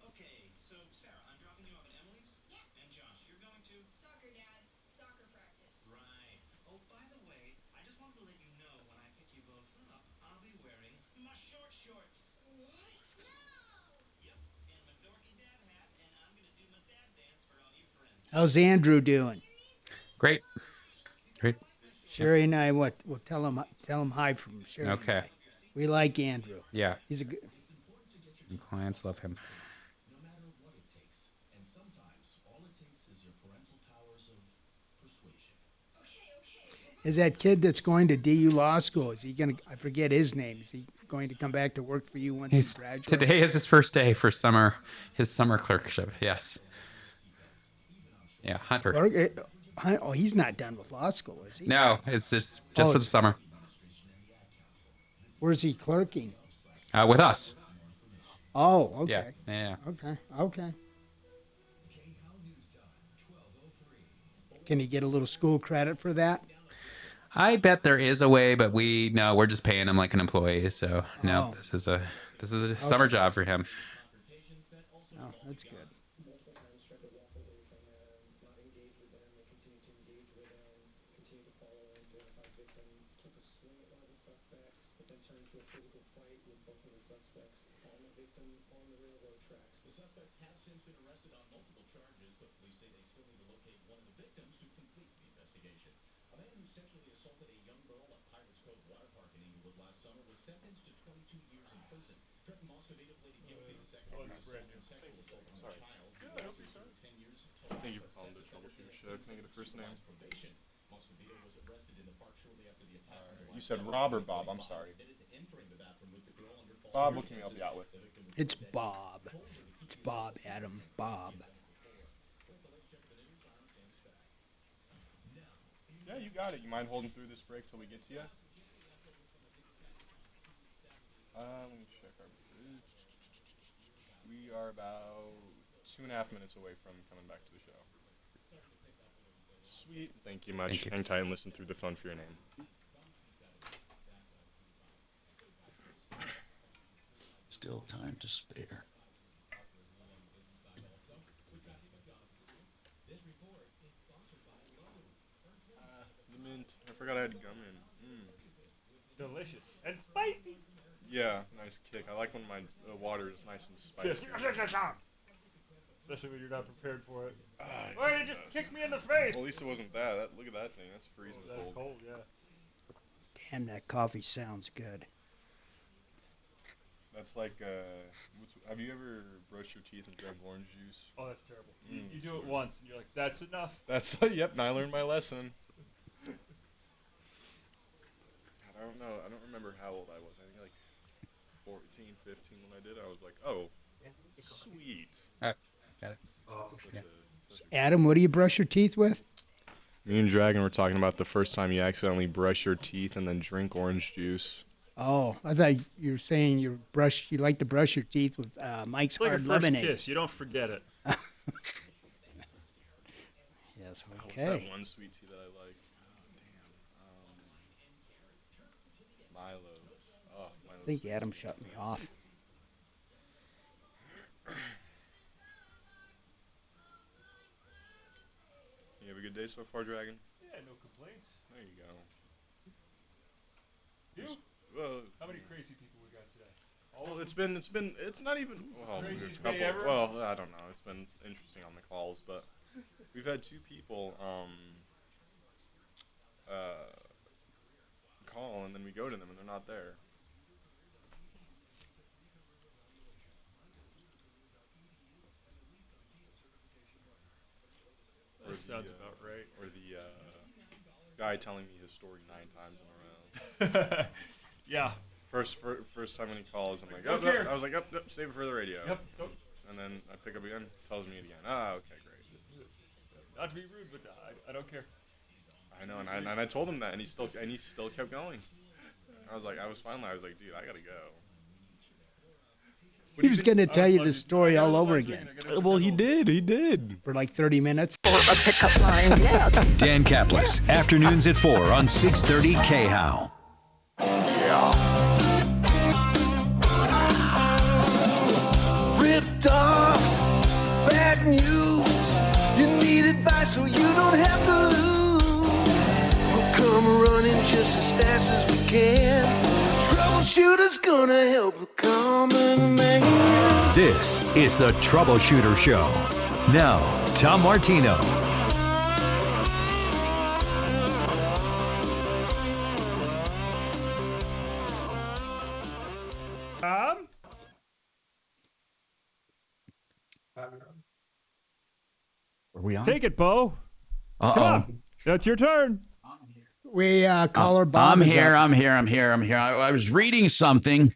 Okay, so Sarah, I'm dropping you off at Emily's. Yeah. And Josh, you're going to Soccer, Dad. Soccer practice. Right. Oh, by the way, I just wanted to let you know when I pick you both up, I'll be wearing my short shorts. What? No! Yep, and my dorky dad hat, and I'm gonna do my dad dance for all your friends. How's Andrew doing? Great. Great. Sherry and I, we'll tell him hi from Sherry. and Okay. I. We like Andrew. Yeah. He's a good. And clients love him. No matter what it takes, and sometimes all it takes is your parental powers of persuasion. Is that kid that's going to DU Law School? Is he gonna? I forget his name. Is he going to come back to work for you once he graduates? Today is his first day for his summer clerkship. Yes. Yeah, Hunter. Oh, he's not done with law school, is he? No, it's just for the summer. Where's he clerking? With us. Oh, okay. Yeah. Okay. Can he get a little school credit for that? I bet there is a way, but we're just paying him like an employee. So no, this is a summer job for him. Oh, that's good. The suspects have since been arrested on multiple charges, but police say they still need to locate one of the victims to complete the investigation. A man who sexually assaulted a young girl at Pirates Cove Water Park in Inglewood last summer was sentenced to 22 years in prison. Trenton Moscovita pleaded guilty to second-degree assault and sexual assault on a child. Good, I hope you're sorry. 10 years total. Thank you for calling the Troubleshooter Show. Can I get a first name? Probation. Moscovita was arrested in the park shortly after the attack. You said Rob or Bob? I'm sorry. Entering the bathroom with the girl under false Bob, what can we help you out with? It's Bob. It's Bob, Adam. Bob. Yeah, you got it. You mind holding through this break till we get to you? Let me check our bridge. We are about 2.5 minutes away from coming back to the show. Sweet. Thank you much. Hang tight and listen through the phone for your name. Still time to spare. The mint. I forgot I had gum in. Delicious and spicy. Yeah, nice kick. I like when my water is nice and spicy. Especially when you're not prepared for it. Why did you just kick me in the face? Well, at least it wasn't that. Look at that thing. That's freezing That's cold. cold, yeah. Damn, that coffee sounds good. That's like, have you ever brushed your teeth and drank orange juice? Oh, that's terrible. You do it once, and you're like, that's enough. That's, yep, and I learned my lesson. I don't know. I don't remember how old I was. I think like 14, 15 when I did it. I was like, oh, sweet. Got it. Oh, okay. Adam, what do you brush your teeth with? Me and Dragon were talking about the first time you accidentally brush your teeth and then drink orange juice. Oh, I thought you were saying you like to brush your teeth with Mike's It's like Hard a first Lemonade. kiss. You don't forget it. Yes, What's okay. that one sweet tea that I like? Oh, damn. Milo's. Oh, Milo's. I think Adam shut me off. You have a good day so far, Dragon? Yeah, no complaints. There you go. You? Well, How many crazy people we got today? well, it's not even. Well, Craziest a couple. day ever? Well, I don't know. It's been interesting on the calls, but we've had 2 people call and then we go to them and they're not there. That sounds about right. Or the guy telling me his story 9 times in a row. Yeah. First time when he calls, I'm like, Don't oh, no. care. I was like, oh, no, save it for the radio. Yep. And then I pick up again, tells me it again. Ah, okay, great. Not to be rude, but I don't care. I know, and I told him that, and he still kept going. I was like, finally, I was like, dude, I gotta go. He was going to tell you the story all over again. Well, he did. For like 30 minutes. Or a pickup line, yeah. Dan Kaplis, afternoons at 4 on 630 KHOW. Ripped off, bad news. You need advice so you don't have to lose. We'll come running just as fast as we can. Troubleshooter's gonna help the common man. This is the Troubleshooter Show. Now, Tom Martino. Tom? Are we on? Take it, Bo. Come on. That's your turn. We caller Bob. I'm is here. up. I'm here. I was reading something,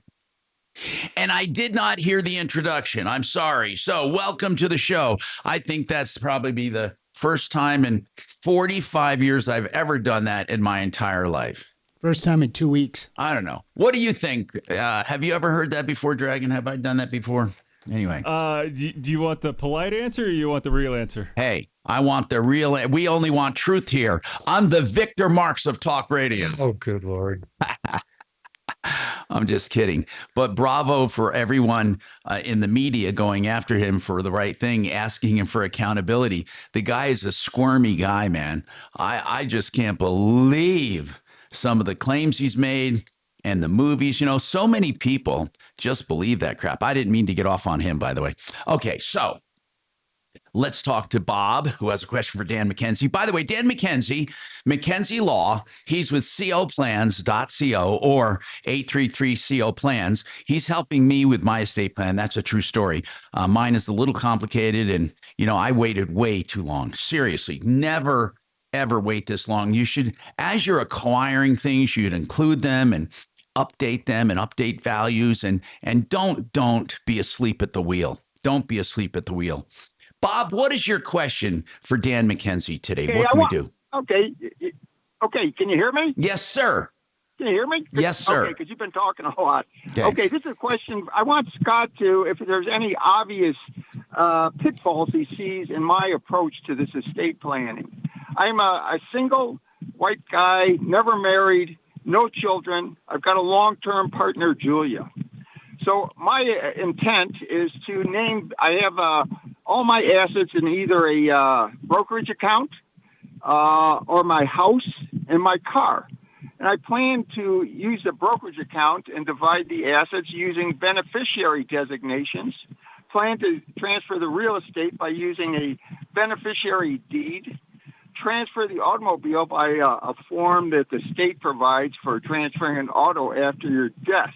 and I did not hear the introduction. I'm sorry. So, welcome to the show. I think that's probably be the first time in 45 years I've ever done that in my entire life. First time in 2 weeks. I don't know. What do you think? Have you ever heard that before, Dragon? Have I done that before? Anyway. Do you want the polite answer or you want the real answer? Hey, I want the real. We only want truth here. I'm the Victor Marx of talk radio. Oh, good Lord. I'm just kidding. But bravo for everyone in the media going after him for the right thing, asking him for accountability. The guy is a squirmy guy, man. I just can't believe some of the claims he's made and the movies. You know, so many people just believe that crap. I didn't mean to get off on him, by the way. Okay, so let's talk to Bob, who has a question for Dan McKenzie. By the way, Dan McKenzie, McKenzie Law, he's with coplans.co or 833-CO Plans. He's helping me with my estate plan. That's a true story. Mine is a little complicated, and, you know, I waited way too long. Seriously, never, ever wait this long. You should, as you're acquiring things, you should include them and update them and update values, and don't be asleep at the wheel. Don't be asleep at the wheel. Bob, what is your question for Dan McKenzie today? Okay, what can we do? Okay, can you hear me? Yes, sir. Can you hear me? Yes, sir. Okay, because you've been talking a lot. Okay. Okay, this is a question. I want Scott to, if there's any obvious pitfalls he sees in my approach to this estate planning. I'm a single white guy, never married, no children. I've got a long-term partner, Julia. So my intent is to name, I have all my assets in either a brokerage account or my house and my car. And I plan to use the brokerage account and divide the assets using beneficiary designations. Plan to transfer the real estate by using a beneficiary deed. Transfer the automobile by a form that the state provides for transferring an auto after your death.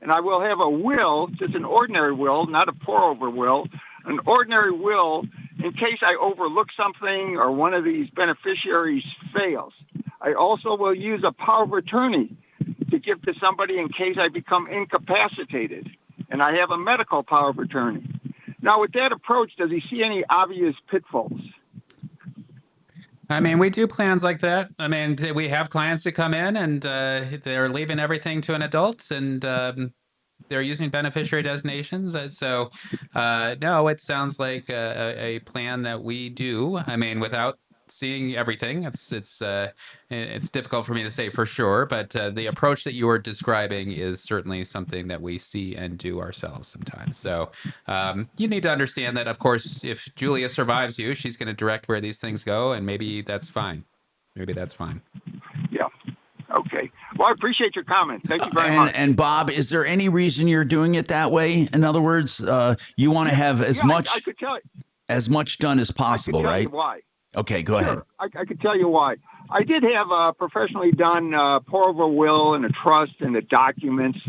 And I will have a will, just an ordinary will, not a pour-over will, an ordinary will in case I overlook something or one of these beneficiaries fails. I also will use a power of attorney to give to somebody in case I become incapacitated. And I have a medical power of attorney. Now, with that approach, does he see any obvious pitfalls? I mean, we do plans like that. I mean, we have clients that come in and they're leaving everything to an adult, and they're using beneficiary designations. And so, no, it sounds like a plan that we do. I mean, without seeing everything, it's difficult for me to say for sure. But the approach that you are describing is certainly something that we see and do ourselves sometimes. So you need to understand that, of course, if Julia survives you, she's going to direct where these things go, and maybe that's fine. Maybe that's fine. Yeah. Okay. Well, I appreciate your comment. Thank you very much. And Bob, is there any reason you're doing it that way? In other words, you want to have as much I could tell, as much done as possible, I could tell right? you why. Okay, go ahead. I could tell you why. I did have professionally done pour-over will and a trust and the documents.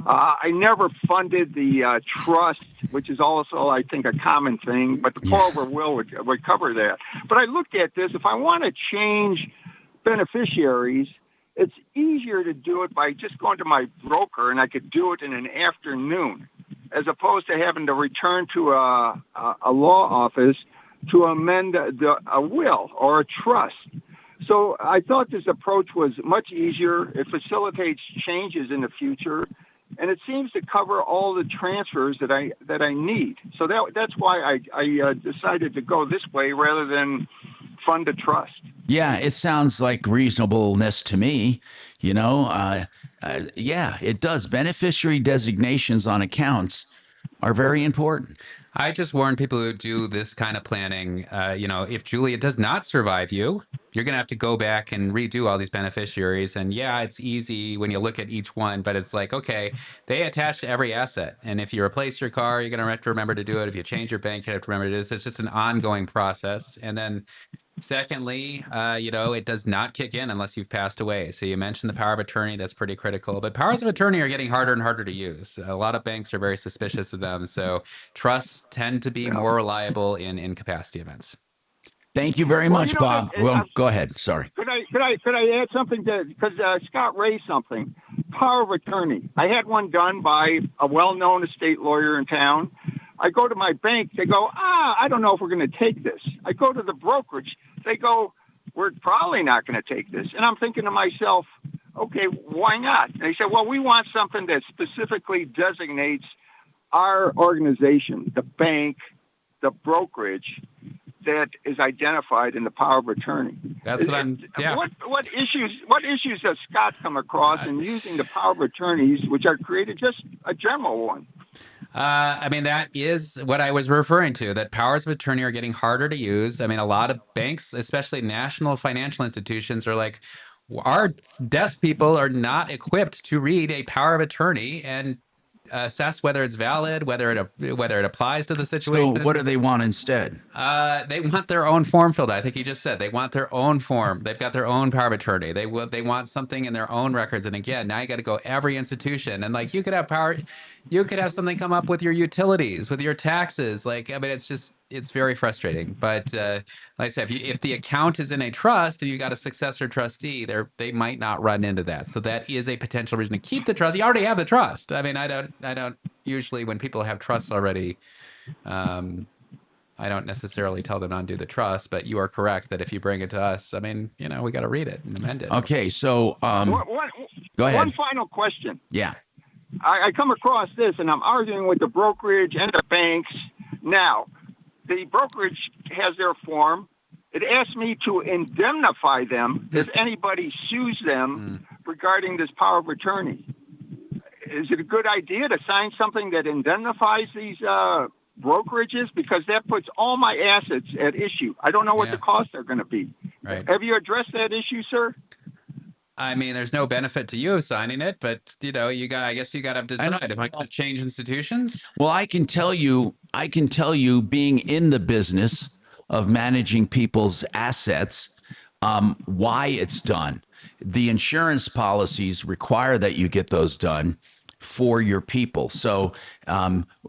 I never funded the trust, which is also, I think, a common thing, but the pour-over will would cover that. But I looked at this. If I want to change beneficiaries, it's easier to do it by just going to my broker, and I could do it in an afternoon, as opposed to having to return to a law office to amend a will or a trust. So I thought this approach was much easier. It facilitates changes in the future, and it seems to cover all the transfers that I need. So that's why I decided to go this way rather than fund a trust. Yeah, it sounds like reasonableness to me. You know, yeah, it does. Beneficiary designations on accounts are very important. I just warn people who do this kind of planning, if Julia does not survive you, you're going to have to go back and redo all these beneficiaries. And yeah, it's easy when you look at each one, but it's like, okay, they attach to every asset. And if you replace your car, you're going to have to remember to do it. If you change your bank, you have to remember to do this. It's just an ongoing process. And then secondly, it does not kick in unless you've passed away. So you mentioned the power of attorney. That's pretty critical. But powers of attorney are getting harder and harder to use. A lot of banks are very suspicious of them. So trusts tend to be more reliable in incapacity events. Thank you very much, Bob. Well, go ahead. Sorry. Could I add something to, because Scott raised something, power of attorney. I had one done by a well-known estate lawyer in town. I go to my bank, they go, I don't know if we're going to take this. I go to the brokerage, they go, we're probably not going to take this. And I'm thinking to myself, okay, why not? And they said, well, we want something that specifically designates our organization, the bank, the brokerage, that is identified in the power of attorney. That's what I'm. Yeah. What issues does Scott come across in using the power of attorneys, which are created, just a general one? I mean, that is what I was referring to, that powers of attorney are getting harder to use. I mean, a lot of banks, especially national financial institutions, are like, our desk people are not equipped to read a power of attorney and assess whether it's valid, whether it applies to the situation. So what do they want instead? They want their own form filled out. I think you just said they want their own form. They've got their own power of attorney. They want something in their own records. And again, now you got to go every institution. And like, you could have power, you could have something come up with your utilities, with your taxes. Like, I mean, it's very frustrating. But like I said, if the account is in a trust and you got a successor trustee, they might not run into that. So that is a potential reason to keep the trust. You already have the trust. I mean, I don't usually, when people have trusts already, I don't necessarily tell them to undo the trust, but you are correct that if you bring it to us, I mean, we got to read it and amend it. Okay, so go ahead. One final question. Yeah. I come across this, and I'm arguing with the brokerage and the banks Now, the brokerage has their form. It asks me to indemnify them if anybody sues them regarding this power of attorney. Is it a good idea to sign something that indemnifies these brokerages? Because that puts all my assets at issue. I don't know what the costs are going to be. Right. Have you addressed that issue, sir? I mean, there's no benefit to you of signing it, but I guess you got to decide. Am I going to change institutions? Well, I can tell you, being in the business of managing people's assets, why it's done. The insurance policies require that you get those done for your people. So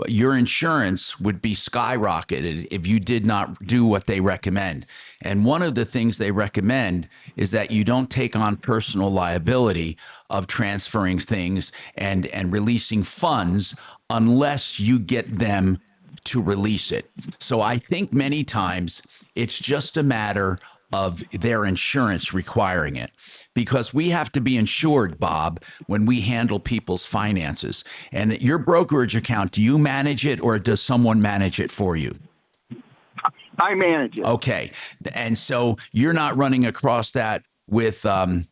your insurance would be skyrocketed if you did not do what they recommend. And one of the things they recommend is that you don't take on personal liability of transferring things and releasing funds unless you get them to release it. So I think many times it's just a matter of their insurance requiring it, because we have to be insured, Bob, when we handle people's finances. And your brokerage account, do you manage it or does someone manage it for you? I manage it. Okay. And so you're not running across that with a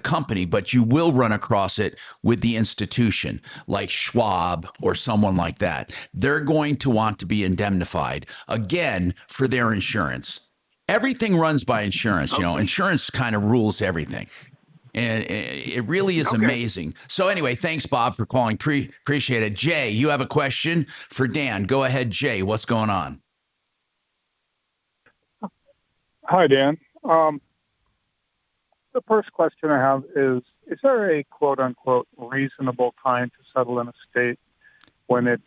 company, but you will run across it with the institution like Schwab or someone like that. They're going to want to be indemnified, again, for their insurance. Everything runs by insurance. You know, insurance kind of rules everything. And it really is amazing. So anyway, thanks, Bob, for calling. Appreciate it. Jay, you have a question for Dan. Go ahead, Jay. What's going on? Hi, Dan. The first question I have is there a quote-unquote reasonable time to settle an estate when it's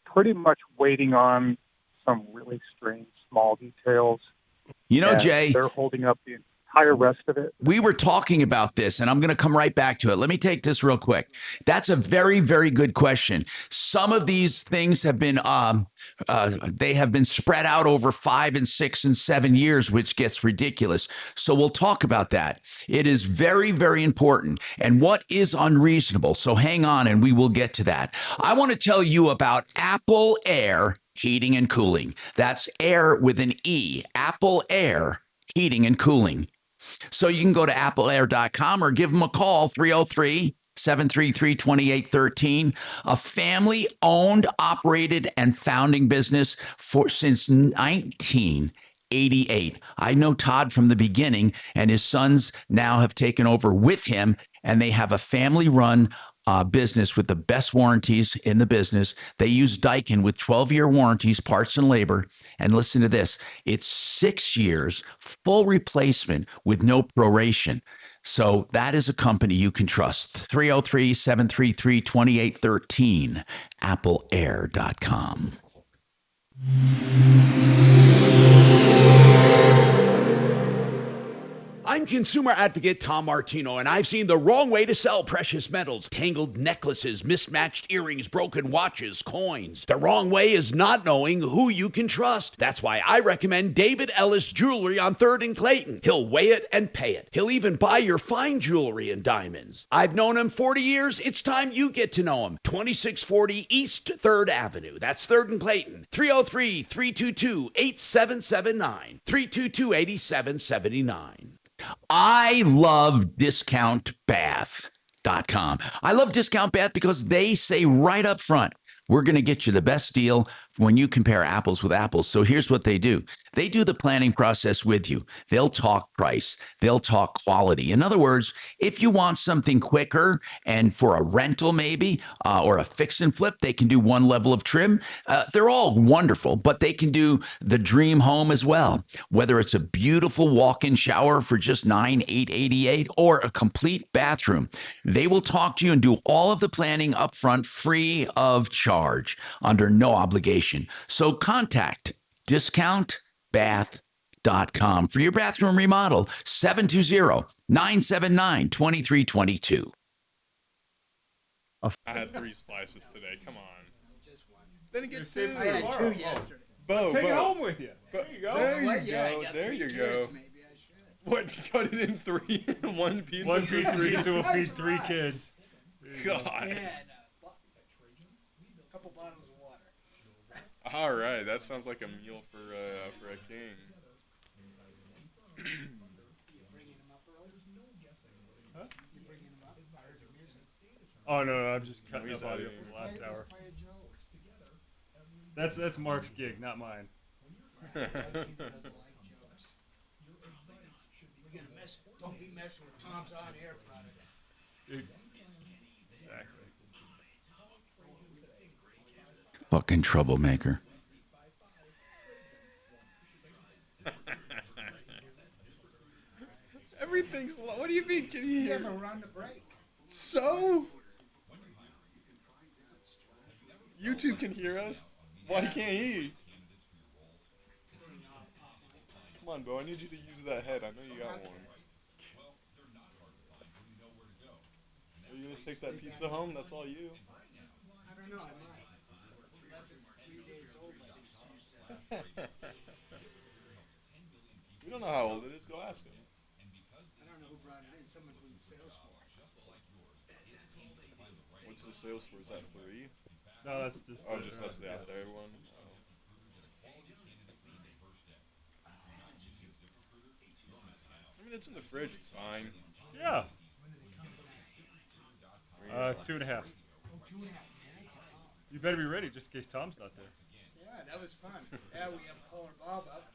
pretty much waiting on some really strange small details? You know, Jay, they're holding up the entire rest of it. We were talking about this, and I'm going to come right back to it. Let me take this real quick. That's a very, very good question. Some of these things have been they have been spread out over 5 and 6 and 7 years, which gets ridiculous. So we'll talk about that. It is very, very important. And what is unreasonable? So hang on, and we will get to that. I want to tell you about Apple Air Heating and Cooling. That's air with an E. Apple Air Heating and Cooling. So you can go to appleair.com or give them a call, 303-733-2813. A family-owned, operated, and founding business since 1988. I know Todd from the beginning, and his sons now have taken over with him, and they have a family-run business with the best warranties in the business. They use Daikin with 12-year warranties, parts and labor. And listen to this. It's 6 years, full replacement with no proration. So that is a company you can trust. 303-733-2813, appleair.com. I'm consumer advocate Tom Martino, and I've seen the wrong way to sell precious metals. Tangled necklaces, mismatched earrings, broken watches, coins. The wrong way is not knowing who you can trust. That's why I recommend David Ellis Jewelry on 3rd and Clayton. He'll weigh it and pay it. He'll even buy your fine jewelry and diamonds. I've known him 40 years. It's time you get to know him. 2640 East 3rd Avenue. That's 3rd and Clayton. 303-322-8779. 322-8779. I love discountbath.com. I love Discount Bath because they say right up front, we're going to get you the best deal when you compare apples with apples. So here's what they do. They do the planning process with you. They'll talk price. They'll talk quality. In other words, if you want something quicker and for a rental maybe, or a fix and flip, they can do one level of trim. They're all wonderful, but they can do the dream home as well. Whether it's a beautiful walk-in shower for just $9,888 or a complete bathroom, they will talk to you and do all of the planning up front free of charge under no obligation. So contact discountbath.com for your bathroom remodel, 720-979-2322. I had 3 slices today. Come on. Then it gets 2. I had 2 yesterday. Bo, Take it Bo. home with you. There you go. There There you you go. go. There you go. Kids, maybe I should. What? You cut it in 3? One pizza. One piece of three? pizza will feed 3 kids. God. Yeah, and a couple bottles of water. All right, that sounds like a meal for a king. Huh? Oh no, I'm just cutting up audio from the last hour. That's Mark's gig, not mine. Don't be messing with Tom's on-air product. Exactly. Fucking troublemaker. Everything's low. What do you mean? Can you You hear? haven't run the break. So? YouTube can hear us. Why can't he? Come on, bro. I need you to use that head. I know you got one. Are you gonna take that pizza home? That's all you. I don't know. I might. Unless it's 3 days old like it's We don't know how old it is. Go ask him. I don't know who brought it in. Someone from the sales floor. What's the sales for? Is that 3? No, that's just. Oh, just that's the out there one. Oh. I mean, it's in the fridge. It's fine. Yeah. 2.5. You better be ready just in case Tom's not there. Yeah, that was fun. Yeah, we have calling Bob up.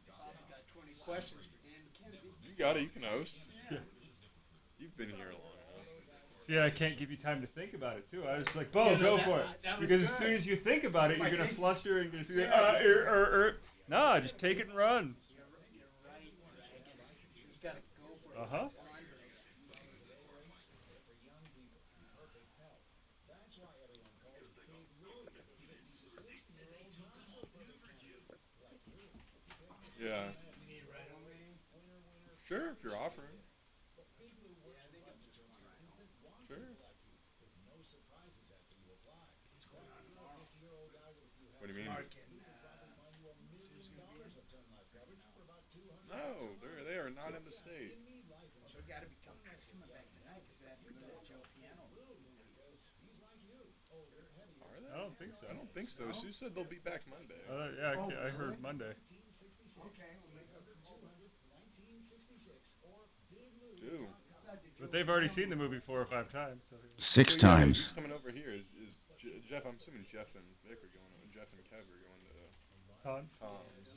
Bob's got 20 questions for Dan McKenzie. You got it. You can host. Yeah. You've been here long enough. See, I can't give you time to think about it too. I was like, Bo, go for it. Because as soon as you think about it, you're gonna fluster and just be like, No, just take it and run. You're right. Just gotta go for it. Uh-huh. Yeah. You need a ride home, maybe? Sure, if you're offering. Yeah, I think I'm just going right home. Sure. What's going on tomorrow? What do you mean? Mark and Susan be in? No, they are not in the state. They gotta be coming back tonight because they have to go to that Joe Piano movie. Are they? I don't think so. I don't think so. She said they'll be back Monday. Yeah, I heard Monday. Okay, we'll make up for two. Two. But they've already seen the movie 4 or 5 times. So. 6 Who's times. coming over here? Is Jeff? I'm assuming Jeff and Vic are going. Jeff and Kev are going to Tom's.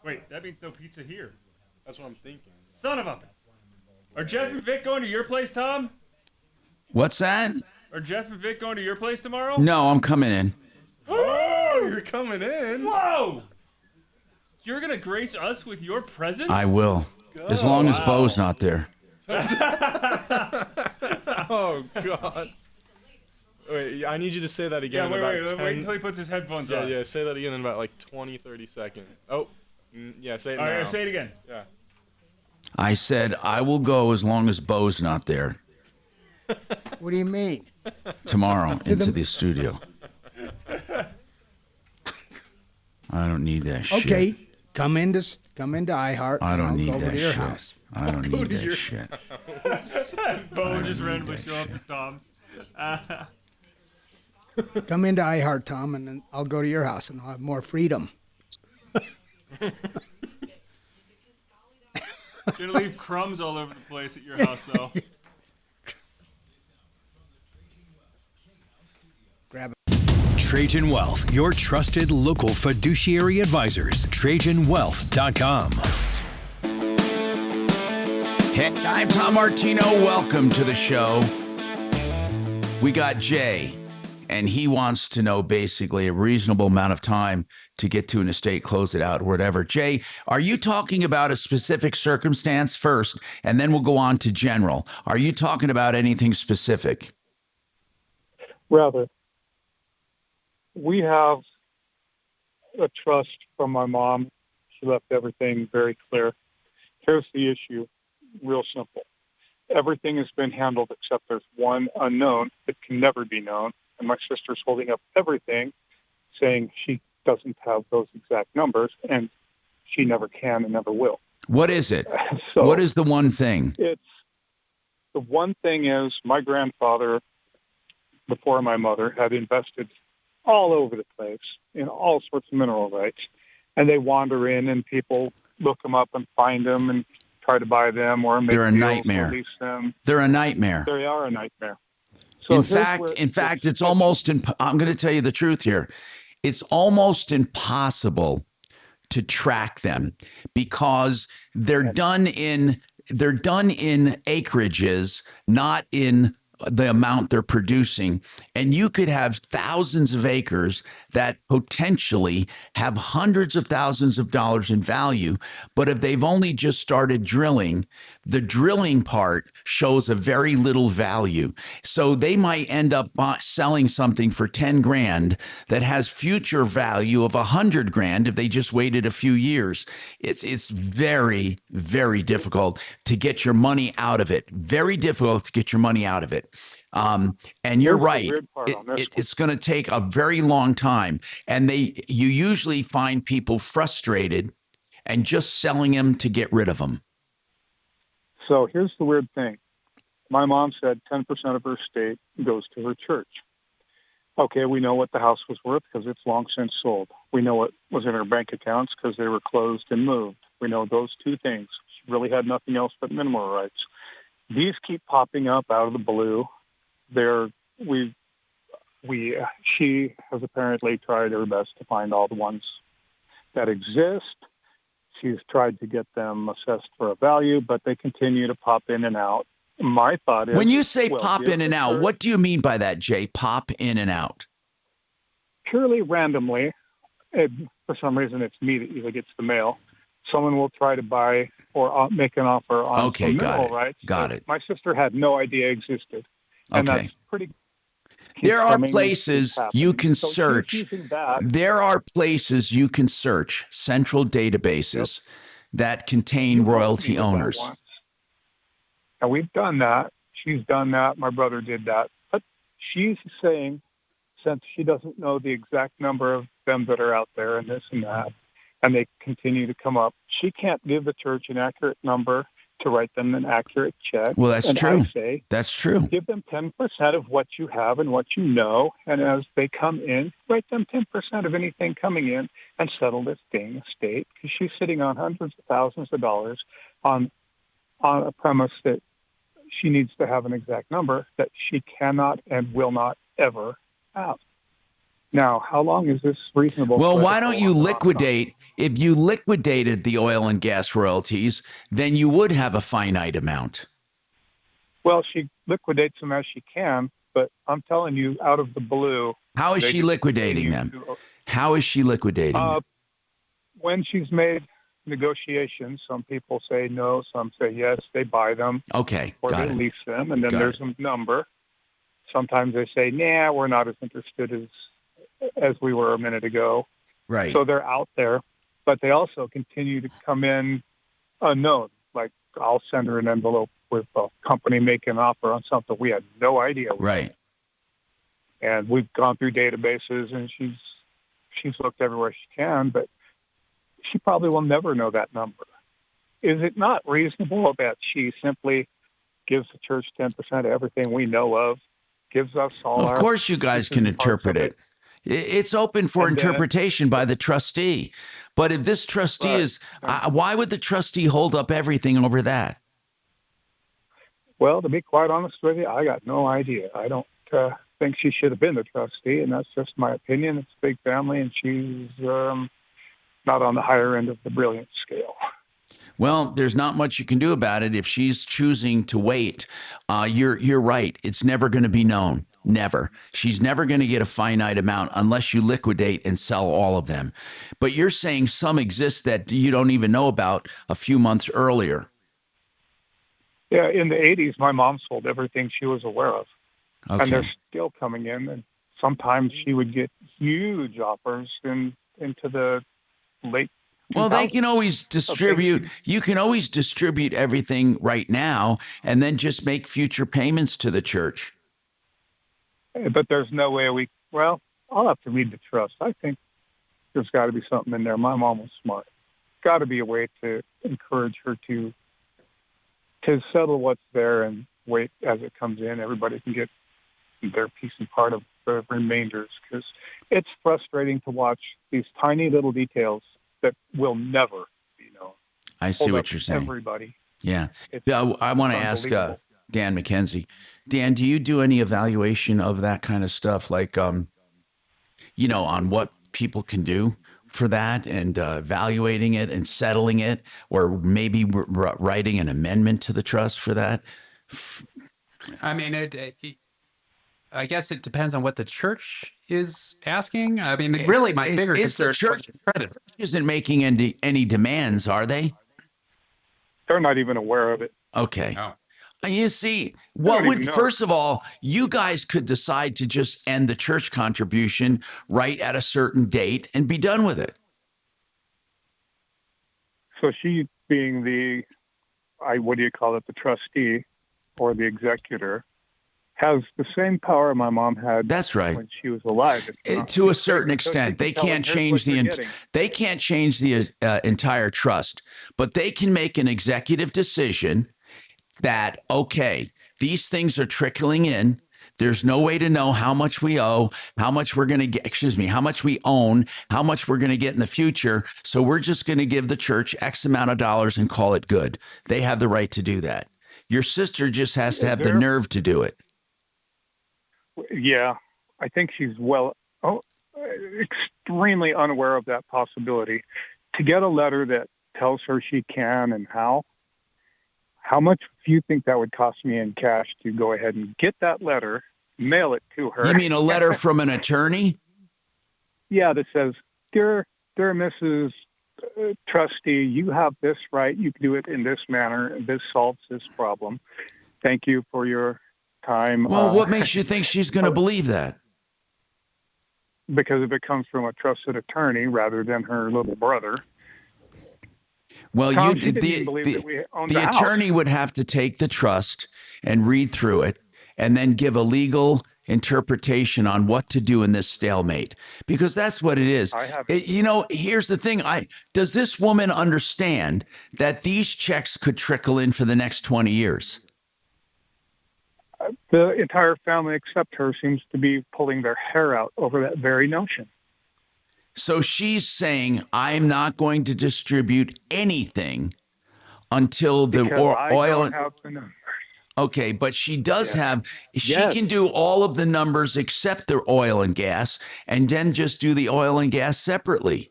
Wait, that means no pizza here. That's what I'm thinking. Son of a. Are Jeff and Vic going to your place, Tom? What's that? Are Jeff and Vic going to your place tomorrow? No, I'm coming in. Oh, you're coming in. Whoa! You're gonna grace us with your presence? I will. As long as Bo's not there. Oh, God. Wait, I need you to say that again Yeah, in about 10... wait until he puts his headphones on. Yeah, say that again in about like 20, 30 seconds. Oh, yeah, say it now. All right, say it again. Yeah. I said I will go as long as Bo's not there What do you mean? tomorrow into the studio. I don't need that shit. Okay, come into iHeart. I don't need I'll go over that to your shit. house. I don't need that shit. Bo just randomly show up to Tom's. Come into iHeart, Tom, and then I'll go to your house and I'll have more freedom. Gonna leave crumbs all over the place at your house, though. Grab it. Trajan Wealth, your trusted local fiduciary advisors. TrajanWealth.com. Hey, I'm Tom Martino. Welcome to the show. We got Jay, and he wants to know basically a reasonable amount of time to get to an estate, close it out, or whatever. Jay, are you talking about a specific circumstance first, and then we'll go on to general? Are you talking about anything specific? Rather, we have a trust from my mom. She left everything very clear. Here's the issue, real simple. Everything has been handled except there's one unknown that can never be known. And my sister's holding up everything, saying she doesn't have those exact numbers, and she never can and never will. What is it? So what is the one thing? It's the one thing is my grandfather before my mother had invested all over the place in all sorts of mineral rights. And they wander in and people look them up and find them and try to buy them or make They're a deals nightmare. or lease them. They're a nightmare. They are a nightmare. So In here's fact, where it's almost. I'm going to tell you the truth here. It's almost impossible to track them because they're done in acreages, not in the amount they're producing. And you could have thousands of acres that potentially have hundreds of thousands of dollars in value. But if they've only just started drilling, the drilling part shows a very little value. So they might end up selling something for 10 grand that has future value of 100 grand if they just waited a few years. It's very, very difficult to get your money out of it. Very difficult to get your money out of it. And you're right. It's going to take a very long time. And you usually find people frustrated and just selling them to get rid of them. So here's the weird thing. My mom said 10% of her estate goes to her church. Okay, we know what the house was worth because it's long since sold. We know what was in her bank accounts because they were closed and moved. We know those two things. She really had nothing else but mineral rights. These keep popping up out of the blue. She has apparently tried her best to find all the ones that exist. She's tried to get them assessed for a value, but they continue to pop in and out. My thought is, when you say pop in and out, what do you mean by that, Jay? Pop in and out? Purely randomly. For some reason, it's me that usually gets the mail. Someone will try to buy or make an offer on some mineral rights. Got it. My sister had no idea existed. And that's pretty. There are places you can search. There are places you can search, central databases that contain royalty owners. And we've done that. She's done that. My brother did that. But she's saying, since she doesn't know the exact number of them that are out there and this and that, and they continue to come up, she can't give the church an accurate number to write them an accurate check. Well, that's true. I say, that's true. Give them 10% of what you have and what you know, and as they come in, write them 10% of anything coming in and settle this dang estate, because she's sitting on hundreds of thousands of dollars on a premise that she needs to have an exact number that she cannot and will not ever have. Now, how long is this reasonable? Well, why don't you liquidate? If you liquidated the oil and gas royalties, then you would have a finite amount. Well, she liquidates them as she can, but I'm telling you, out of the blue. How is she liquidating them? How is she liquidating them? When she's made negotiations, some people say no, some say yes. They buy them. Okay, or they lease them, and then there's a number. Sometimes they say, nah, we're not as interested as we were a minute ago. Right. So they're out there, but they also continue to come in unknown. Like I'll send her an envelope with a company making an offer on something we had no idea. Right. And we've gone through databases, and she's looked everywhere she can, but she probably will never know that number. Is it not reasonable that she simply gives the church 10% of everything we know of, gives us all Of course you guys can interpret it. It's open for interpretation by the trustee. But if this trustee is, why would the trustee hold up everything over that? Well, to be quite honest with you, I got no idea. I don't think she should have been the trustee, and that's just my opinion. It's a big family, and she's not on the higher end of the brilliant scale. Well, there's not much you can do about it if she's choosing to wait. You're right. It's never going to be known. Never. She's never going to get a finite amount unless you liquidate and sell all of them. But you're saying some exist that you don't even know about a few months earlier. Yeah, in the 80s, my mom sold everything she was aware of. Okay. And they're still coming in. And sometimes she would get huge offers into the late. Well, they can always distribute. You can always distribute everything right now and then just make future payments to the church. But there's no way well, I'll have to read the trust. I think there's got to be something in there. My mom was smart. Got to be a way to encourage her to settle what's there and wait as it comes in. Everybody can get their piece and part of the remainders, because it's frustrating to watch these tiny little details that will never be known. I see hold what up you're saying. Everybody. Yeah. It's Yeah, I want to ask Dan McKenzie. Dan, do you do any evaluation of that kind of stuff, like, you know, on what people can do for that, and evaluating it and settling it, or maybe writing an amendment to the trust for that? I mean, I guess it depends on what the church is asking. I mean, really, my bigger concern is the church isn't making any demands, are they? They're not even aware of it. Okay. You see, what would, first of all, you guys could decide to just end the church contribution right at a certain date and be done with it. So she, being the, what do you call it, the trustee or the executor, has the same power my mom had. That's right. When she was alive. To a certain extent, they can't change the entire trust, but they can make an executive decision that, okay, these things are trickling in. There's no way to know how much we owe, how much we're going to get, how much we own, how much we're going to get in the future. So we're just going to give the church X amount of dollars and call it good. They have the right to do that. Your sister just has to have the nerve to do it. Yeah, I think she's extremely unaware of that possibility. To get a letter that tells her she can and how much do you think that would cost me in cash to go ahead and get that letter, mail it to her? You mean a letter from an attorney? Yeah, that says, dear Mrs. Trustee, you have this right. You can do it in this manner. This solves this problem. Thank you for your time. Well, what makes you think she's going to believe that? Because if it comes from a trusted attorney rather than her little brother. Well, Tom, the attorney would have to take the trust and read through it and then give a legal interpretation on what to do in this stalemate, because that's what it is. Here's the thing. Does this woman understand that these checks could trickle in for the next 20 years? The entire family except her seems to be pulling their hair out over that very notion. So she's saying, I'm not going to distribute anything until the oil. Okay, but she does she can do all of the numbers except the oil and gas, and then just do the oil and gas separately.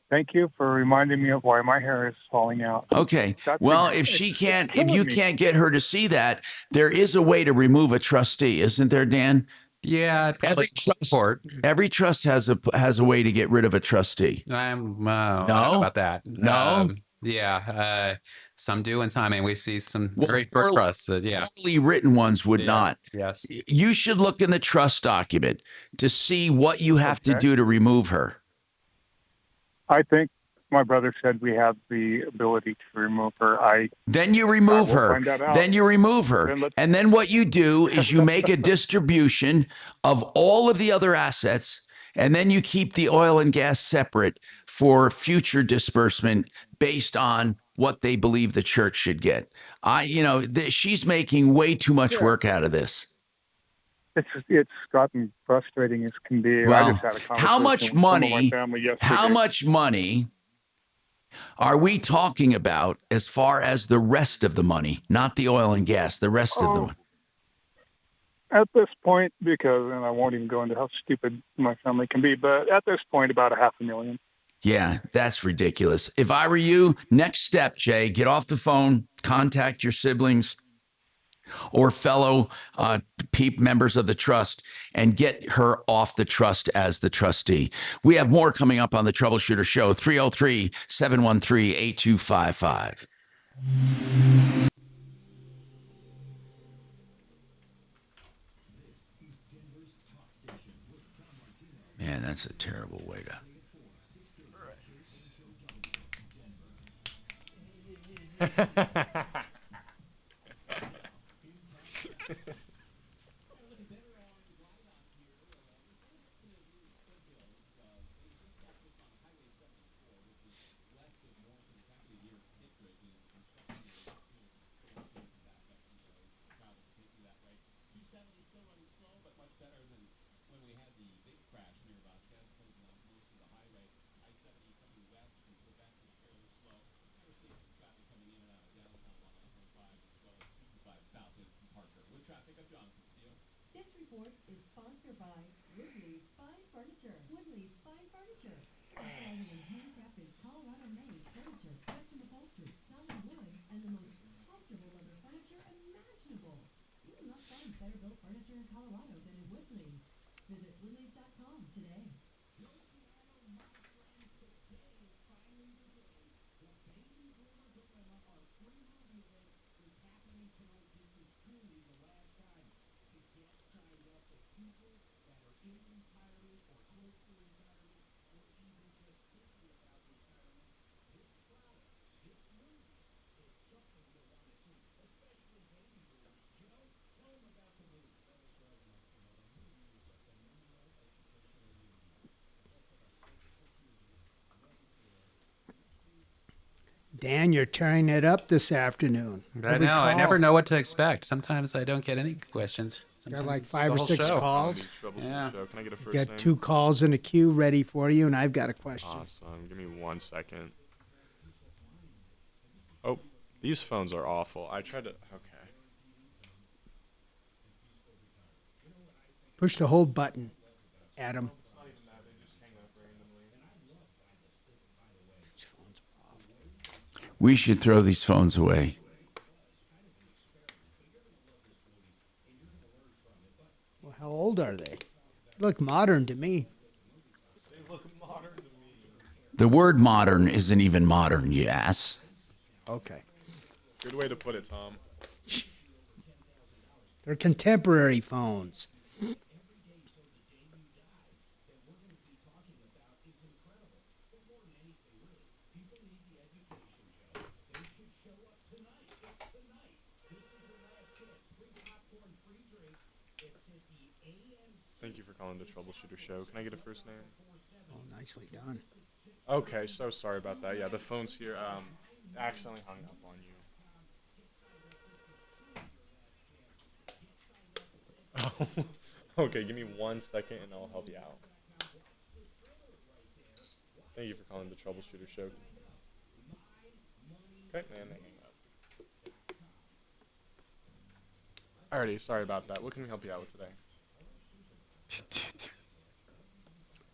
Thank you for reminding me of why my hair is falling out. Okay. Well, if you can't get her to see that, there is a way to remove a trustee, isn't there, Dan? Yeah, every trust has a way to get rid of a trustee. I don't know about that. No. Some do, and some. I mean, we see some very short trusts that, poorly written ones would not. Yes. You should look in the trust document to see what you have to do to remove her. I think my brother said we have the ability to remove her. Then you remove her. Then you remove her. And then what you do is you make a distribution of all of the other assets, and then you keep the oil and gas separate for future disbursement based on what they believe the church should get. She's making way too much work out of this. It's gotten frustrating as can be. Well, I just had a conversation how much with some of my money? family yesterday. How much money are we talking about as far as the rest of the money, not the oil and gas, the rest of the money? At this point, and I won't even go into how stupid my family can be, but at this point, about $500,000. Yeah, that's ridiculous. If I were you, next step, Jay, get off the phone, contact your siblings or fellow members of the trust and get her off the trust as the trustee. We have more coming up on the Troubleshooter Show, 303-713-8255. Man, that's a terrible way to... Dan, you're tearing it up this afternoon. I know. I never know what to expect. Sometimes I don't get any questions. Got Sometimes like it's 5 the or whole 6 show. calls. Yeah. Show. Can I get a first Got name? 2 calls in a queue ready for you, and I've got a question. Awesome. Give me 1 second. Oh, these phones are awful. I tried to. Okay. Push the hold button, Adam. It's not even that. They just hang up randomly. We should throw these phones away. Well, how old are they? Look modern to me. They look modern to me. The word modern isn't even modern, you ass. Okay. Good way to put it, Tom. They're contemporary phones. Thank you for calling the Troubleshooter Show. Can I get a first name? Oh, nicely done. Okay, so sorry about that. Yeah, the phone's here. Accidentally hung up on you. Oh, okay, give me 1 second and I'll help you out. Thank you for calling the Troubleshooter Show. Okay, and they hang up. Alrighty, sorry about that. What can we help you out with today?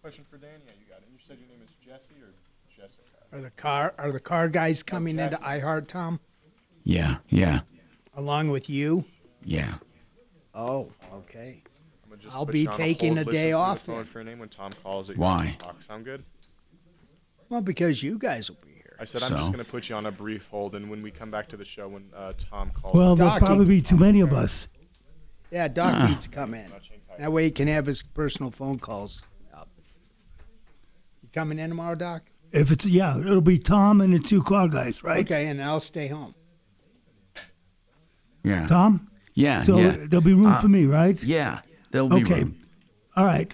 Question for Dan? Yeah, you got it. And you said your name is Jesse or Jessica? Are the car guys coming into iHeart, Tom? Yeah. Along with you? Yeah. Oh, okay. I'm gonna just I'll put be you on taking hold, a listen day through the off phone then. for your name when Tom calls it. Why? Talk. Sound good? Well, because you guys will be here. I said I'm just gonna put you on a brief hold, and when we come back to the show, when Tom calls. Well, there'll probably be too many of us. Yeah, Doc needs to come in. That way he can have his personal phone calls up. You coming in tomorrow, Doc? If it's it'll be Tom and the 2 car guys, right? Okay, and I'll stay home. Yeah. Tom? Yeah. So yeah. there'll be room for me, right? Yeah. There'll be room. All right.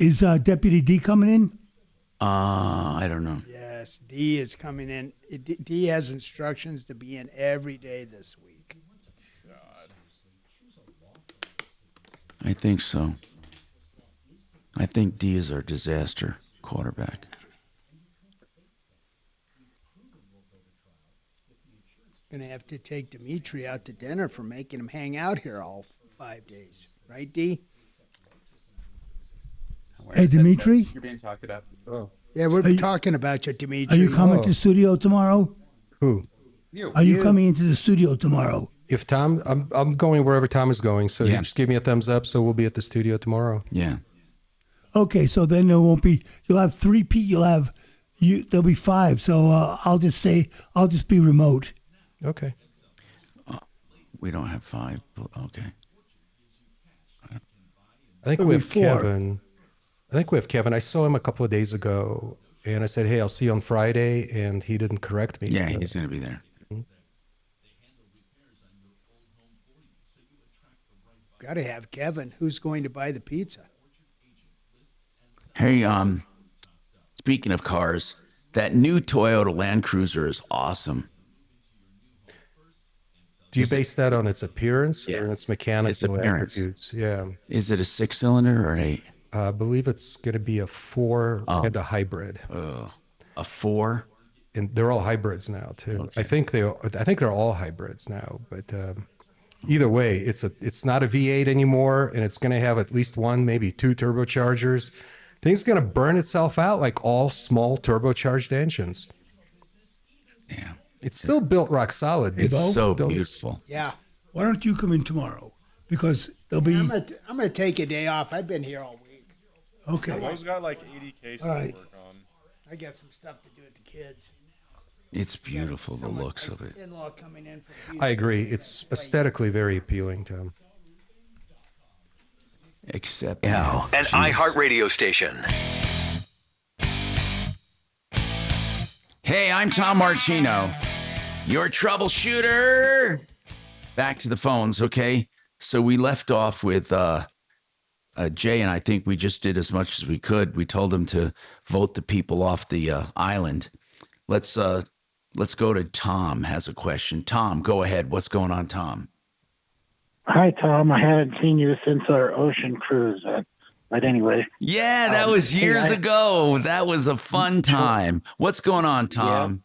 Is Deputy D coming in? I don't know. Yes, D is coming in. D has instructions to be in every day this week. I think so. I think D is our disaster quarterback. Gonna have to take Dimitri out to dinner for making him hang out here all 5 days, right, D? Hey, Dimitri? You're being talked about. Oh. Yeah, we're talking about you, Dimitri. Are you coming to the studio tomorrow? Who? Are you coming into the studio tomorrow? If Tom, I'm going wherever Tom is going, so he just give me a thumbs up. So we'll be at the studio tomorrow. Yeah. Okay, so then there won't be. You'll have 3 people. There'll be 5. So I'll just be remote. Okay. We don't have 5. But okay. I think we have Kevin. I saw him a couple of days ago, and I said, "Hey, I'll see you on Friday," and he didn't correct me. Yeah, he's going to be there. Got to have Kevin. Who's going to buy the pizza? Hey, speaking of cars, that new Toyota Land Cruiser is awesome. Do you base that on its appearance or its mechanical appearance. attributes? Yeah. Is it a 6-cylinder or an 8? I believe it's going to be a 4 and a hybrid. A 4? And they're all hybrids now too. Okay. I think they're all hybrids now. But either way, it's not a V8 anymore, and it's going to have at least 1, maybe 2 turbochargers. Thing's going to burn itself out like all small turbocharged engines. Yeah. It's still built rock solid. It's so beautiful. Yeah. Why don't you come in tomorrow? because they'll be I'm gonna take a day off. I've been here all week. okay. Mo's got like 80 cases All right. to work on. I got some stuff to do with the kids. It's beautiful, the looks of it. In-law coming in for I agree. It's aesthetically very appealing, Tom. Except Now, an iHeartRadio station. Hey, I'm Tom Martino, your troubleshooter. Back to the phones, okay? So we left off with Jay, and I think we just did as much as we could. We told them to vote the people off the island. Let's go to Tom. Has a question. Tom, go ahead. What's going on, Tom? Hi, Tom. I haven't seen you since our ocean cruise. But anyway. Yeah, that was years ago. That was a fun time. What's going on, Tom?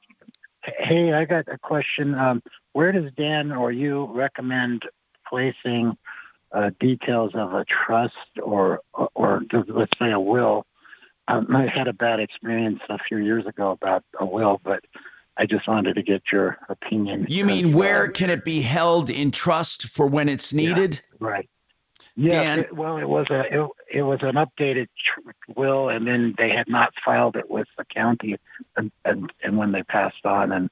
Yeah. Hey, I got a question. Where does Dan or you recommend placing details of a trust or let's say a will? I had a bad experience a few years ago about a will, but I just wanted to get your opinion. You mean where can it be held in trust for when it's needed? Yeah, right. Yeah. It was an updated will, and then they had not filed it with the county, and when they passed on, and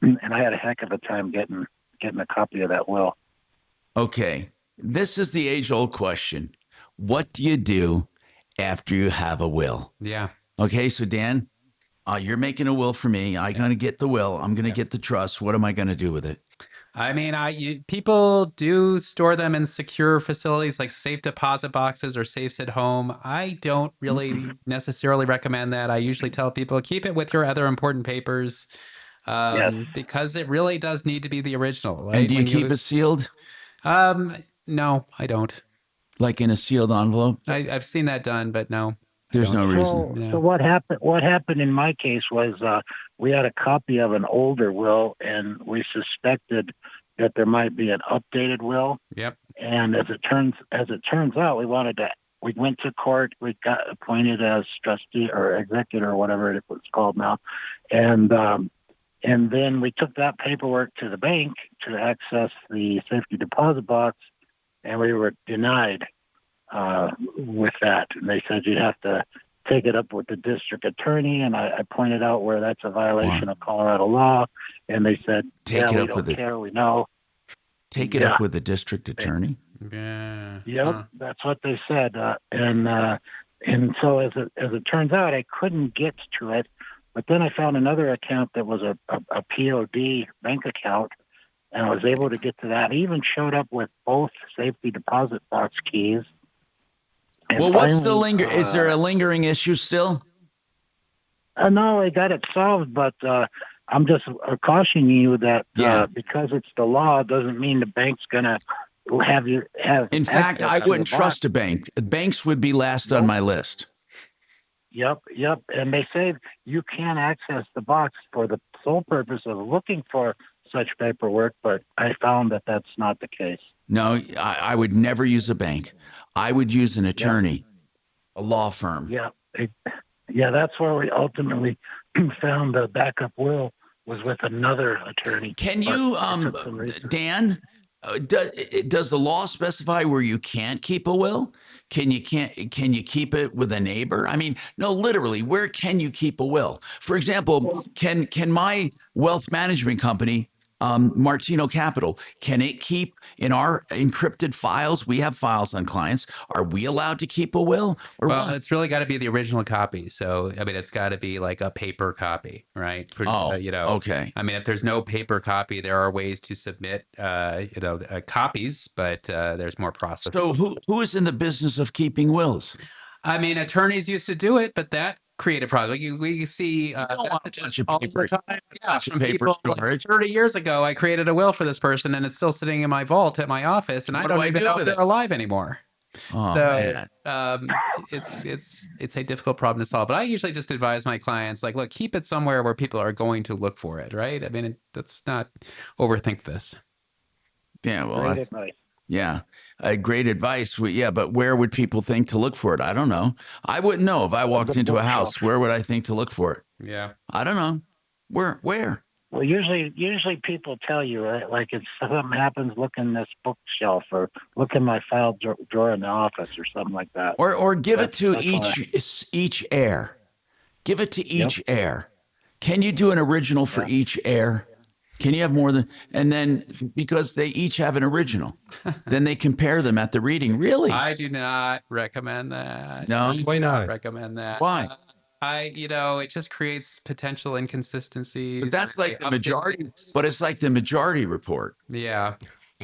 I had a heck of a time getting a copy of that will. Okay, this is the age-old question: what do you do after you have a will? Yeah. Okay, so Dan, you're making a will for me. I'm going to get the will. I'm going to get the trust. What am I going to do with it? I mean, people do store them in secure facilities like safe deposit boxes or safes at home. I don't really necessarily recommend that. I usually tell people keep it with your other important papers because it really does need to be the original. Right? And do you keep it sealed? No, I don't. Like in a sealed envelope? I've seen that done, but no. There's no reason. So what happened in my case was we had a copy of an older will, and we suspected that there might be an updated will. Yep. And as it turns out, we went to court. We got appointed as trustee or executor or whatever it was called now, and then we took that paperwork to the bank to access the safety deposit box, and we were denied with that. And they said you'd have to take it up with the district attorney, and I pointed out where that's a violation of Colorado law, and they said, we don't care, we know. Take it up with the district attorney? Yeah. Yep, that's what they said. And so as it turns out, I couldn't get to it, but then I found another account that was a POD bank account, and I was able to get to that. I even showed up with both safety deposit box keys. And well, what's the is there a lingering issue still? No, I got it solved, but I'm just cautioning you that because it's the law doesn't mean the bank's going to have you have. In fact, I wouldn't trust a bank. Banks would be last on my list. Yep. And they say you can access the box for the sole purpose of looking for such paperwork, but I found that that's not the case. No, I would never use a bank. I would use an attorney, a law firm. Yeah, that's where we ultimately found the backup will was with another attorney. Can you, Dan, does the law specify where you can't keep a will? Can you keep it with a neighbor? I mean, no, literally, where can you keep a will? For example, can my wealth management company, Martino Capital, can it keep in our encrypted files? We have files on clients. Are we allowed to keep a will? Well, it's really got to be the original copy. So, I mean, it's got to be like a paper copy, right? Okay. I mean, if there's no paper copy, there are ways to submit, copies, but there's more process. So, who is in the business of keeping wills? I mean, attorneys used to do it, but that creative project. We see just all the time. Yeah, from people like 30 years ago, I created a will for this person, and it's still sitting in my vault at my office, and I don't even know if they're alive anymore. Oh, so man. It's a difficult problem to solve. But I usually just advise my clients, like, look, keep it somewhere where people are going to look for it, right? I mean, let's not overthink this. Yeah, well, great advice. But where would people think to look for it? I don't know. I wouldn't know if I walked into a house. Where would I think to look for it? Yeah, I don't know. Where? Well, usually people tell you, right? Like if something happens, look in this bookshelf or look in my file drawer in the office or something like that. Or give it to That's each air. Give it to each air. Can you do an original for each air? Can you have more than, and then because they each have an original, then they compare them at the reading. Really? I do not recommend that. No? I do Why not? recommend that. Why? It just creates potential inconsistencies. But that's like They the update majority. things. But it's like the majority report. Yeah.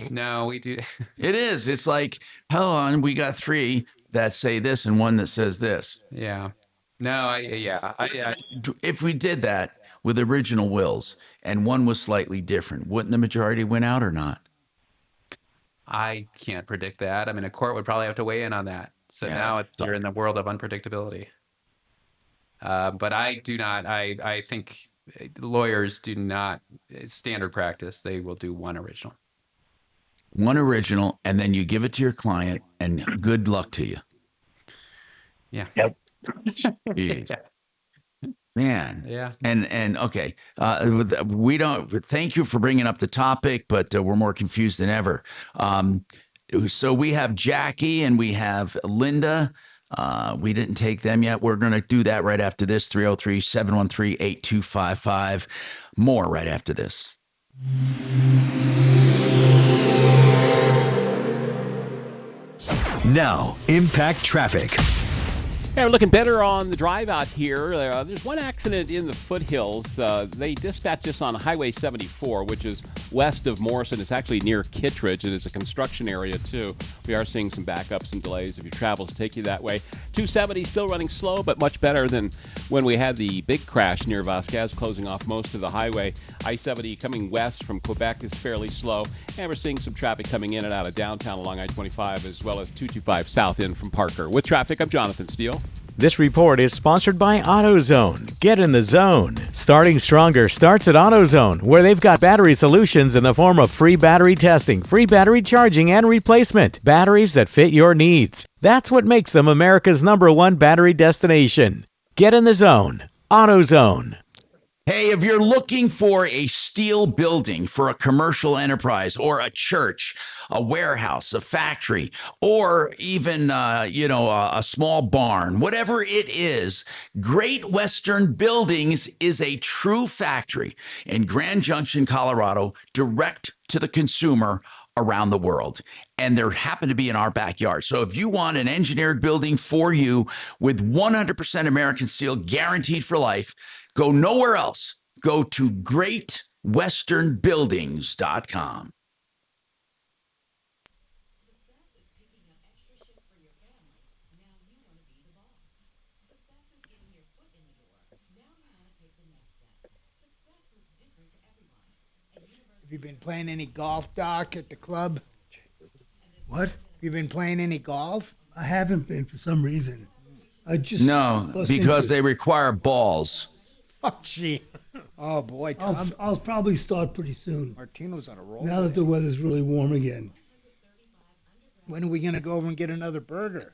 No, we do. It is. It's like, hold on, we got 3 that say this and 1 that says this. Yeah. No, If we did that with original wills and 1 was slightly different, wouldn't the majority win out or not? I can't predict that. I mean, a court would probably have to weigh in on that. So now you're in the world of unpredictability. But I do not. I think lawyers do not. It's standard practice. They will do 1 original. 1 original, and then you give it to your client, and good luck to you. Yeah. Yep. Jeez. Man. Yeah. And okay, we don't. Thank you for bringing up the topic, but we're more confused than ever. So we have Jackie and we have Linda. We didn't take them yet. We're going to do that right after this. 303-713-8255. More right after this. Now, impact traffic. Hey, we're looking better on the drive out here. There's one accident in the foothills. They dispatched this on Highway 74, which is west of Morrison. It's actually near Kittredge, and it's a construction area, too. We are seeing some backups and delays if your travels take you that way. 270 still running slow, but much better than when we had the big crash near Vasquez, closing off most of the highway. I-70 coming west from Quebec is fairly slow, and we're seeing some traffic coming in and out of downtown along I-25, as well as 225 south in from Parker. With traffic, I'm Jonathan Steele. This report is sponsored by AutoZone. Get in the zone. Starting stronger starts at AutoZone, where they've got battery solutions in the form of free battery testing, free battery charging, and replacement. Batteries that fit your needs. That's what makes them America's #1 battery destination. Get in the zone. AutoZone. Hey, if you're looking for a steel building for a commercial enterprise or a church, a warehouse, a factory, or even, a small barn, whatever it is, Great Western Buildings is a true factory in Grand Junction, Colorado, direct to the consumer around the world. And there happen to be in our backyard. So if you want an engineered building for you with 100% American steel guaranteed for life, go nowhere else. Go to greatwesternbuildings.com. Have you been playing any golf, Doc, at the club? What? Have you been playing any golf? I haven't been for some reason. I just No, because they require balls. Oh, gee. Oh, boy, Tom. I'll probably start pretty soon. Martino's on a roll. Now that the weather's really warm again. When are we going to go over and get another burger?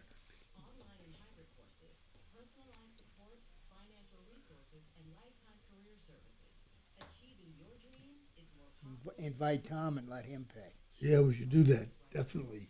Invite Tom and let him pay. Yeah, we should do that. Definitely.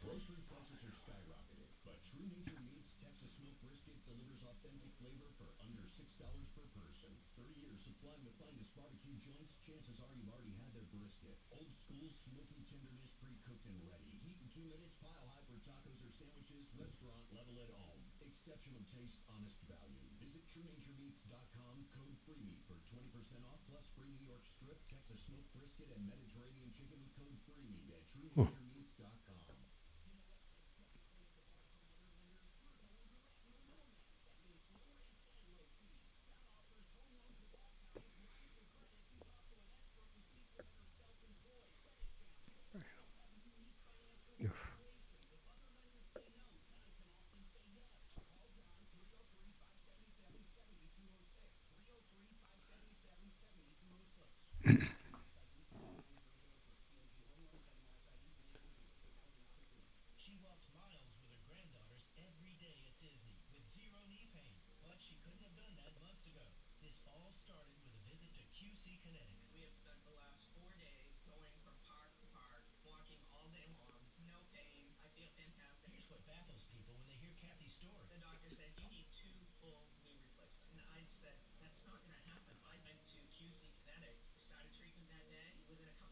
Grocery prices are skyrocketing, but True Nature Meats Texas Smoked Brisket delivers authentic flavor for under $6 per person. 30 years supplying the finest barbecue joints, chances are you've already had their brisket. Old school smoky tenderness, pre-cooked and ready. Heat in 2 minutes, pile high for tacos or sandwiches, restaurant level at home. Exceptional taste, honest value. Visit TrueNatureMeats.com, code FREEMEAT for 20% off, plus free New York strip, Texas smoked brisket, and Mediterranean chicken with code FREEMEAT at TrueNatureMeats.com.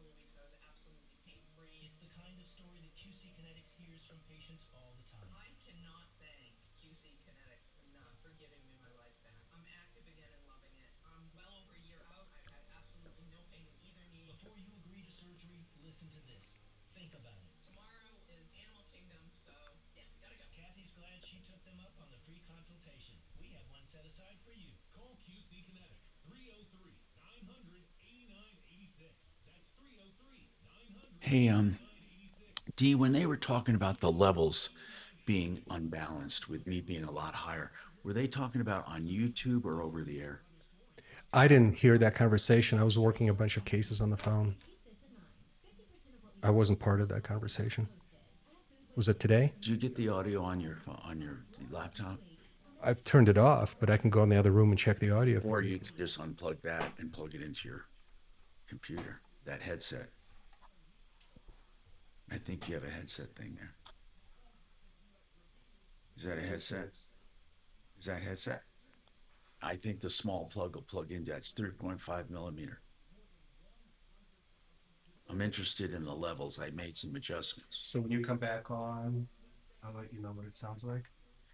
couple of weeks I was absolutely pain-free. It's the kind of story that QC Kinetics hears from patients all the time. I cannot thank QC Kinetics enough for giving me my life back. I'm active again and loving it. I'm well over a year out. I've had absolutely no pain in either knee. Before you agree to surgery, listen to this. Think about it. Tomorrow is Animal Kingdom, so yeah, gotta go. Kathy's glad she took them up on the free consultation. We have one set aside for you. Call QC Kinetics 303-900-8986. That's 303-900. Hey, D, when they were talking about the levels being unbalanced with me being a lot higher, were they talking about on YouTube or over the air? I didn't hear that conversation. I was working a bunch of cases on the phone. I wasn't part of that conversation. Was it today? Did you get the audio on your laptop? I've turned it off, but I can go in the other room and check the audio. Or you could just unplug that and plug it into your computer, that headset. I think you have a headset thing there. Is that a headset? Is that a headset? I think the small plug will plug in. That's 3.5 millimeter. I'm interested in the levels. I made some adjustments. So when you come back on, I'll let you know what it sounds like.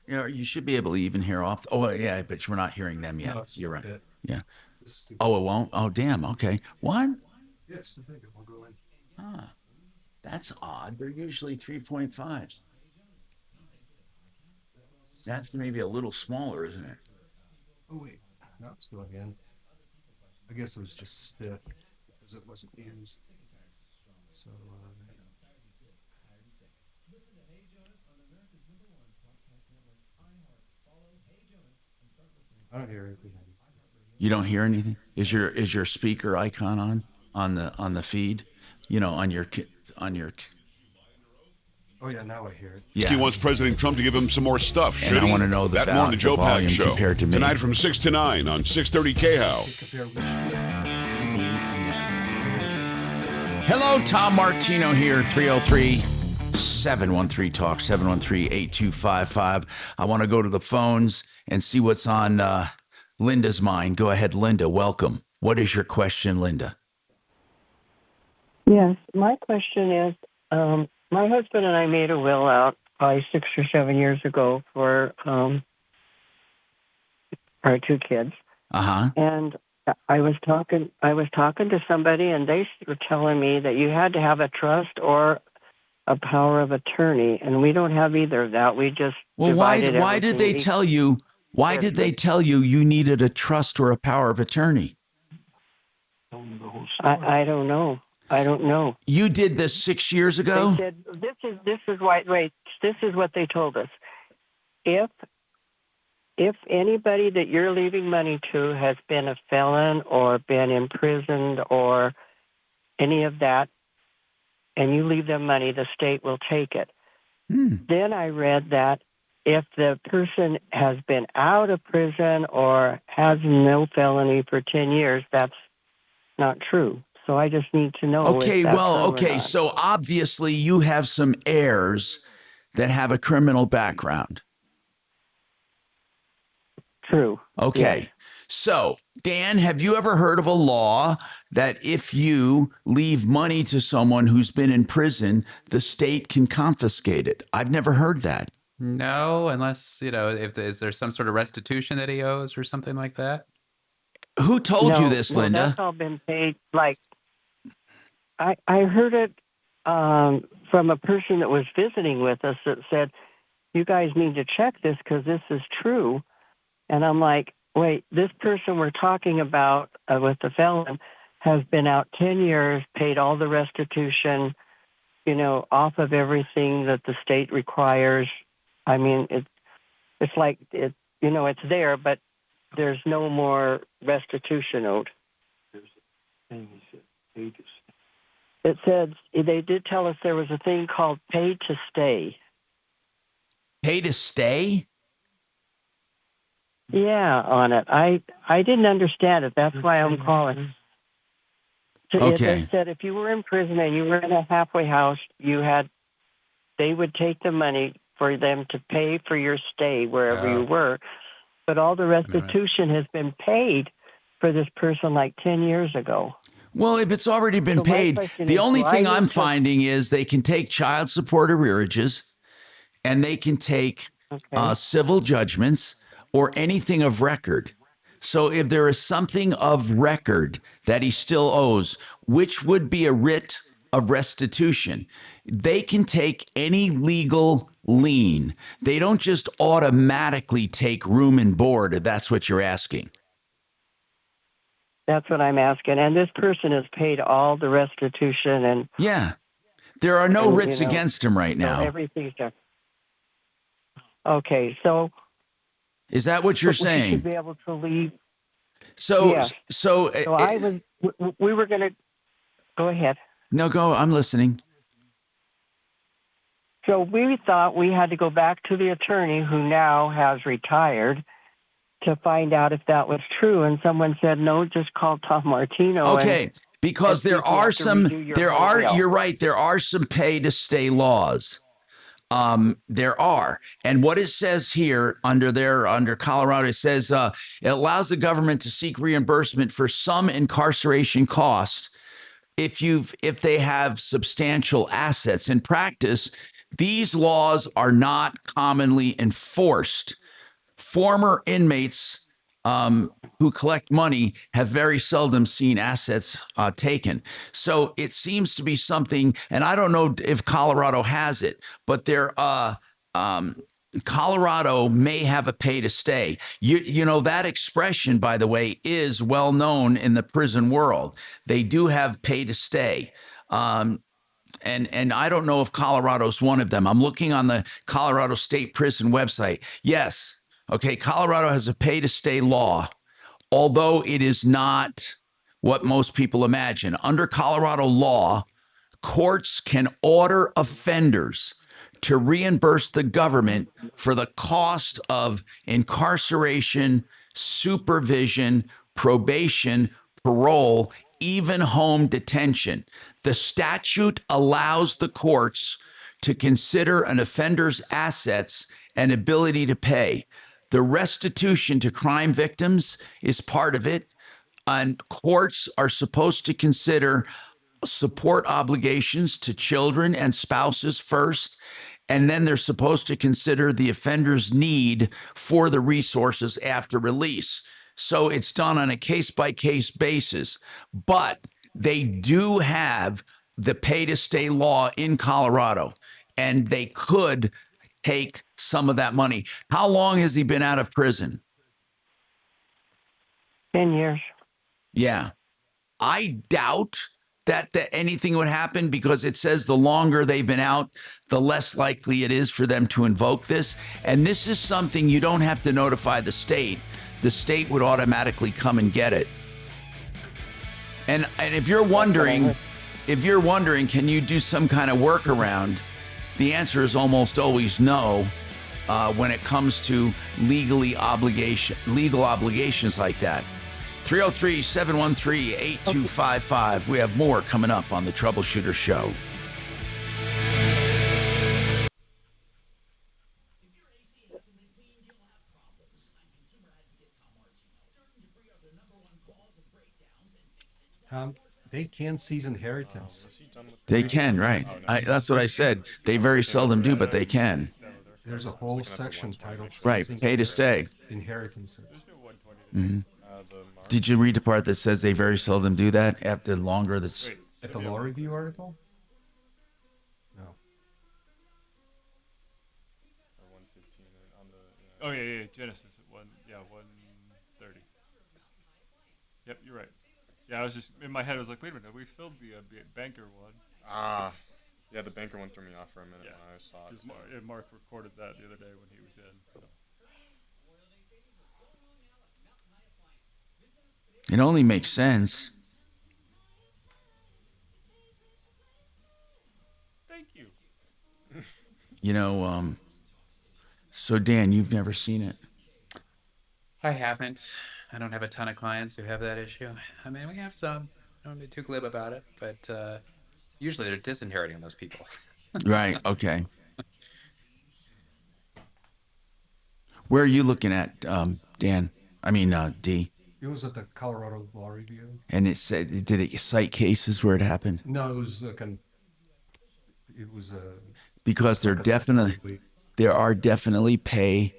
You know, you should be able to even hear off. Oh, yeah, but we're not hearing them yet. No, you're right. bit. Yeah. Oh, it won't? Oh, damn. Okay. What? Yeah, it's too big. It won't go in. Ah, that's odd. They're usually 3.5s. That's maybe a little smaller, isn't it? Oh, wait. Now it's going in. I guess it was just stiff because it wasn't used. So, Listen to Hey Jonas on America's #1 podcast network, iHeart. Follow Hey Jonas and start listening. I don't hear anything. You don't hear anything? Is your speaker icon on the feed? You know, on your. Oh yeah, now I hear it. Yeah. He wants President Trump to give him some more stuff. And I want to know that more on the Joe Pack Show compared to me. tonight from 6 to 9 on 630 KHOW. Hello, Tom Martino here, 303-713-TALK, 713-8255. I want to go to the phones and see what's on Linda's mind. Go ahead, Linda. Welcome. What is your question, Linda? Yes, my question is, my husband and I made a will out probably 6 or 7 years ago for our 2 kids. Uh-huh. And I was talking to somebody, and they were telling me that you had to have a trust or a power of attorney, and we don't have either of that. We just why did they tell you? Why did they tell you you needed a trust or a power of attorney? I don't know. I don't know. You did this 6 years ago? They said this is why. Wait, this is what they told us. If anybody that you're leaving money to has been a felon or been imprisoned or any of that, and you leave them money, the state will take it. Then I read that if the person has been out of prison or has no felony for 10 years, that's not true. So I just need to know. Okay, so obviously you have some heirs that have a criminal background. True. Okay. Yes. So, Dan, have you ever heard of a law that if you leave money to someone who's been in prison, the state can confiscate it? I've never heard that. No, unless, is there some sort of restitution that he owes or something like that? Who told you this, Linda? That's all been paid. Like, I heard it from a person that was visiting with us that said, you guys need to check this because this is true. And I'm like, wait, this person we're talking about with the felon has been out 10 years, paid all the restitution, off of everything that the state requires. I mean, it's like, it's there, but there's no more restitution owed. It said, they did tell us there was a thing called pay to stay. Pay to stay? Yeah, on it. I didn't understand it. That's why I'm calling. So okay. They said if you were in prison and you were in a halfway house, they would take the money for them to pay for your stay wherever you were. But all the restitution has been paid for this person like 10 years ago. Well, if it's already been So my paid, question the is, only do I thing need I'm to- finding is they can take child support arrearages, and they can take civil judgments or anything of record. So if there is something of record that he still owes, which would be a writ of restitution, they can take any legal lien. They don't just automatically take room and board, if that's what you're asking. That's what I'm asking. And this person has paid all the restitution and Yeah. There are no and, writs against him right so now. everything's done. Okay, so Is that what you're we saying? should be able to leave. So, Yes. so, I was. We were going to go ahead. No, go. I'm listening. So we thought we had to go back to the attorney who now has retired to find out if that was true. And someone said, no, just call Tom Martino. Okay, because there are some, you're right, there are some pay to stay laws. There are. And what it says here under Colorado, it says it allows the government to seek reimbursement for some incarceration costs if they have substantial assets. In practice, these laws are not commonly enforced. Former inmates who collect money have very seldom seen assets taken. So it seems to be something, and I don't know if Colorado has it, but Colorado may have a pay to stay. You know, that expression, by the way, is well known in the prison world. They do have pay to stay. And I don't know if Colorado's one of them. I'm looking on the Colorado State Prison website. Yes. Okay, Colorado has a pay to stay law, although it is not what most people imagine. Under Colorado law, courts can order offenders to reimburse the government for the cost of incarceration, supervision, probation, parole, even home detention. The statute allows the courts to consider an offender's assets and ability to pay. The restitution to crime victims is part of it. And courts are supposed to consider support obligations to children and spouses first. And then they're supposed to consider the offender's need for the resources after release. So it's done on a case-by-case basis. But they do have the pay-to-stay law in Colorado, and they could take some of that money. How long has he been out of prison? 10 years. Yeah. I doubt that anything would happen, because it says the longer they've been out, the less likely it is for them to invoke this. And this is something you don't have to notify the state. The state would automatically come and get it. And if you're wondering, can you do some kind of workaround? The answer is almost always no when it comes to legal obligations like that. 303-713-8255. We have more coming up on the Troubleshooter Show. Tom, they can seize inheritance. They can, right? That's what I said. They very seldom do, but they can. There's a whole section titled Right, Seizing pay to stay. Inheritances. Mm-hmm. Did you read the part that says they very seldom do that after longer? That's At the law review article? No. Oh yeah, Genesis at 130. Yep, you're right. Yeah, I was just in my head. I was like, wait a minute, we filled the banker one. Yeah, the banker one threw me off for a minute when I saw it. Because Mark recorded that the other day when he was in. So. It only makes sense. Thank you. You know, so Dan, you've never seen it. I haven't. I don't have a ton of clients who have that issue. I mean, we have some. I don't be too glib about it, but usually they're disinheriting those people. Right. Okay. Where are you looking at, Dan? I mean, D. It was at the Colorado Law Review. And it said, did it cite cases where it happened? No, it was it was Because like there are definitely pay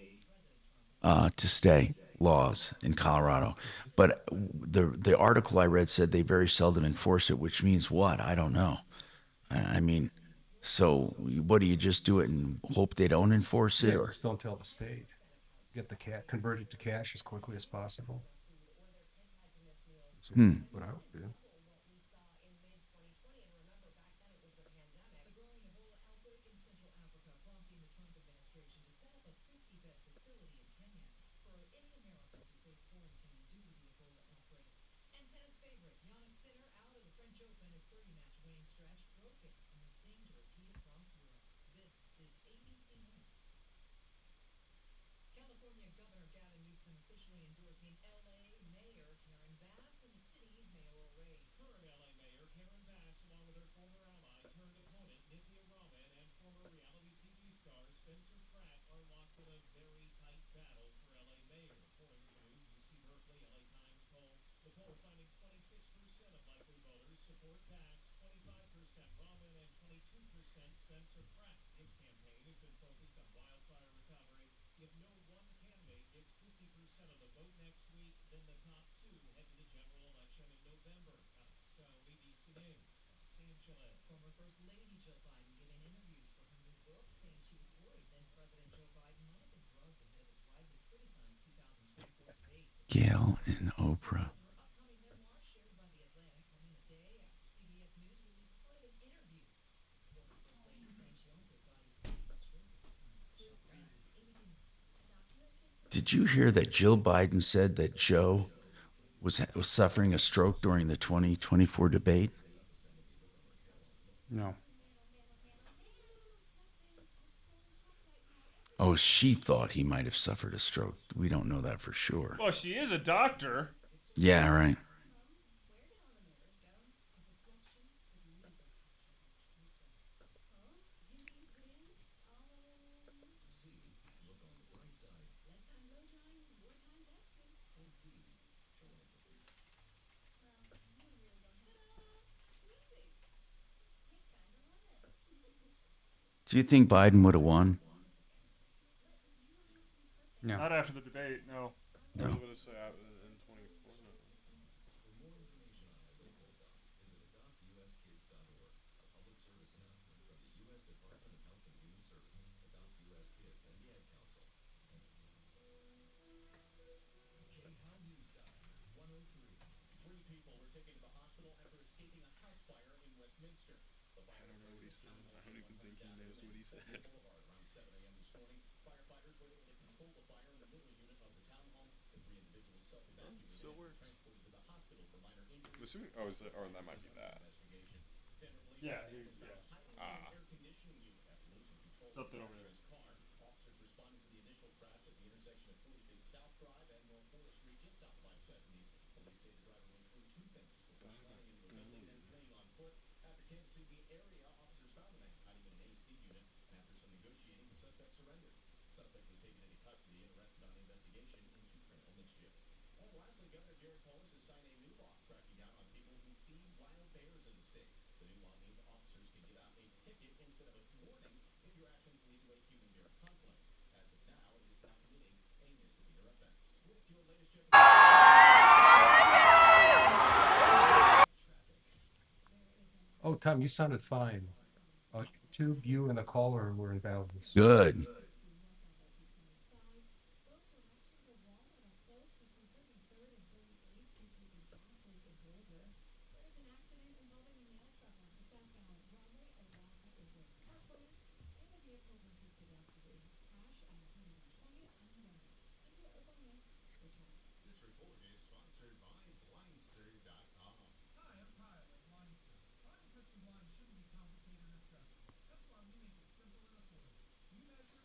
to stay laws in Colorado, but the article I read said they very seldom enforce it, which means what? I don't know. I mean, so what do you just do it and hope they don't enforce it? Yeah, Or just don't tell the state. Get the convert it to cash as quickly as possible. So what I would do. A growing Ebola outbreak in Central Africa prompting the Trump administration to set up a 50-bed facility in Kenya for any Americans who face quarantine due to the Ebola outbreak. And tennis favorite Jannik Sinner out of the French Open. His 30-match winning stretch broken in the dangerous heat across Europe. This is ABC News. California Governor Gavin Newsom officially endorsing L.A. Mayor Karen Bass in the city's mayoral race. Current LA Mayor Karen Bass, along with her former ally turned opponent Nithya Raman and former reality TV star Spencer Pratt, are locked in a very tight battle for LA Mayor. According to the new UC Berkeley LA Times poll, the poll finding 26% of likely voters support Bass, 25% Raman, and 22% Spencer Pratt. His campaign has been focused on wildfire recovery. If no one candidate gets 50% of the vote next week, then the top two head to the general election in November. Alex Stone, ABC News, Los Angeles. Former First Lady Jill Biden giving interviews for her new book, saying she was worried then President Joe Biden might have been drugged ahead of his widely criticized 2024 debate. Gail and Oprah. Her upcoming memoir shared by The Atlantic coming a day after CBS News released part of an interview. Former First Lady saying she also thought he was having a stroke at the time. Jill Biden, ABC News. Did you hear that Jill Biden said that Joe was suffering a stroke during the 2024 debate? No. Oh, she thought he might have suffered a stroke. We don't know that for sure. Well, she is a doctor. Yeah, right. Look on the bright side. Less time blow drying, more time texting. Indeed. Show empathy. Well, you really don't have sweetie. I kind of love it. Do you think Biden would have won? No. Not after the debate, no. No. I was going to say in 24. No. For more information on every cold-up, visit adoptuskids.org. A public service announcement from the U.S. Department of Health and Human Services, Adopt U.S. Kids, and the Ad Council. K-How News Time, 103. Three people were taken to the hospital after escaping a house fire in Westminster. The fire I don't know what he said. I don't even think he knows what he said. Boulevard around 7 a.m. this morning. Firefighters were able to control the fire in the middle unit of the townhome. The three individuals self-evacuated Still and were works. transported to the hospital for minor injuries. I'm assuming. Oh, is that? Or that might be that. Investigation. Denver police Yeah, say he- was found yeah. hiding in an air conditioning unit after losing control of Something over his there. car. Officers responding to the initial crash at the intersection of 45th South Drive and North 4th Street, just south of I-70. Police say the driver went through two fences before slamming into a building, then fleeing on foot. After canvassing the area, officers found the man hiding in an AC unit, and after some negotiating, the suspect surrendered. The suspect was taken into custody and arrested on an investigation into criminal mischief. And lastly, Governor Jared Polis has signed a new law cracking down on people who feed wild bears in the state. The new law means officers can give out a ticket instead of a warning if your actions lead to a human-bear conflict. As of now, it is not committing a misdemeanor offense. With your latest check. Oh, Tom, you sounded fine. YouTube, you and the caller were in balance. Good. There's an accident involving a mail truck on the southbound Broadway along with Parkway, and the vehicle was hit pedestrian. Crash on 120th unknown. Cynthia Urbanez returns. This report is sponsored by Blindster.com. Hi, I'm Kyle at Blindster. Buying custom blinds shouldn't be complicated or stressful. That's why we make it simple and affordable. We measure,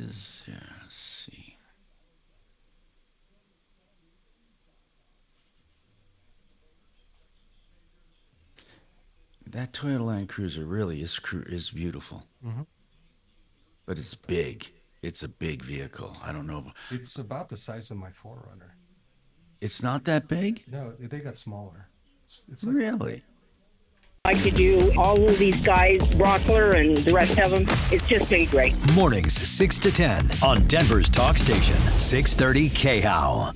is, yeah, let's see. That Toyota Land Cruiser really is beautiful. Mm-hmm. But it's big. It's a big vehicle. I don't know. It's about the size of my 4Runner. It's not that big? No, they got smaller. It's really? Like you do, all of these guys, Brockler and the rest of them, it's just been great. Mornings 6 to 10 on Denver's Talk Station, 630 KHOW.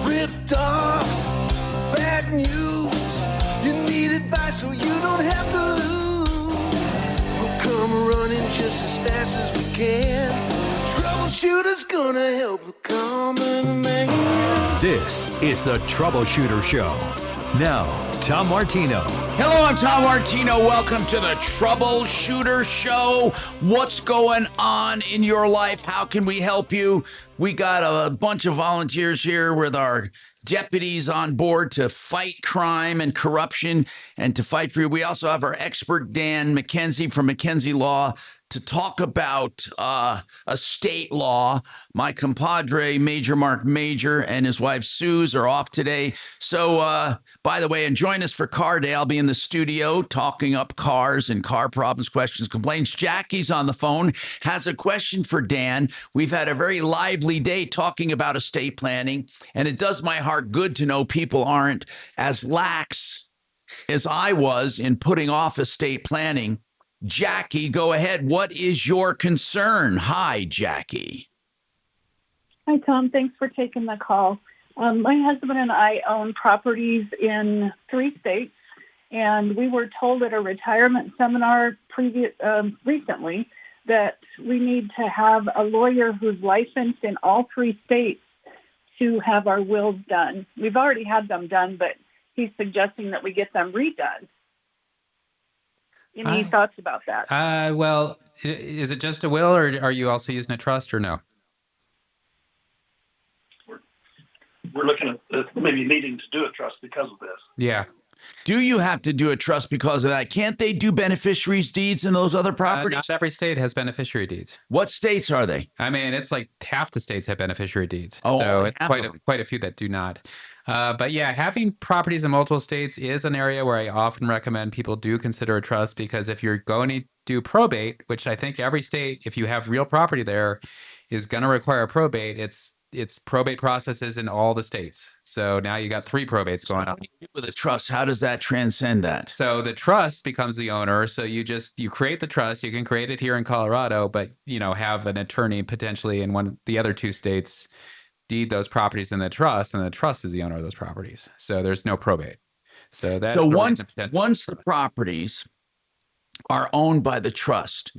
Ripped off, bad news. You need advice so you don't have to lose. We'll come running just as fast as we can. Troubleshooter's gonna help the common man. This is the Troubleshooter Show. Now, Tom Martino. Hello, I'm Tom Martino. Welcome to the Troubleshooter Show. What's going on in your life? How can we help you? We got a bunch of volunteers here with our deputies on board to fight crime and corruption and to fight for you. We also have our expert, Dan McKenzie from McKenzie Law, to talk about estate law. My compadre, Major Marc Mager, and his wife, Suze, are off today. So, by the way, and join us for Car Day. I'll be in the studio talking up cars and car problems, questions, complaints. Jackie's on the phone, has a question for Dan. We've had a very lively day talking about estate planning, and it does my heart good to know people aren't as lax as I was in putting off estate planning. Jackie, go ahead. What is your concern? Hi, Jackie. Hi, Tom. Thanks for taking the call. My husband and I own properties in 3 states, and we were told at a retirement seminar recently that we need to have a lawyer who's licensed in all 3 states to have our wills done. We've already had them done, but he's suggesting that we get them redone. Any thoughts about that? Well, is it just a will, or are you also using a trust, or no? We're looking at maybe needing to do a trust because of this. Yeah. Do you have to do a trust because of that? Can't they do beneficiaries deeds in those other properties? Not every state has beneficiary deeds. What states are they? I mean, it's like half the states have beneficiary deeds. Oh, so it's quite a few that do not. But yeah, having properties in multiple states is an area where I often recommend people do consider a trust, because if you're going to do probate, which I think every state, if you have real property there, is going to require probate, it's probate processes in all the states. So now you got 3 probates going on. With a trust, how does that transcend that? So the trust becomes the owner. So you create the trust. You can create it here in Colorado, but have an attorney potentially in the other 2 states deed those properties in the trust, and the trust is the owner of those properties. So there's no probate. So that's once the properties are owned by the trust,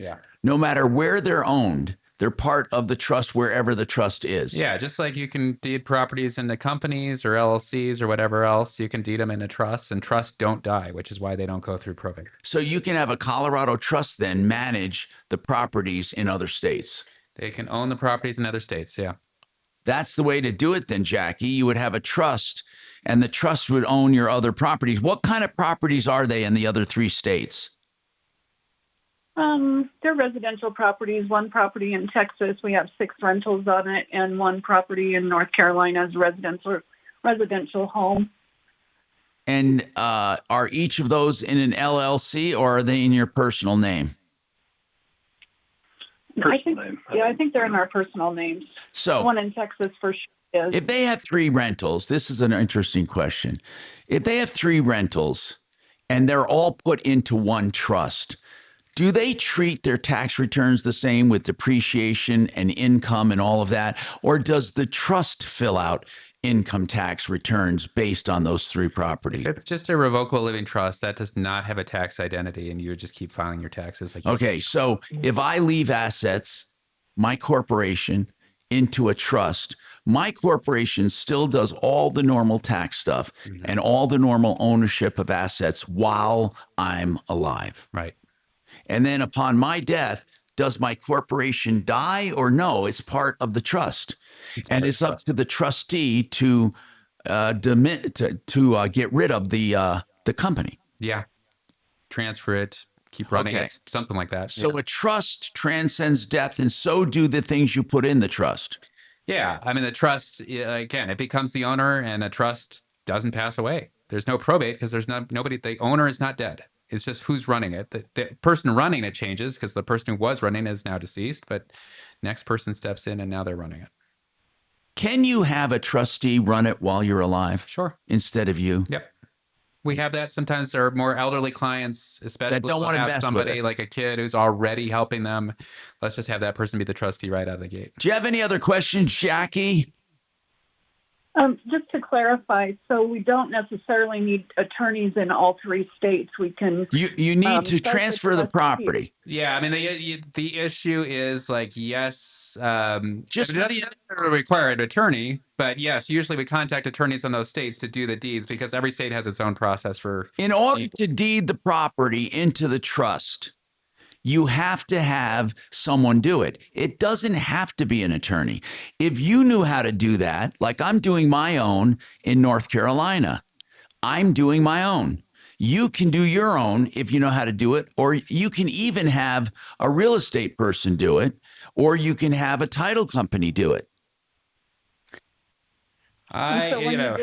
no matter where they're owned, they're part of the trust wherever the trust is. Yeah, just like you can deed properties into companies or LLCs or whatever else, you can deed them into trusts, and trusts don't die, which is why they don't go through probate. So you can have a Colorado trust then manage the properties in other states. They can own the properties in other states, yeah. That's the way to do it then, Jackie. You would have a trust, and the trust would own your other properties. What kind of properties are they in the other 3 states? They're residential properties. 1 property in Texas, we have 6 rentals on it, and 1 property in North Carolina is a residential home. And are each of those in an LLC, or are they in your personal name? I think they're in our personal names. So 1 in Texas for sure is. If they have 3 rentals, this is an interesting question. If they have 3 rentals and they're all put into 1 trust, do they treat their tax returns the same with depreciation and income and all of that? Or does the trust fill out income tax returns based on those 3 properties? It's just a revocable living trust that does not have a tax identity, and you would just keep filing your taxes. Okay, so if I leave assets, my corporation, into a trust, my corporation still does all the normal tax stuff and all the normal ownership of assets while I'm alive. Right. And then upon my death, does my corporation die, or no? It's part of the trust, and it's up to the trustee to get rid of the company. Yeah, transfer it, keep running Okay. it, something like that. So a trust transcends death, and so do the things you put in the trust. Yeah, I mean the trust again, it becomes the owner, and a trust doesn't pass away. There's no probate because there's nobody. The owner is not dead. It's just who's running it. The person running it changes because the person who was running is now deceased, but next person steps in and now they're running it. Can you have a trustee run it while you're alive? Sure. Instead of you? Yep. We have that. Sometimes there are more elderly clients, especially That don't will wanna have mess with somebody it. like a kid who's already helping them. Let's just have that person be the trustee right out of the gate. Do you have any other questions, Jackie? Just to clarify, so we don't necessarily need attorneys in all 3 states. We can. You need to start with transfer the trustee. property. Yeah, I mean the issue is like yes, Just it doesn't require an attorney, but yes, usually we contact attorneys in those states to do the deeds because every state has its own process for. In order to deed the property into the trust, you have to have someone do it. It doesn't have to be an attorney. If you knew how to do that, like I'm doing my own in North Carolina, I'm doing my own. You can do your own if you know how to do it, or you can even have a real estate person do it, or you can have a title company do it. Yeah.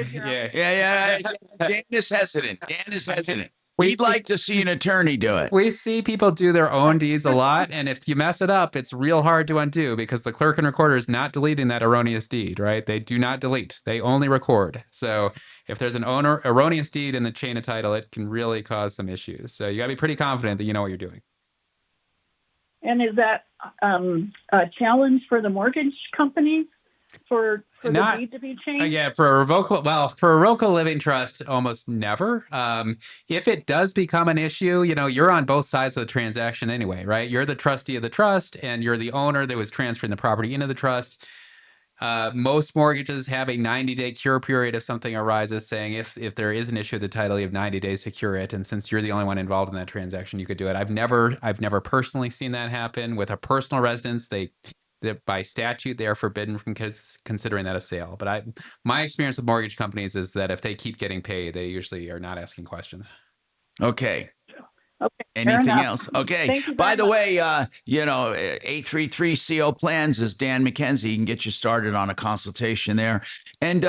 Dan is hesitant. We'd like to see an attorney do it. We see people do their own deeds a lot, and if you mess it up, it's real hard to undo because the clerk and recorder is not deleting that erroneous deed, right? They do not delete; they only record. So if there's an erroneous deed in the chain of title, it can really cause some issues. So you got to be pretty confident that you know what you're doing. And is that a challenge for the mortgage companies for the deed to be changed? Yeah, for a revocable living trust, almost never. If it does become an issue, you're on both sides of the transaction anyway, right? You're the trustee of the trust, and you're the owner that was transferring the property into the trust. Most mortgages have a 90-day cure period if something arises, saying if there is an issue with the title, you have 90 days to cure it. And since you're the only one involved in that transaction, you could do it. I've never personally seen that happen with a personal residence. That by statute they are forbidden from considering that a sale. But my experience with mortgage companies is that if they keep getting paid, they usually are not asking questions. Okay. Okay. Anything else? Okay. Thank you By very the much. way, 833 CO Plans is Dan McKenzie. He can get you started on a consultation there. And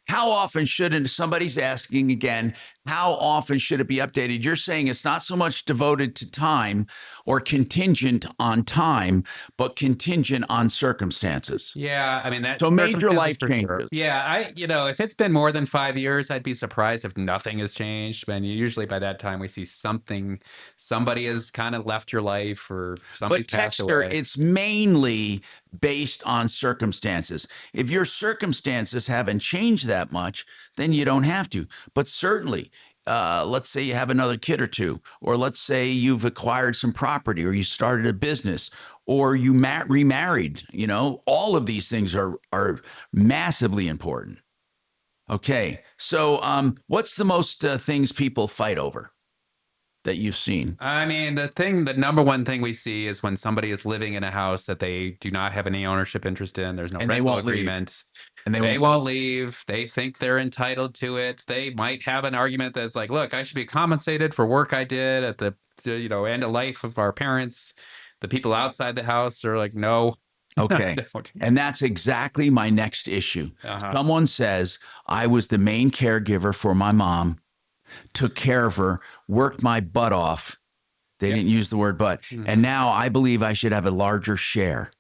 how often should, somebody's asking again, how often should it be updated? You're saying it's not so much devoted to time or contingent on time, but contingent on circumstances. Yeah, I mean that. So major circumstances life for sure. changes. Yeah, if it's been more than 5 years, I'd be surprised if nothing has changed. And usually by that time we see something. Somebody has kind of left your life, or somebody's But passed Texter, away. it's mainly based on circumstances. If your circumstances haven't changed that much, then you don't have to. But certainly, let's say you have another kid or two, or let's say you've acquired some property, or you started a business, or you remarried. All of these things are massively important. Okay, so what's the most things people fight over that you've seen? I mean, the number one thing we see is when somebody is living in a house that they do not have any ownership interest in. There's no And they rental won't leave. agreement. And They won't leave. They think they're entitled to it. They might have an argument that's like, look, I should be compensated for work I did at the end of life of our parents. The people outside the house are like, no. Okay. And that's exactly my next issue. Someone says, I was the main caregiver for my mom, took care of her, worked my butt off. They didn't use the word but. And now I believe I should have a larger share.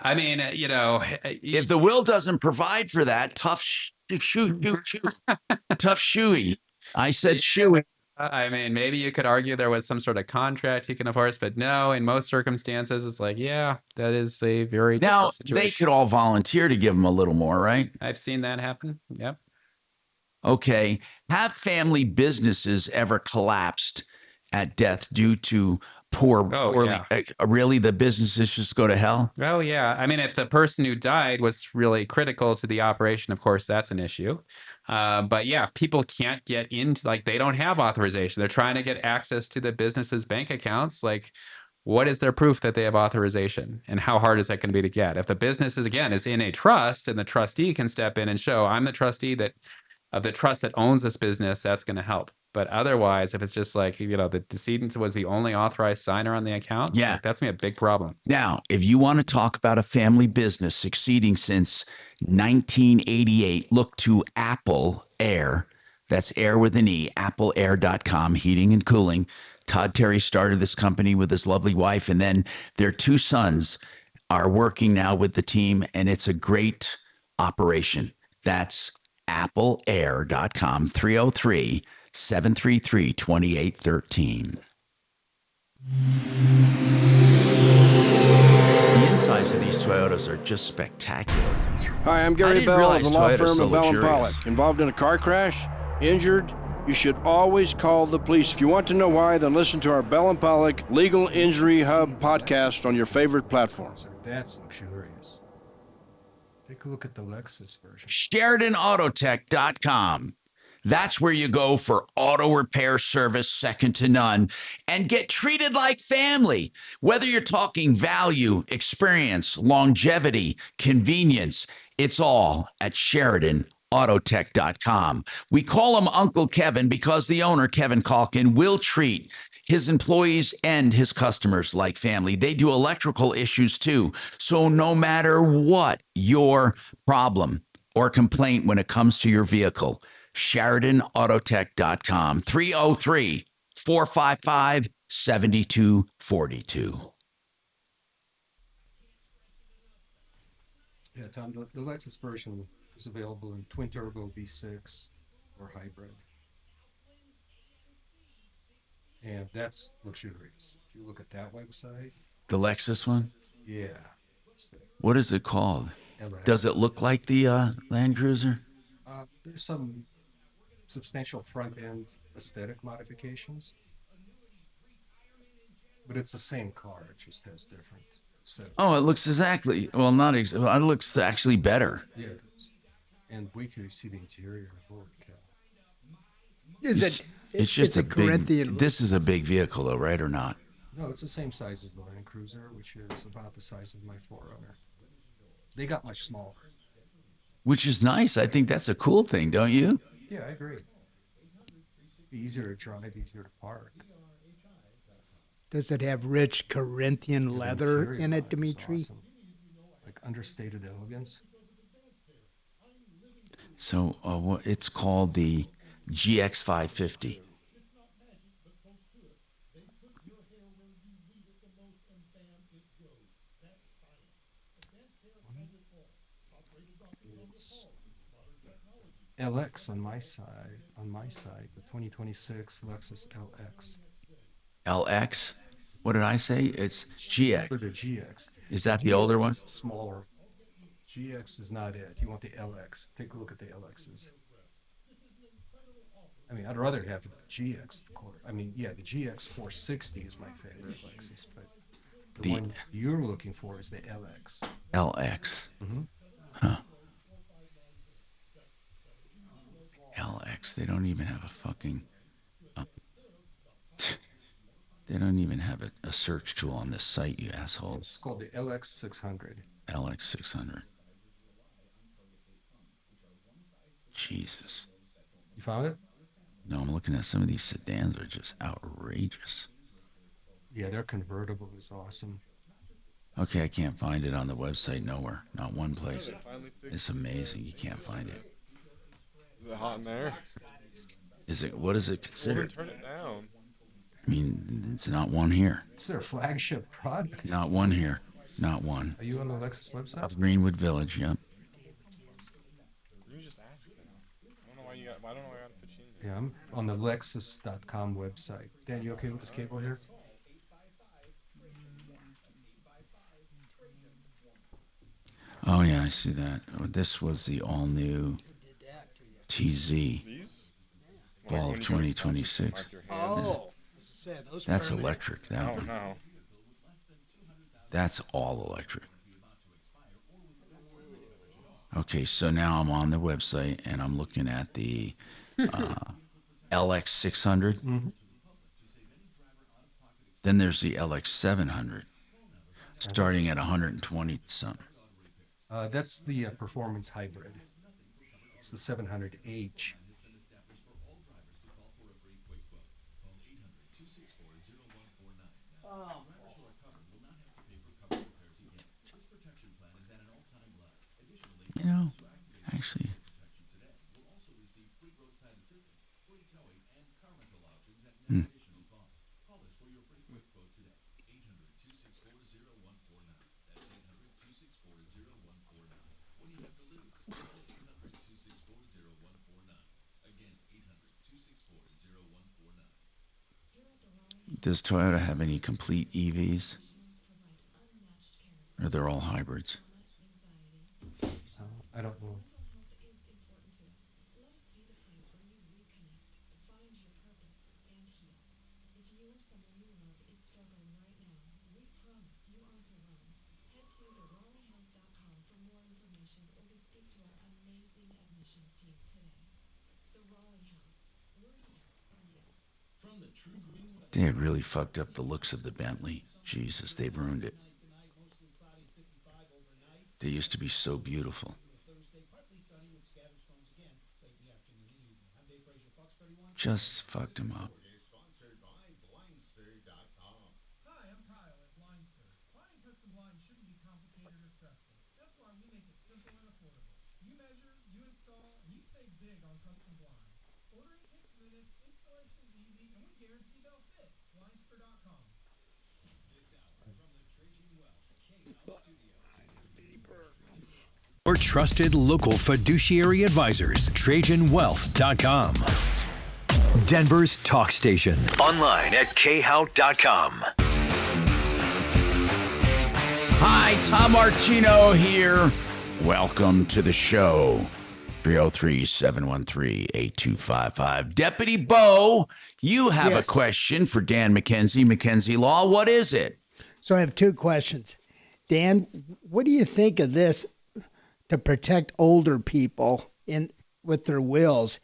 I mean, if the will doesn't provide for that, tough shoey. I said shoey. I mean, maybe you could argue there was some sort of contract he can enforce, but no, in most circumstances, it's like, yeah, that is a very now different situation. they could all volunteer to give them a little more, right? I've seen that happen. Yep. Okay. Have family businesses ever collapsed at death due to really the businesses just go to hell? Oh, yeah. I mean, if the person who died was really critical to the operation, of course, that's an issue. But yeah, if people can't get into, like, they don't have authorization, they're trying to get access to the business's bank accounts. Like, what is their proof that they have authorization, and how hard is that going to be to get? If the business is in a trust, and the trustee can step in and show, I'm the trustee of the trust that owns this business, that's going to help. But otherwise, if it's just like, the decedent was the only authorized signer on the accounts, Yeah. that's gonna be a big problem. Now, if you want to talk about a family business succeeding since 1988, look to Apple Air. That's air with an E, appleair.com, heating and cooling. Todd Terry started this company with his lovely wife, and then their two sons are working now with the team, and it's a great operation. That's appleair.com, 303-733-2813. The insides of these Toyotas are just spectacular. Hi, I'm I Gary didn't Bell of realize the law Toyota's firm so of Bell and luxurious. Pollock. Involved in a car crash? Injured? You should always call the police. If you want to know why, then listen to our Bell and Pollock Legal Injury Hub podcast on your favorite platform. That's luxurious. Take a look at the Lexus version. SheridanAutotech.com. That's where you go for auto repair service second to none and get treated like family. Whether you're talking value, experience, longevity, convenience, it's all at SheridanAutotech.com. We call him Uncle Kevin because the owner, Kevin Calkin, will treat his employees and his customers like family. They do electrical issues too. So no matter what your problem or complaint when it comes to your vehicle, SheridanAutotech.com, 303-455-7242. Yeah, Tom, the Lexus version is available in twin turbo V6 or hybrid. And that's luxurious. If you look at that website. The Lexus one? Yeah. What is it called? LX. Does it look like the Land Cruiser? There's some substantial front end aesthetic modifications. But it's the same car, it just has different aesthetic. Oh, it looks exactly, well, not exactly, it looks actually better. Yeah, it does. And wait till you see the interior. Holy cow. It's just a big, this is a big vehicle though, right, or not? No, it's the same size as the Land Cruiser, which is about the size of my 4Runner. They got much smaller. Which is nice. I think that's a cool thing, don't you? Yeah, I agree. Easier to drive, easier to park. Does it have rich Corinthian leather in it, Dimitri? Awesome. Like understated elegance. So it's called the GX550. LX on my side. The 2026 Lexus LX. LX? What did I say? It's GX. For the GX. Is that the older one? It's smaller. GX is not it. You want the LX. Take a look at the LXs. I mean, I'd rather have the GX, of course. I mean, yeah, the GX 460 is my favorite Lexus, but the one you're looking for is the LX. LX. Mm-hmm. Huh. LX. They don't even have a fucking... they don't even have a search tool on this site, you assholes. It's called the LX 600. LX 600. Jesus. You found it? No, I'm looking at some of these sedans are just outrageous. Yeah, their convertible is awesome. Okay, I can't find it on the website nowhere. Not one place. It's amazing. You can't find it. Is it hot in there? Is it? What is it considered? Turn it down. I mean, it's not one here. It's their flagship product. Not one here. Not one. Are you on the Lexus website? Of Greenwood Village, yep. You just ask them. I don't know why I got to put you in there. Yeah, I'm on the Lexus.com website. Dan, you okay with this cable here? Oh, yeah, I see that. Oh, this was the all-new TZ. Fall of 2026. Oh. That's electric, that Oh, one. no. That's all electric. Okay, so now I'm on the website and I'm looking at the LX 600. Mm-hmm. Then there's the LX 700, starting at 120 something. That's the performance hybrid. It's the 700H. Drivers who are covered will not have to pay for coverage repairs again. This protection plan is at an all-time low. Additionally, You know, customers who activate actually, vehicle protection today will also receive free roadside assistance, free towing, and car rental options at no additional cost. Call us for your free quick quote today. 800-264-0149. That's 800-264-0149. What do you have to lose? Call 800-264-0149. Again, 800-264-0149. does Toyota have any complete EVs? Or they're all hybrids? I don't know. They had really fucked up the looks of the Bentley. Jesus, they've ruined it. They used to be so beautiful. Just fucked them up. Sponsored by Blindster.com. Hi, I'm Kyle at Blindster. Buying custom blinds shouldn't be complicated or stressful. That's why we make it simple and affordable. You measure, you install, and you save big on custom blinds. Ordering takes minutes, installation's easy, and we guarantee they'll fit. Blindster.com. This hour from the Trajan Welch K-House Studios. Your trusted local fiduciary advisors, TrajanWealth.com. Denver's talk station. Online at khout.com. Hi, Tom Martino here. Welcome to the show. 303-713-8255. Deputy Bo, you have a question for Dan McKenzie, McKenzie Law. What is it? So I have two questions. Dan, what do you think of this to protect older people with their wills?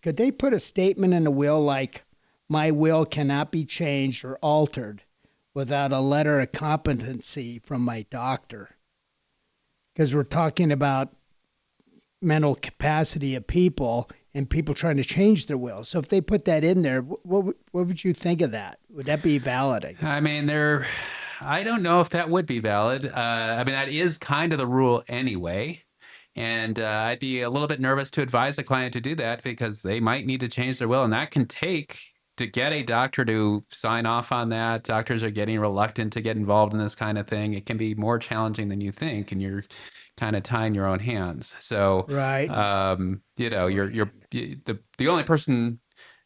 Could they put a statement in a will like, my will cannot be changed or altered without a letter of competency from my doctor? Because we're talking about mental capacity of people and people trying to change their will. So if they put that in there, what would you think of that? Would that be valid? I mean, I don't know if that would be valid. I mean, that is kind of the rule anyway. And I'd be a little bit nervous to advise a client to do that because they might need to change their will. And that can take, to get a doctor to sign off on that, doctors are getting reluctant to get involved in this kind of thing. It can be more challenging than you think, and you're kind of tying your own hands. So, right. You know, the only person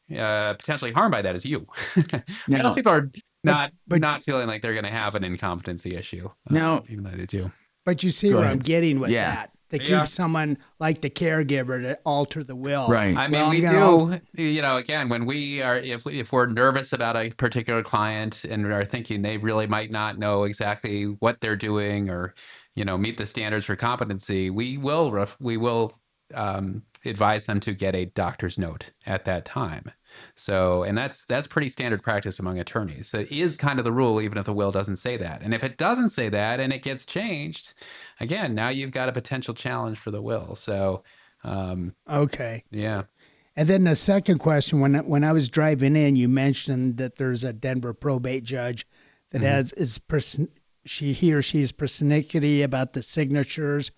potentially harmed by that is you. Most people are not feeling like they're going to have an incompetency issue. Even though they do. But you see where I'm getting with that. To keep someone like the caregiver to alter the will. Right. I mean, we do, you know, again, when we are, if we're nervous about a particular client and are thinking they really might not know exactly what they're doing or, you know, meet the standards for competency, we will advise them to get a doctor's note at that time. So, and that's pretty standard practice among attorneys. So it is kind of the rule, even if the will doesn't say that. And if it doesn't say that and it gets changed, again, now you've got a potential challenge for the will. So, okay. Yeah. And then the second question, when I was driving in, you mentioned that there's a Denver probate judge that he or she is persnickety about the signatures,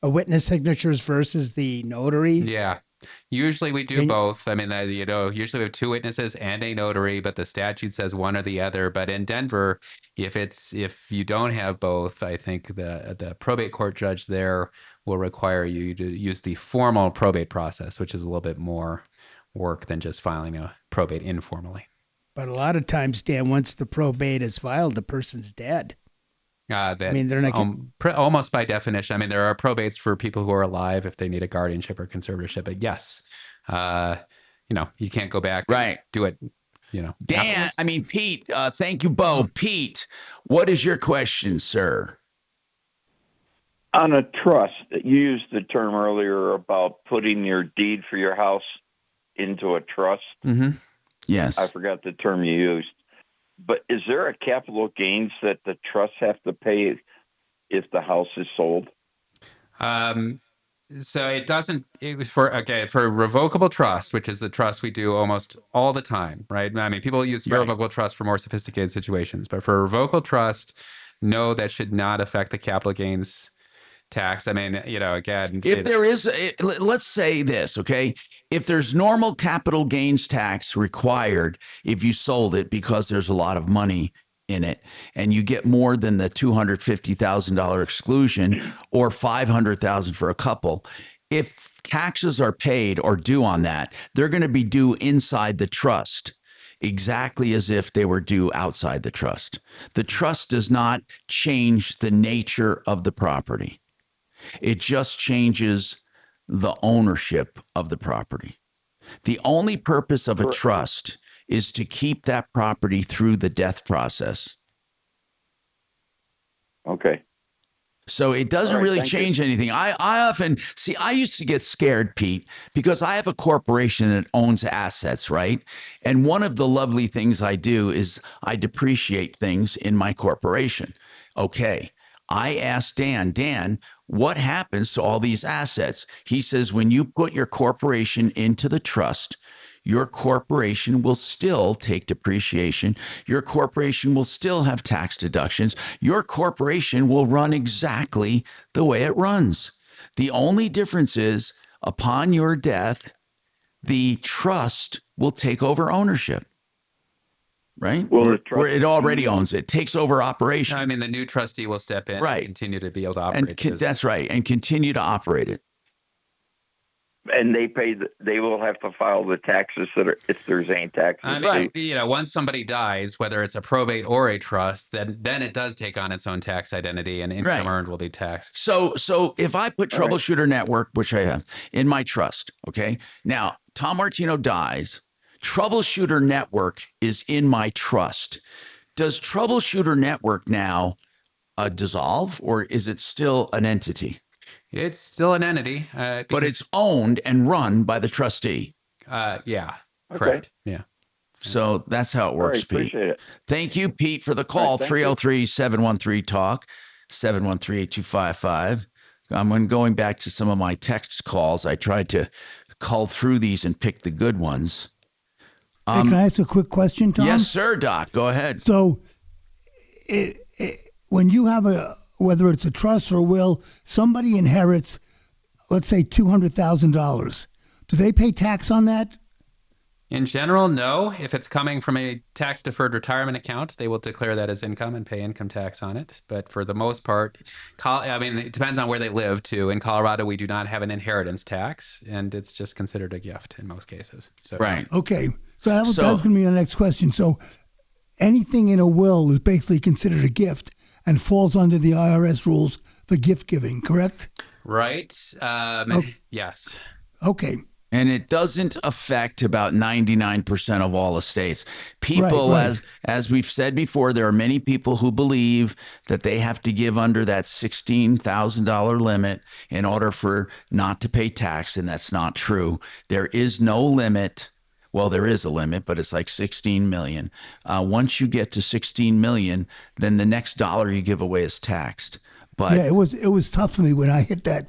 witness signatures versus the notary. Yeah. Usually we do both. I mean, you know, usually we have two witnesses and a notary, but the statute says one or the other. But in Denver, if you don't have both, I think the probate court judge there will require you to use the formal probate process, which is a little bit more work than just filing a probate informally. But a lot of times, Dan, once the probate is filed, the person's dead. I mean, they're not almost by definition. I mean, there are probates for people who are alive if they need a guardianship or conservatorship. But yes, you know, you can't go back. Right. Do it. You know, Dan. I mean, Pete. Thank you, Bo. Pete, what is your question, sir? On a trust, you used the term earlier about putting your deed for your house into a trust. Mm-hmm. Yes. I forgot the term you used. But is there a capital gains that the trusts have to pay if the house is sold? So it doesn't. It was for revocable trust, which is the trust we do almost all the time, right? I mean, people use irrevocable trust for more sophisticated situations, but for a revocable trust, no, that should not affect the capital gains tax. I mean, again, If there is, let's say this, okay? If there's normal capital gains tax required if you sold it because there's a lot of money in it, and you get more than the $250,000 exclusion or $500,000 for a couple, if taxes are paid or due on that, they're going to be due inside the trust, exactly as if they were due outside the trust. The trust does not change the nature of the property. It just changes the ownership of the property. The only purpose of a trust is to keep that property through the death process. Okay. So it doesn't really change anything. I often see, I used to get scared, Pete, because I have a corporation that owns assets, right? And one of the lovely things I do is I depreciate things in my corporation. Okay. I asked Dan, what happens to all these assets? He says, when you put your corporation into the trust, your corporation will still take depreciation. Your corporation will still have tax deductions. Your corporation will run exactly the way it runs. The only difference is upon your death, the trust will take over ownership. Right? Well, where it already owns it, takes over operation. I mean, the new trustee will step in and continue to be able to operate. That's right, and continue to operate it. And they will have to file the taxes if there's any taxes. I mean, once somebody dies, whether it's a probate or a trust, then it does take on its own tax identity, and income earned will be taxed. So if I put Troubleshooter Network, which I have, in my trust, okay, now Tom Martino dies. Troubleshooter Network is in my trust. Does Troubleshooter Network now dissolve, or is it still an entity? It's still an entity. But it's owned and run by the trustee. Yeah, correct. Yeah. So that's how it works, Pete. Appreciate it. Thank you, Pete, for the call. 303-713-TALK, 713-8255. I'm going back to some of my text calls. I tried to cull through these and pick the good ones. Hey, can I ask a quick question, Tom? Yes, sir, Doc. Go ahead. So, when you have whether it's a trust or a will, somebody inherits, let's say, $200,000. Do they pay tax on that? In general, no. If it's coming from a tax-deferred retirement account, they will declare that as income and pay income tax on it. But for the most part, it depends on where they live, too. In Colorado, we do not have an inheritance tax, and it's just considered a gift in most cases. So, right. Okay. So that was going to be the next question. So anything in a will is basically considered a gift and falls under the IRS rules for gift giving, correct? Right. Yes. Okay. And it doesn't affect about 99% of all estates. People, as we've said before, there are many people who believe that they have to give under that $16,000 limit in order for not to pay tax, and that's not true. There is no limit. Well, there is a limit, but it's like 16 million. Once you get to 16 million, then the next dollar you give away is taxed. But yeah, it was tough for me when I hit that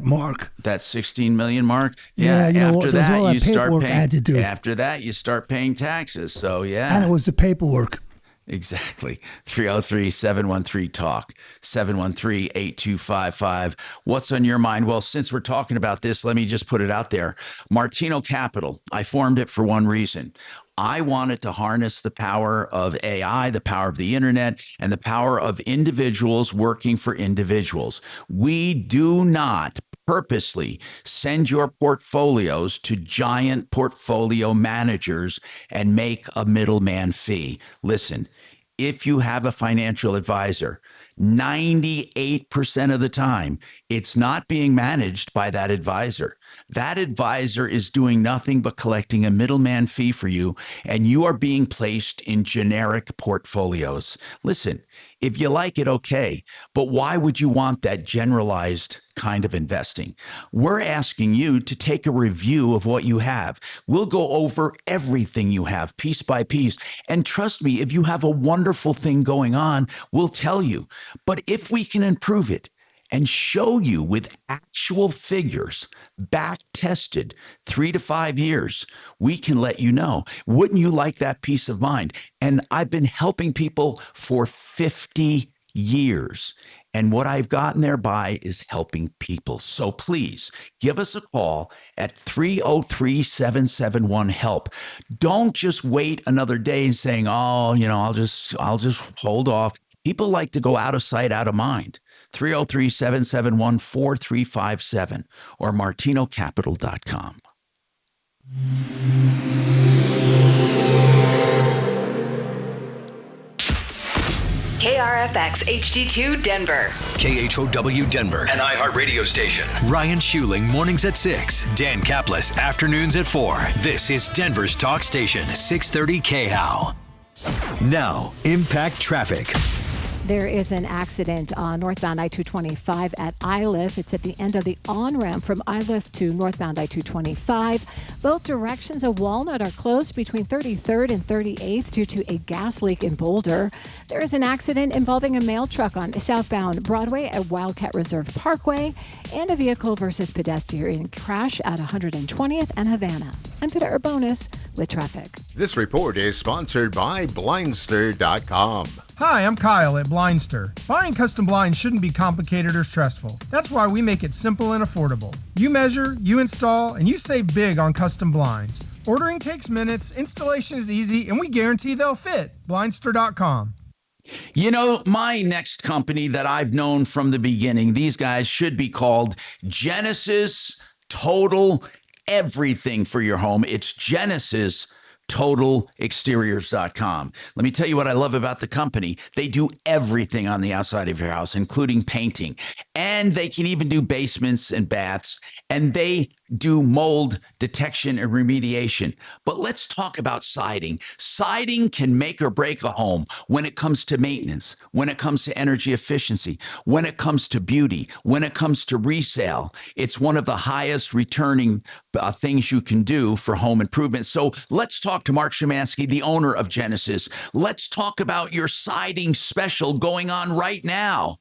mark. That 16 million mark. Yeah. After that, you start paying. I had to do. After that, you start paying taxes. So yeah. And it was the paperwork. Exactly. 303-713-TALK, 713-8255. What's on your mind? Well, since we're talking about this, let me just put it out there. Martino Capital, I formed it for one reason. I wanted to harness the power of AI, the power of the internet, and the power of individuals working for individuals. We do not purposely send your portfolios to giant portfolio managers and make a middleman fee. Listen, if you have a financial advisor, 98% of the time, it's not being managed by that advisor. That advisor is doing nothing but collecting a middleman fee for you, and you are being placed in generic portfolios. Listen, if you like it, okay, but why would you want that generalized kind of investing? We're asking you to take a review of what you have. We'll go over everything you have piece by piece. And trust me, if you have a wonderful thing going on, we'll tell you. But if we can improve it, and show you with actual figures, back tested 3 to 5 years, we can let you know. Wouldn't you like that peace of mind? And I've been helping people for 50 years. And what I've gotten there by is helping people. So please give us a call at 303-771-HELP. Don't just wait another day saying, oh, I'll just hold off. People like to go out of sight, out of mind. 303-771-4357 or martinocapital.com. KRFX HD2 Denver. KHOW Denver, An iHeart radio station. Ryan Schuling mornings at 6, Dan Kaplis afternoons at 4. This is Denver's talk station, 630 KHOW. Now, impact traffic. There is an accident on northbound I-225 at Iliff. It's at the end of the on-ramp from Iliff to northbound I-225. Both directions of Walnut are closed between 33rd and 38th due to a gas leak in Boulder. There is an accident involving a mail truck on southbound Broadway at Wildcat Reserve Parkway and a vehicle versus pedestrian crash at 120th and Havana. I'm Peter Urbonis with traffic. This report is sponsored by Blindster.com. Hi, I'm Kyle at Blindster. Buying custom blinds shouldn't be complicated or stressful. That's why we make it simple and affordable. You measure, you install, and you save big on custom blinds. Ordering takes minutes, installation is easy, and we guarantee they'll fit. Blindster.com. My next company that I've known from the beginning, these guys should be called Genesis Total Everything for your home. It's Genesis TotalExteriors.com. Let me tell you what I love about the company. They do everything on the outside of your house, including painting. And they can even do basements and baths. And they do mold detection and remediation. But let's talk about siding. Siding can make or break a home when it comes to maintenance, when it comes to energy efficiency, when it comes to beauty, when it comes to resale. It's one of the highest returning things you can do for home improvement. So let's talk to Mark Szymanski, the owner of Genesis. Let's talk about your siding special going on right now.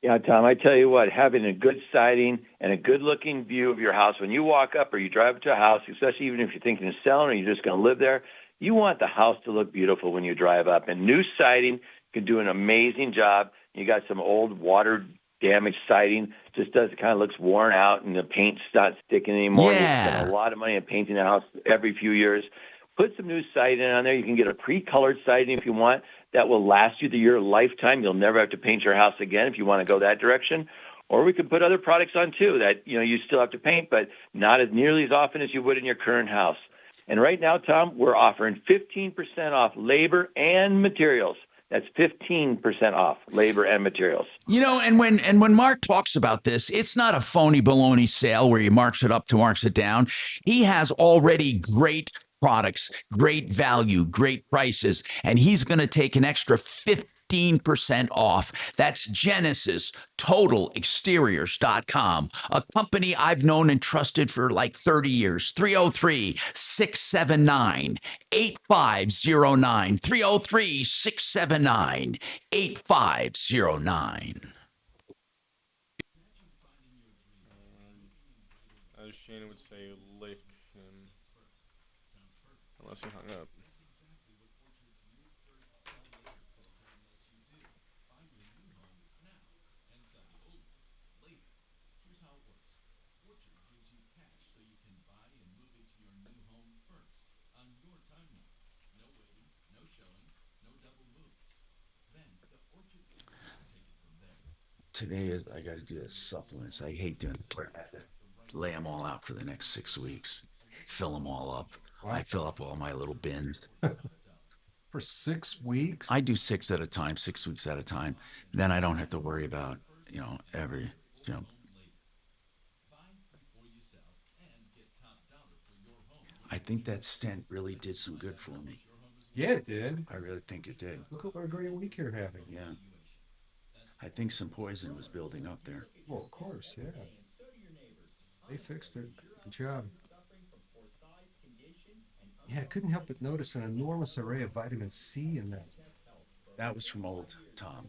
Yeah, Tom, I tell you what, having a good siding and a good-looking view of your house, when you walk up or you drive up to a house, especially even if you're thinking of selling or you're just going to live there, you want the house to look beautiful when you drive up. And new siding can do an amazing job. You got some old water-damaged siding, just kind of looks worn out, and the paint's not sticking anymore. Yeah. You spend a lot of money on painting the house every few years. Put some new siding on there. You can get a pre-colored siding if you want. That will last you your lifetime. You'll never have to paint your house again if you want to go that direction. Or we could put other products on too that you still have to paint, but not as nearly as often as you would in your current house. And right now, Tom, we're offering 15% off labor and materials. That's 15% off labor and materials. And when Mark talks about this, it's not a phony baloney sale where he marks it up to marks it down. He has already great products, great value, great prices, and he's going to take an extra 15% off. That's Genesis TotalExteriors.com, a company I've known and trusted for like 30 years. 303-679-8509. 303-679-8509. As Shannon would say, lift him. Unless he hung up. Today I got to do the supplements. I hate doing it. I have to lay them all out for the next 6 weeks. Fill them all up. I fill up all my little bins. For 6 weeks? I do 6 at a time, 6 weeks at a time. Then I don't have to worry about, every, I think that stent really did some good for me. Yeah, it did. I really think it did. Look what a great week you're having. Yeah. I think some poison was building up there. Well, of course, yeah. They fixed it. Good job. Yeah, I couldn't help but notice an enormous array of vitamin C in that. That was from old Tom.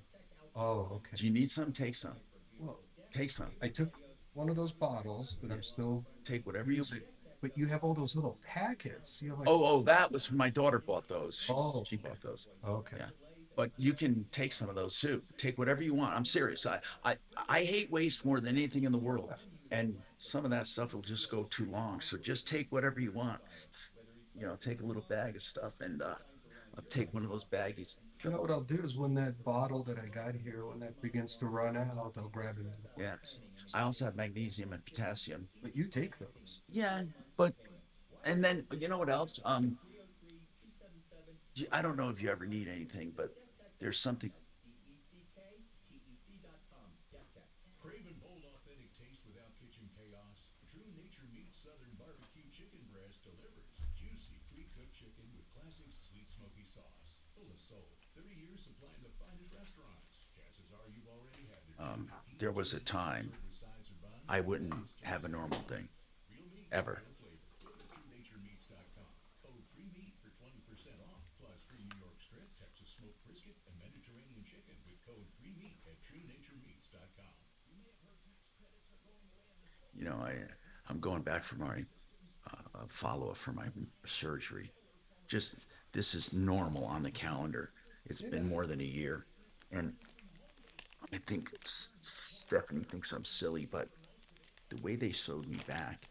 Oh, okay. Do you need some? Take some. Well, Take some. I took one of those bottles that I'm still Take whatever you. using, but you have all those little packets. You have like, Oh, that was my daughter bought those. Oh, She bought those. okay. Yeah. But you can take some of those too. Take whatever you want. I'm serious. I hate waste more than anything in the world. And some of that stuff will just go too long. So just take whatever you want. You know, take a little bag of stuff and I'll take one of those baggies. You know what I'll do is when that bottle that I got here, when that begins to run out, I'll grab it. Yeah. I also have magnesium and potassium. But you take those. Yeah, but and then you know what else? I don't know if you ever need anything, but there's something. Crave and bold authentic taste without kitchen chaos. True Nature Meats Southern Barbecue Chicken Breast delivers juicy pre-cooked chicken with classic sweet smoky sauce. Full of soul. 30 years supplying the finest restaurants. Chances are you've already had their There was a time I wouldn't have a normal thing ever. TrueNatureMeats.com. Code FREEMEAT for 20% off. Plus free New York strip, Texas smoked brisket, and Mediterranean chicken with code FREEMEAT at TrueNatureMeats.com. You know, I'm going back for my follow-up for my surgery. Just this is normal on the calendar. It's been more than a year, and I think Stephanie thinks I'm silly, but the way they sewed me back,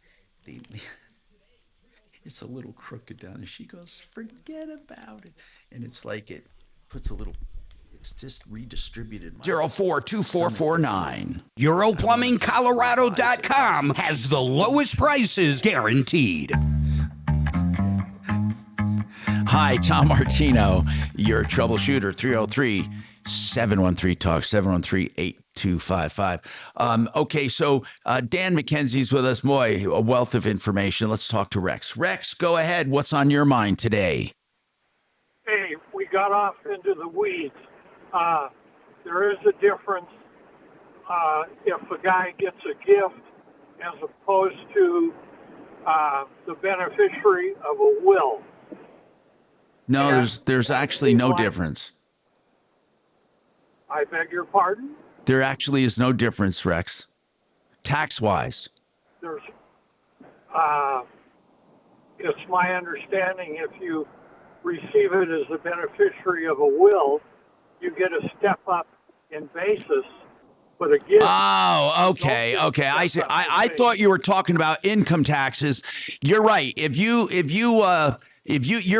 it's a little crooked down, and she goes, "Forget about it," and it's like it puts a little. It's just redistributed. 042449. EuroPlumbingColorado.com has the lowest prices guaranteed. Hi, Tom Martino, your troubleshooter, 303-713-TALK, 713-8255. Okay, so Dan McKenzie's with us. Boy, a wealth of information. Let's talk to Rex. Rex, go ahead. What's on your mind today? Hey, we got off into the weeds. There is a difference if a guy gets a gift as opposed to the beneficiary of a will. No, there's actually no difference. I beg your pardon? There actually is no difference, Rex. Tax-wise. There's, it's my understanding if you receive it as a beneficiary of a will, you get a step up in basis, but a gift. Oh, okay. I thought you were talking about income taxes. You're right. You're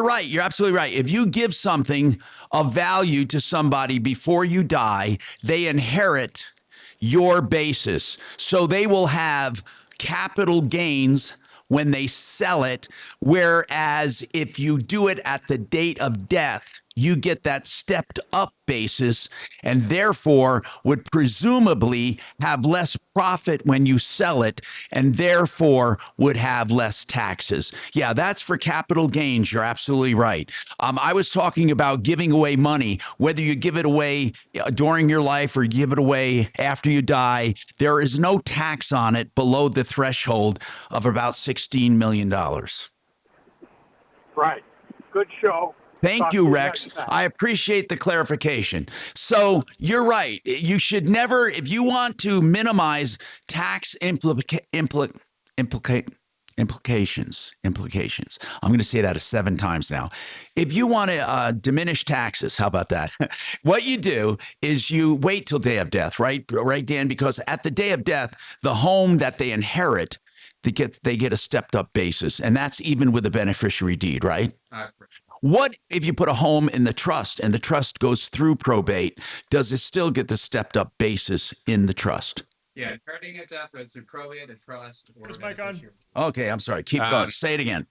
right. You're absolutely right. If you give something of value to somebody before you die, they inherit your basis. So they will have capital gains when they sell it. Whereas if you do it at the date of death, you get that stepped up basis and therefore would presumably have less profit when you sell it and therefore would have less taxes. Yeah, that's for capital gains. You're absolutely right. I was talking about giving away money, whether you give it away during your life or give it away after you die. There is no tax on it below the threshold of about $16 million. Right. Good show. Thank you, Rex. I appreciate the clarification. So you're right. You should never, if you want to minimize tax implications. I'm going to say that 7 times now. If you want to diminish taxes, how about that? What you do is you wait till day of death, right? Right, Dan? Because at the day of death, the home that they inherit, they get a stepped up basis. And that's even with a beneficiary deed, right? What if you put a home in the trust and the trust goes through probate? Does it still get the stepped up basis in the trust? Yeah, inheriting at death, whether it's through probate, a trust, or Is Mike on? Okay, I'm sorry. Keep going. Say it again.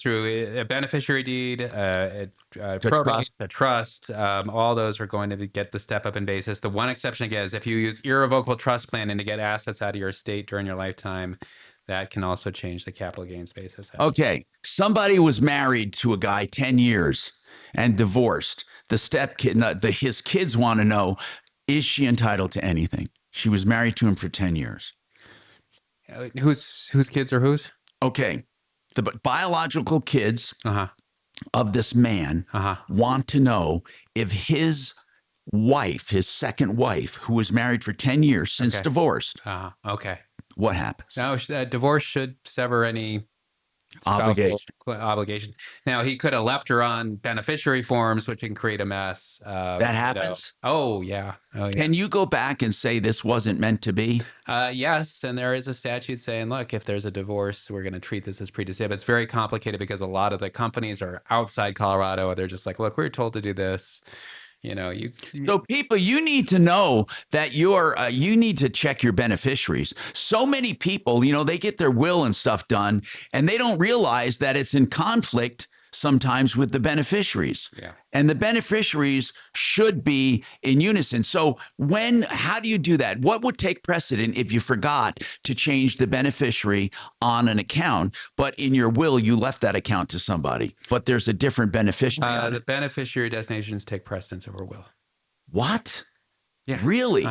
Through a beneficiary deed, probate, a trust, all those are going to get the step up in basis. The one exception again is if you use irrevocable trust planning to get assets out of your estate during your lifetime, that can also change the capital gains basis. Okay, somebody was married to a guy 10 years and divorced. His kids want to know, is she entitled to anything? She was married to him for 10 years. Whose kids are whose? Okay. The biological kids of this man want to know if his wife, his second wife, who was married for 10 years, since divorced, Okay. what happens? Now, divorce should sever any Obligation. obligation. Now, he could have left her on beneficiary forms, which can create a mess. That happens? Oh, yeah. Can you go back and say this wasn't meant to be? Yes, and there is a statute saying, look, if there's a divorce, we're going to treat this as pre-disabled. It's very complicated because a lot of the companies are outside Colorado. They're just like, look, we were told to do this. So people, you need to know that you need to check your beneficiaries. So many people, they get their will and stuff done, and they don't realize that it's in conflict sometimes with the beneficiaries. Yeah. And the beneficiaries should be in unison. So how do you do that? What would take precedent if you forgot to change the beneficiary on an account, but in your will, you left that account to somebody, but there's a different beneficiary? The beneficiary designations take precedence over will. What? Yeah. Really?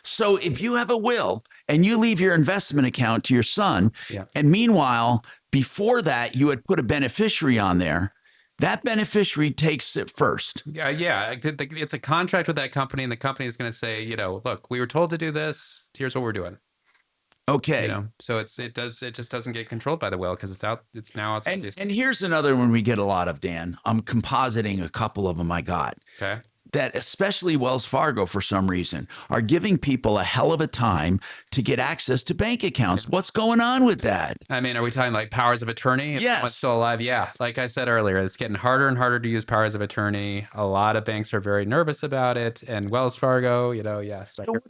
So if you have a will and you leave your investment account to your son, and meanwhile, before that, you had put a beneficiary on there, that beneficiary takes it first. Yeah. It's a contract with that company, and the company is going to say, look, we were told to do this. Here's what we're doing. Okay. So it just doesn't get controlled by the will because it's now outside. And here's another one we get a lot of, Dan. I'm compositing a couple of them I got. Okay. That especially Wells Fargo, for some reason, are giving people a hell of a time to get access to bank accounts. What's going on with that? I mean, are we talking like powers of attorney? If someone's still alive? Yeah. Like I said earlier, it's getting harder and harder to use powers of attorney. A lot of banks are very nervous about it. And Wells Fargo, yes. So what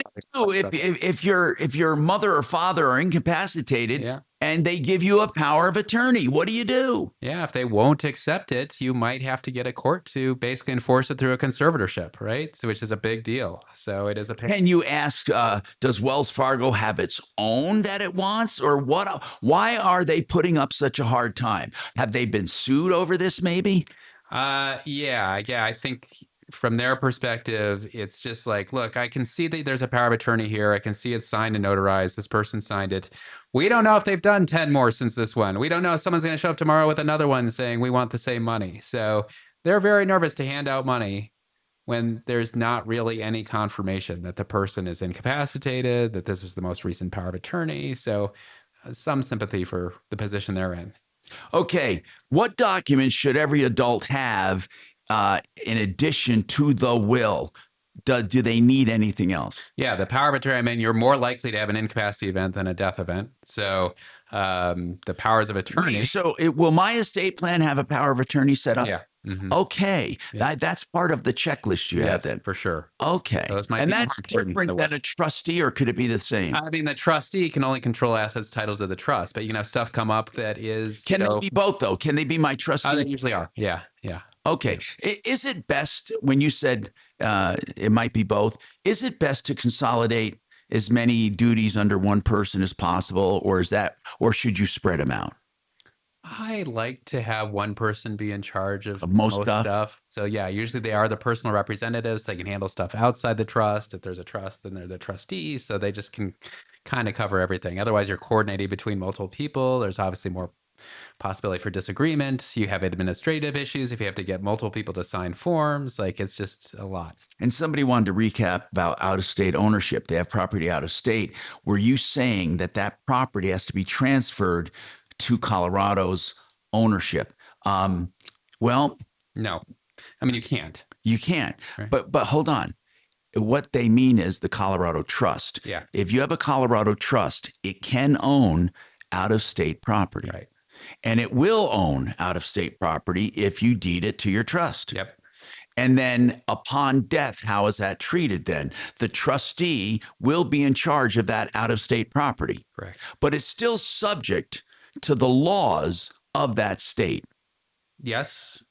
do you do if your mother or father are incapacitated and they give you a power of attorney? What do you do? Yeah, if they won't accept it, you might have to get a court to basically enforce it through a conservatorship, right? So, which is a big deal. So it is a pain. Can you ask, does Wells Fargo have its own that it wants, or what? Why are they putting up such a hard time? Have they been sued over this maybe? Yeah. I think from their perspective, it's just like, look, I can see that there's a power of attorney here. I can see it's signed and notarized. This person signed it. We don't know if they've done 10 more since this one. We don't know if someone's going to show up tomorrow with another one saying we want the same money. So they're very nervous to hand out money when there's not really any confirmation that the person is incapacitated, that this is the most recent power of attorney. So some sympathy for the position they're in. Okay. What documents should every adult have in addition to the will? Do they need anything else? Yeah, the power of attorney. I mean, you're more likely to have an incapacity event than a death event. So the powers of attorney. So will my estate plan have a power of attorney set up? Yeah. Mm-hmm. Okay. Yeah. That's part of the checklist you have then. For sure. Okay. And that's different than a trustee, or could it be the same? I mean, the trustee can only control assets titled to the trust, but stuff come up that is. Can they be both though? Can they be my trustee? They usually are. Yeah. Okay. Is it best, when you said it might be both, is it best to consolidate as many duties under one person as possible, or should you spread them out? I like to have one person be in charge of most stuff. So yeah, usually they are the personal representatives. They can handle stuff outside the trust. If there's a trust, then they're the trustees. So they just can kind of cover everything. Otherwise, you're coordinating between multiple people. There's obviously more possibility for disagreement. You have administrative issues if you have to get multiple people to sign forms. Like, it's just a lot. And somebody wanted to recap about out-of-state ownership. They have property out of state. Were you saying that property has to be transferred to Colorado's ownership? Well, no. I mean, you can't. You can't. Right. But hold on. What they mean is the Colorado Trust. Yeah. If you have a Colorado Trust, it can own out-of-state property. Right. And it will own out-of-state property if you deed it to your trust. Yep. And then upon death, how is that treated then? The trustee will be in charge of that out-of-state property. Correct. But it's still subject to the laws of that state. Yes,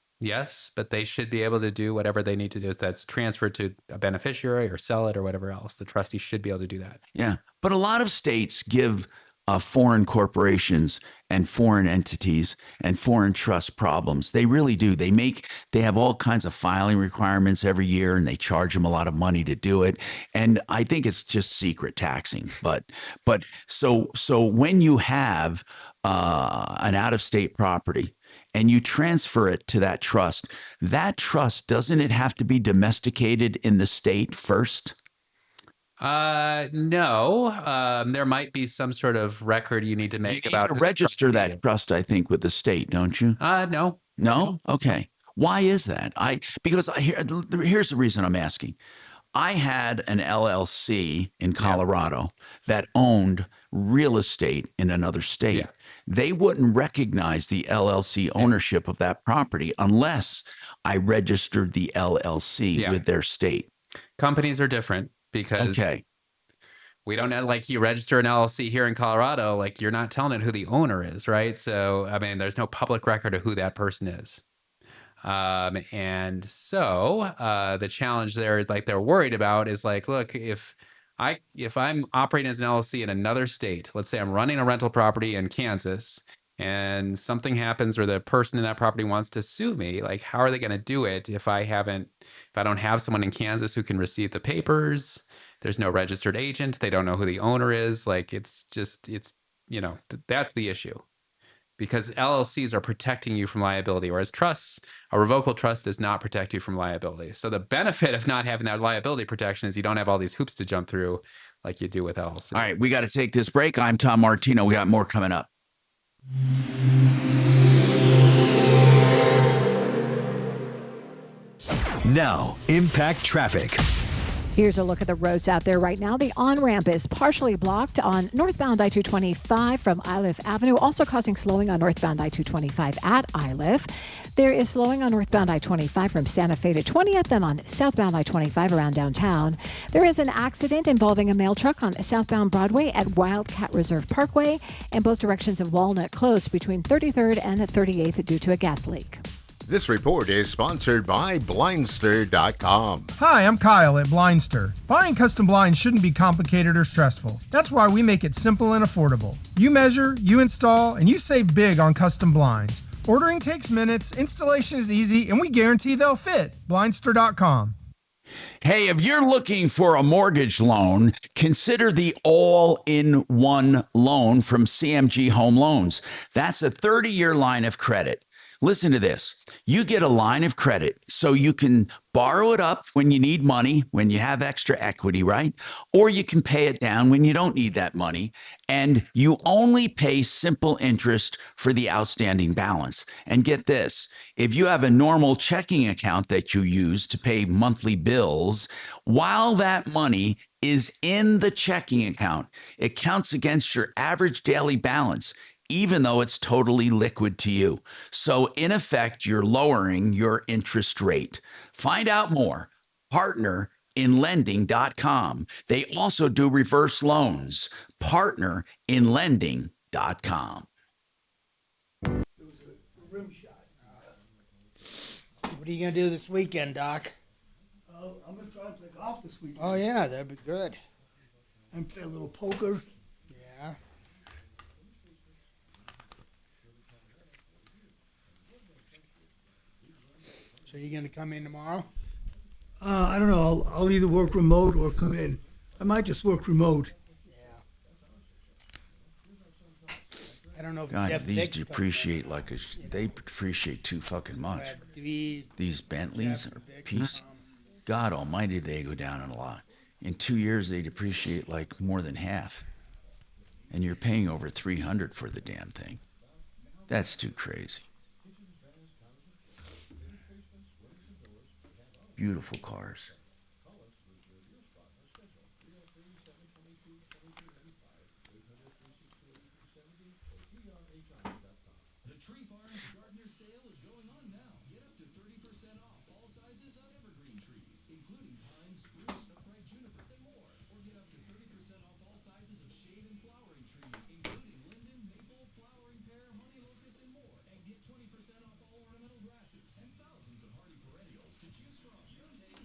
but they should be able to do whatever they need to do. If that's transferred to a beneficiary or sell it or whatever else, the trustee should be able to do that. Yeah, but a lot of states give foreign corporations and foreign entities and foreign trust problems. They really do. They have all kinds of filing requirements every year, and they charge them a lot of money to do it. And I think it's just secret taxing. But so when you have an out-of-state property, and you transfer it to that trust, doesn't it have to be domesticated in the state first? No. There might be some sort of record you need to make You need about to who the register trustee is. that trust, I think, with the state, don't you? No. No? Okay. Why is that? Here's the reason I'm asking. I had an LLC in Colorado that owned real estate in another state. They wouldn't recognize the LLC ownership of that property unless I registered the LLC with their state. Companies are different because we don't know, like, you register an LLC here in Colorado, like, you're not telling it who the owner is, right? So, I mean, there's no public record of who that person is. And so the challenge there is, like, they're worried about is, like, look, if I'm operating as an LLC in another state, let's say I'm running a rental property in Kansas, and something happens where the person in that property wants to sue me, like, how are they going to do it if I don't have someone in Kansas who can receive the papers? There's no registered agent. They don't know who the owner is. Like, it's that's the issue. Because LLCs are protecting you from liability, whereas trusts, a revocable trust does not protect you from liability. So the benefit of not having that liability protection is you don't have all these hoops to jump through like you do with LLC. All right, we got to take this break. I'm Tom Martino. We got more coming up. Now, Impact Traffic. Here's a look at the roads out there right now. The on-ramp is partially blocked on northbound I-225 from Iliff Avenue, also causing slowing on northbound I-225 at Iliff. There is slowing on northbound I-25 from Santa Fe to 20th and on southbound I-25 around downtown. There is an accident involving a mail truck on southbound Broadway at Wildcat Reserve Parkway, and both directions of Walnut closed between 33rd and 38th due to a gas leak. This report is sponsored by Blindster.com. Hi, I'm Kyle at Blindster. Buying custom blinds shouldn't be complicated or stressful. That's why we make it simple and affordable. You measure, you install, and you save big on custom blinds. Ordering takes minutes, installation is easy, and we guarantee they'll fit. Blindster.com. Hey, if you're looking for a mortgage loan, consider the all-in-one loan from CMG Home Loans. That's a 30-year line of credit. Listen to this. You get a line of credit so you can borrow it up when you need money, when you have extra equity, right? Or you can pay it down when you don't need that money. And you only pay simple interest for the outstanding balance. And get this, if you have a normal checking account that you use to pay monthly bills, while that money is in the checking account, it counts against your average daily balance, even though it's totally liquid to you. So in effect, you're lowering your interest rate. Find out more. Partnerinlending.com. They also do reverse loans. Partnerinlending.com. What are you going to do this weekend, Doc? I'm going to try and play golf this weekend. Oh, yeah, that'd be good. And play a little poker. Yeah. So you going to come in tomorrow? I don't know. I'll either work remote or come in. I might just work remote. I don't know if God, Jeff these Vick's depreciate they depreciate too fucking much. These Bentleys are piece. God almighty, they go down a lot. In 2 years, they depreciate like more than half. And you're paying over $300 for the damn thing. That's too crazy. Beautiful cars.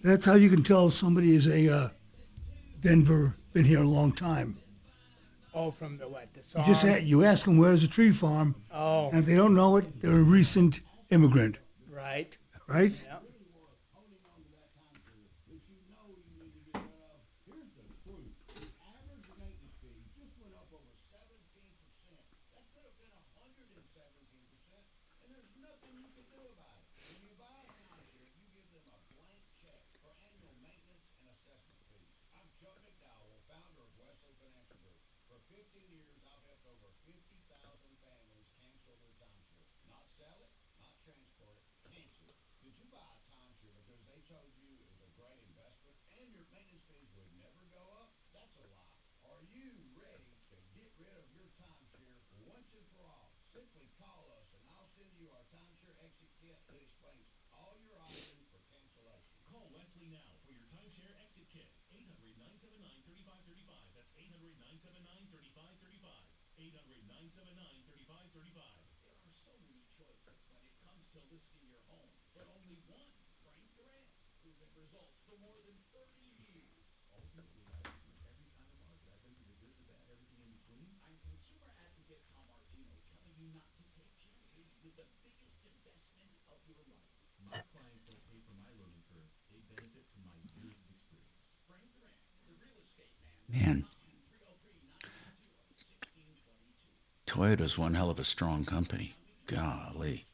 That's how you can tell somebody is a Denver, been here a long time. Oh, from the what? The song? You ask them where's the tree farm. Oh. And if they don't know it, they're a recent immigrant. Right. Right? Yep. Call Wesley now for your timeshare exit kit. 800-979-3535. That's 800-979-3535. 800-979-3535. There are so many choices when it comes to listing your home, but only one, Frank Duran, proven results for more than 30 years. Ultimately, I've seen every kind of market. I've been through the good, the bad, everything in between. I'm consumer advocate Tom Martino, telling you not to take chances with the biggest investment of your life. My clients don't pay for my learning curve. They benefit from my years of experience. Frank Duran, the real estate man. Man, Toyota's one hell of a strong company. Golly.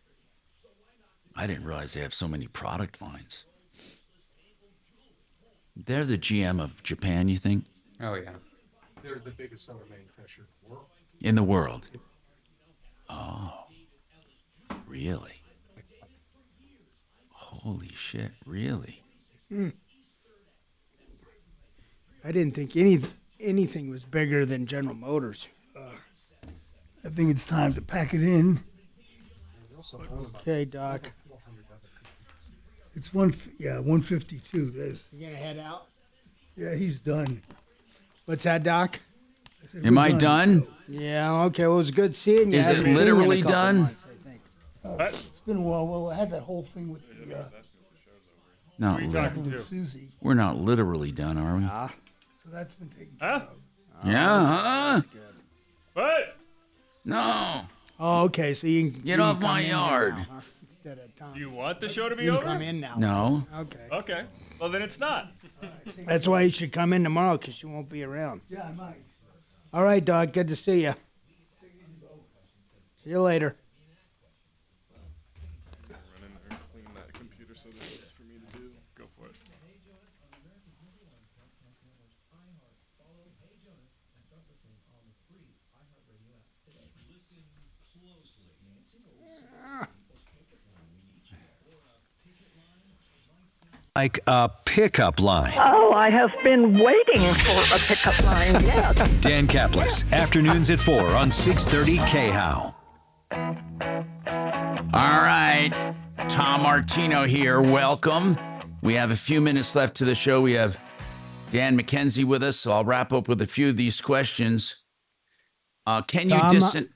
I didn't realize they have so many product lines. They're the GM of Japan, you think? Oh, yeah. They're the biggest auto manufacturer in the world. In the world. Oh, really? Holy shit, really? I didn't think anything was bigger than General Motors. I think it's time to pack it in. Okay, Doc. It's 152. There's, You gonna head out? yeah, he's done. What's that, Doc? said, Am "We're I done? Yeah. Okay. Well, it was good seeing you. Is I it haven't seen you in a literally couple done? months, I think. It's been a while. Well, I had that whole thing with the Not Who are you lit- talking to? Susie. We're not literally done, are we? So that's been taken care of. Yeah, huh? What? No. Oh, okay. So you can Get you off can come my in here yard. now, huh? Instead of Tom. Do you want the show to be You can over? come in now. No. Okay. Okay. Well, then it's not. That's why you should come in tomorrow, because you won't be around. Yeah, I might. All right, Doc. Good to see you. See you later. Run in there and clean that computer so there's things for me to do. Go for it. Like a pickup line. Oh, I have been waiting for a pickup line, yes. Dan Caplis, afternoons at 4 on 630 KHOW. All right. Tom Martino here. Welcome. We have a few minutes left to the show. We have Dan McKenzie with us, so I'll wrap up with a few of these questions. Can you Tom,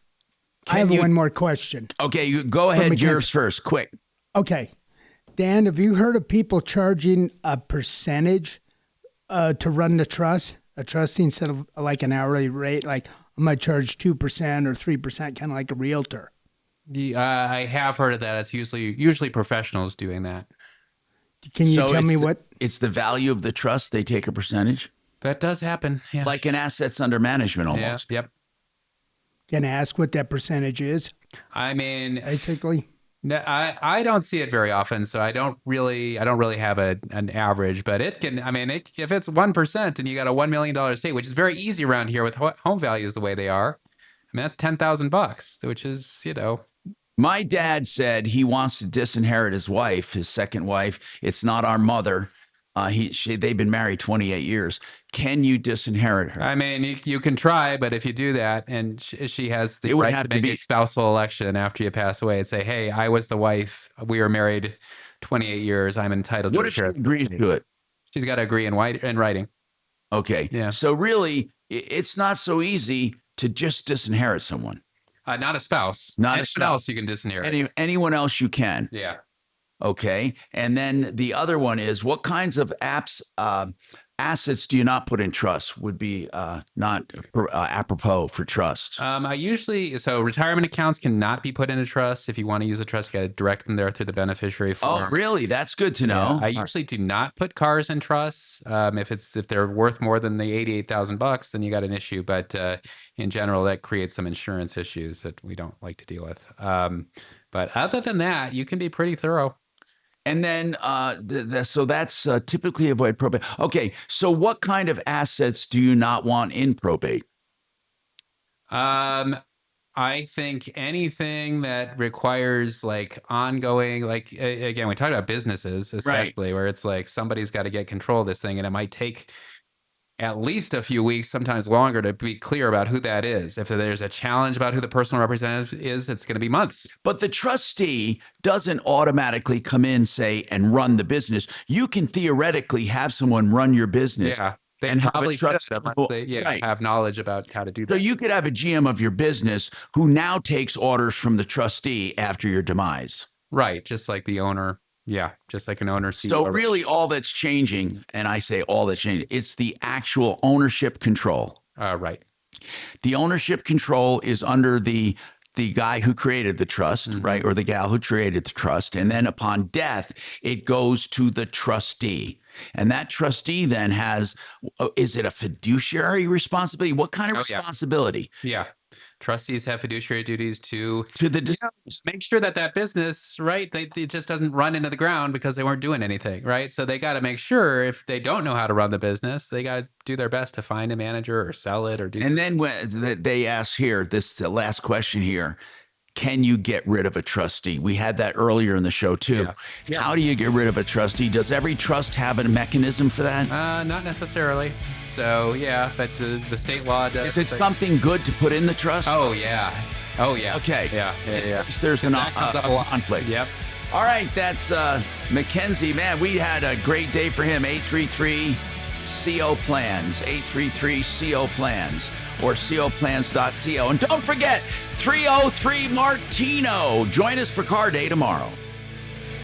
I have one more question. Okay, you go ahead. McKenzie. Yours first, quick. Okay. Dan, have you heard of people charging a percentage to run the trust? A trust instead of like an hourly rate? Like I might charge 2% or 3%, kind of like a realtor. I have heard of that. It's usually professionals doing that. Can you tell me what? It's the value of the trust. They take a percentage. That does happen. Yeah. Like an assets under management almost. Yeah, yep. Can I ask what that percentage is? I mean, basically. No, I don't see it very often, so I don't really have an average, but it can. I mean, if it's 1% and you got a $1 million estate, which is very easy around here with home values the way they are, I mean that's $10,000, which is My dad said he wants to disinherit his wife, his second wife. It's not our mother. They've been married 28 years. Can you disinherit her? I mean, you can try, but if you do that, and she has the It would right have to to make be- a spousal election after you pass away and say, "Hey, I was the wife. We were married 28 years. I'm entitled to." What if she agrees to it? She's got to agree in writing. Okay. Yeah. So really, it's not so easy to just disinherit someone. Not a spouse. Not a Anyone spouse. else you can disinherit. Anyone else you can. Yeah. Okay. And then the other one is, what kinds of assets do you not put in trust? Would be not apropos for trust. So retirement accounts cannot be put into trust. If you want to use a trust, you got to direct them there through the beneficiary form. Oh, really? That's good to know. I usually do not put cars in trusts. If they're worth more than the $88,000, then you got an issue. But in general, that creates some insurance issues that we don't like to deal with. But other than that, you can be pretty thorough. And then, so that's typically avoid probate. Okay, so what kind of assets do you not want in probate? I think anything that requires like ongoing, like again, we talked about businesses, especially where it's like somebody's got to get control of this thing, and it might take at least a few weeks, sometimes longer, to be clear about who that is. If there's a challenge about who the personal representative is, it's going to be months. But the trustee doesn't automatically come in, say, and run the business. You can theoretically have someone run your business. Yeah. They and probably should, unless they have knowledge about how to do that. So you could have a GM of your business who now takes orders from the trustee after your demise. Right. Just like the owner. Yeah. Just like an owner. So really all that's changing, and I say all that's changing, it's the actual ownership control. Right. The ownership control is under the guy who created the trust, right? Or the gal who created the trust. And then upon death, it goes to the trustee. And that trustee then has, is it a fiduciary responsibility? What kind of responsibility? Yeah. Trustees have fiduciary duties to the make sure that business, right? It just doesn't run into the ground because they weren't doing anything, right? So they got to make sure if they don't know how to run the business, they got to do their best to find a manager or sell it or do. And then when they ask here, the last question here, can you get rid of a trustee? We had that earlier in the show too. Yeah. How do you get rid of a trustee? Does every trust have a mechanism for that? Not necessarily. So yeah, but the state law does. Is it something good to put in the trust? Oh yeah. Okay. Yeah. There's a conflict. Yep. All right, that's Mackenzie. Man, we had a great day for him. 833 CO Plans. 833 CO Plans. Or coplans.co. And don't forget, 303 Martino. Join us for Car Day tomorrow.